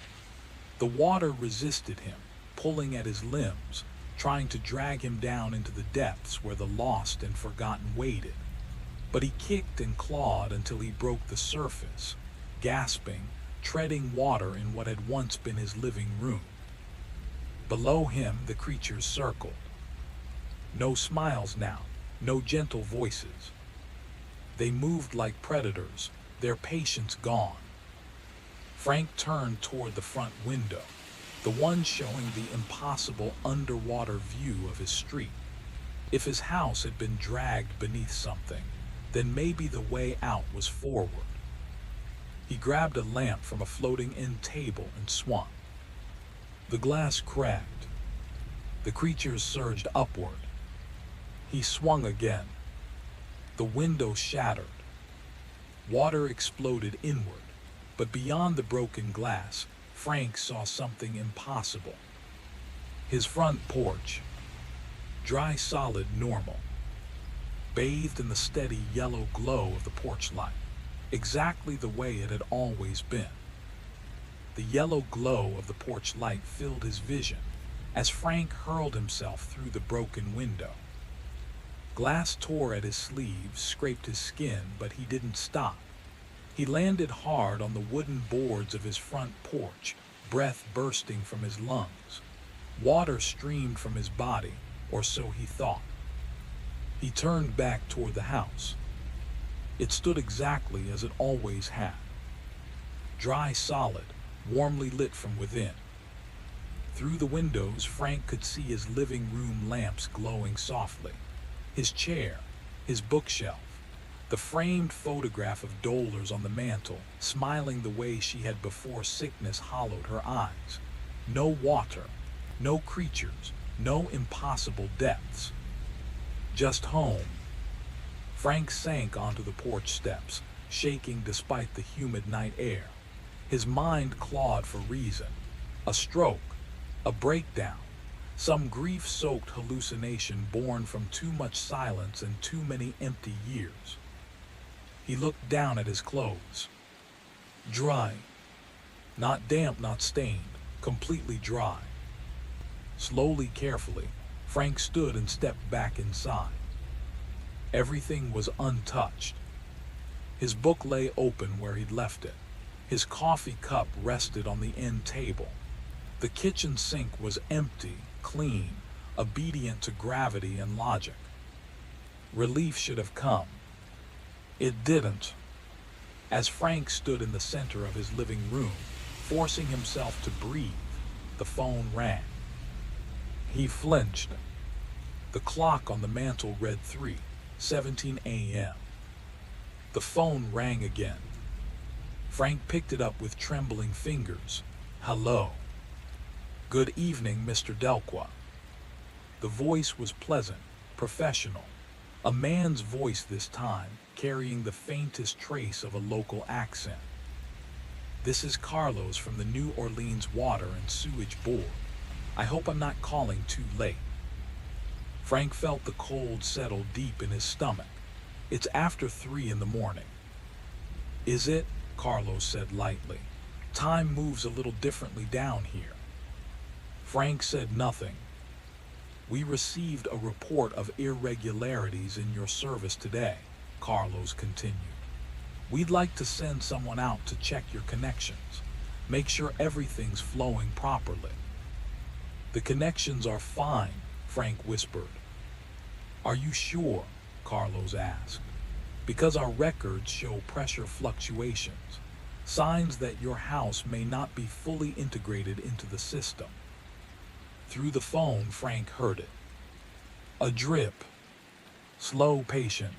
The water resisted him, pulling at his limbs, trying to drag him down into the depths where the lost and forgotten waited. But he kicked and clawed until he broke the surface, gasping, treading water in what had once been his living room. Below him, the creatures circled. No smiles now, no gentle voices. They moved like predators, their patience gone. Frank turned toward the front window, the one showing the impossible underwater view of his street. If his house had been dragged beneath something, then maybe the way out was forward. He grabbed a lamp from a floating end table and swung. The glass cracked. The creatures surged upward. He swung again. The window shattered. Water exploded inward, but beyond the broken glass, Frank saw something impossible. His front porch, dry, solid, normal, bathed in the steady yellow glow of the porch light, exactly the way it had always been. The yellow glow of the porch light filled his vision as Frank hurled himself through the broken window. Glass tore at his sleeves, scraped his skin, but he didn't stop. He landed hard on the wooden boards of his front porch, breath bursting from his lungs. Water streamed from his body, or so he thought. He turned back toward the house. It stood exactly as it always had. Dry, solid, warmly lit from within. Through the windows, Frank could see his living room lamps glowing softly. His chair, his bookshelf, the framed photograph of Dolores on the mantel, smiling the way she had before sickness hollowed her eyes. No water, no creatures, no impossible depths. Just home. Frank sank onto the porch steps, shaking despite the humid night air. His mind clawed for reason. A stroke, a breakdown, some grief-soaked hallucination born from too much silence and too many empty years. He looked down at his clothes. Dry. Not damp, not stained, completely dry. Slowly, carefully, Frank stood and stepped back inside. Everything was untouched. His book lay open where he'd left it. His coffee cup rested on the end table. The kitchen sink was empty, clean, obedient to gravity and logic. Relief should have come. It didn't. As Frank stood in the center of his living room, forcing himself to breathe, the phone rang. He flinched. The clock on the mantel read 3:17 a.m. The phone rang again. Frank picked it up with trembling fingers. Hello. Good evening, Mr. Delacqua. The voice was pleasant, professional. A man's voice this time, carrying the faintest trace of a local accent. This is Carlos from the New Orleans Water and Sewage Board. I hope I'm not calling too late. Frank felt the cold settle deep in his stomach. It's after 3 in the morning. Is it? Carlos said lightly. Time moves a little differently down here. Frank said nothing. We received a report of irregularities in your service today, Carlos continued. We'd like to send someone out to check your connections, make sure everything's flowing properly. The connections are fine, Frank whispered. Are you sure? Carlos asked. Because our records show pressure fluctuations, signs that your house may not be fully integrated into the system. Through the phone, Frank heard it. A drip. Slow, patient.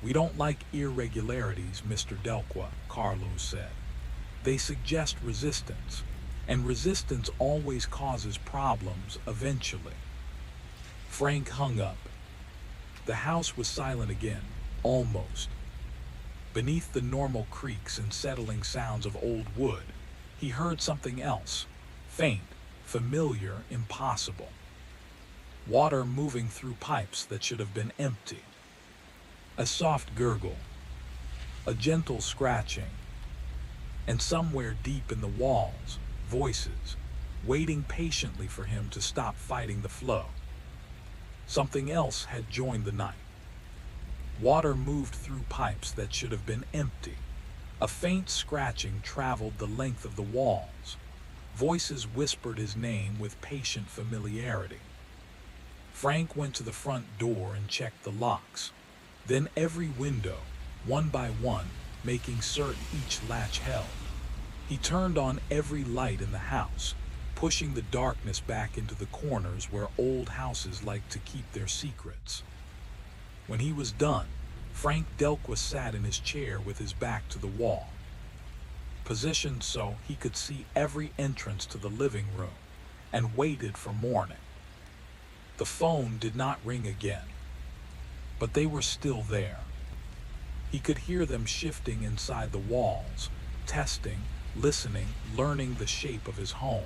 We don't like irregularities, Mr. Delacqua, Carlos said. They suggest resistance, and resistance always causes problems eventually. Frank hung up. The house was silent again, almost. Beneath the normal creaks and settling sounds of old wood, he heard something else, faint, familiar, impossible. Water moving through pipes that should have been empty. A soft gurgle, a gentle scratching, and somewhere deep in the walls, voices, waiting patiently for him to stop fighting the flow. Something else had joined the night. Water moved through pipes that should have been empty. A faint scratching traveled the length of the walls. Voices whispered his name with patient familiarity. Frank went to the front door and checked the locks. Then every window, one by one, making certain each latch held. He turned on every light in the house, pushing the darkness back into the corners where old houses like to keep their secrets. When he was done, Frank Delqua sat in his chair with his back to the wall, positioned so he could see every entrance to the living room, and waited for morning. The phone did not ring again, but they were still there. He could hear them shifting inside the walls, testing, listening, learning the shape of his home.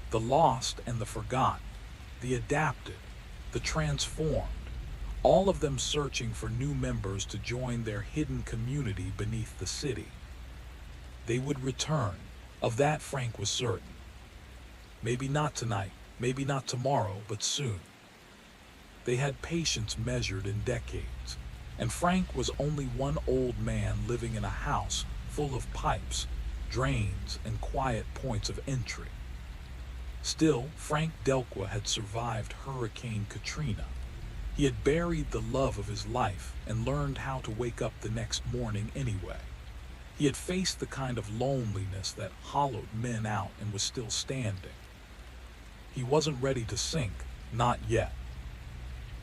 The lost and the forgotten, the adapted, the transformed, all of them searching for new members to join their hidden community beneath the city. They would return, of that Frank was certain. Maybe not tonight, maybe not tomorrow, but soon. They had patience measured in decades, and Frank was only one old man living in a house full of pipes, drains, and quiet points of entry. Still, Frank Delqua had survived Hurricane Katrina. He had buried the love of his life and learned how to wake up the next morning anyway. He had faced the kind of loneliness that hollowed men out and was still standing. He wasn't ready to sink, not yet.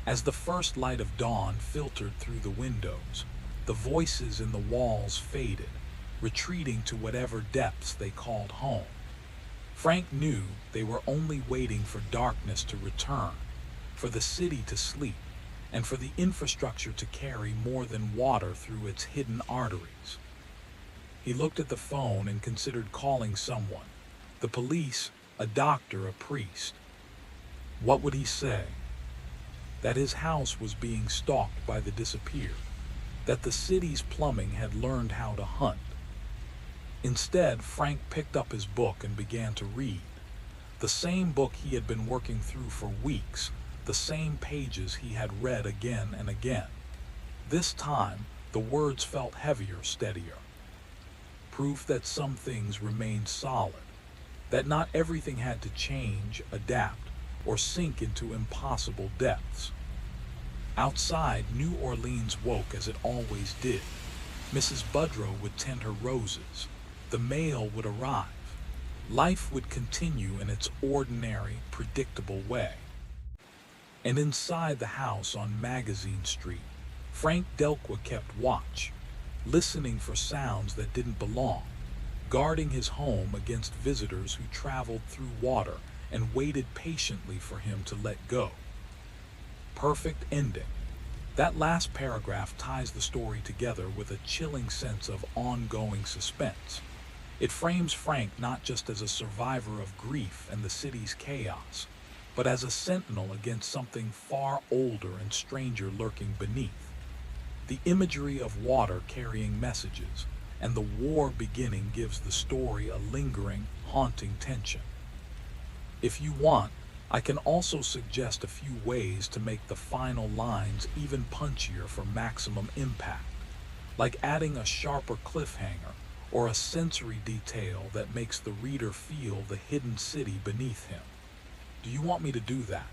As the first light of dawn filtered through the windows, the voices in the walls faded, retreating to whatever depths they called home. Frank knew they were only waiting for darkness to return, for the city to sleep, and for the infrastructure to carry more than water through its hidden arteries. He looked at the phone and considered calling someone. The police, a doctor, a priest. What would he say? That his house was being stalked by the disappeared, that the city's plumbing had learned how to hunt. Instead, Frank picked up his book and began to read. The same book he had been working through for weeks, the same pages he had read again and again. This time, the words felt heavier, steadier. Proof that some things remained solid, that not everything had to change, adapt, or sink into impossible depths. Outside, New Orleans woke as it always did. Mrs. Budrow would tend her roses. The mail would arrive. Life would continue in its ordinary, predictable way. And inside the house on Magazine Street, Frank Delqua kept watch, listening for sounds that didn't belong, guarding his home against visitors who traveled through water and waited patiently for him to let go. Perfect ending. That last paragraph ties the story together with a chilling sense of ongoing suspense. It frames Frank not just as a survivor of grief and the city's chaos, but as a sentinel against something far older and stranger lurking beneath. The imagery of water carrying messages and the war beginning gives the story a lingering, haunting tension. If you want, I can also suggest a few ways to make the final lines even punchier for maximum impact, like adding a sharper cliffhanger or a sensory detail that makes the reader feel the hidden city beneath him. Do you want me to do that?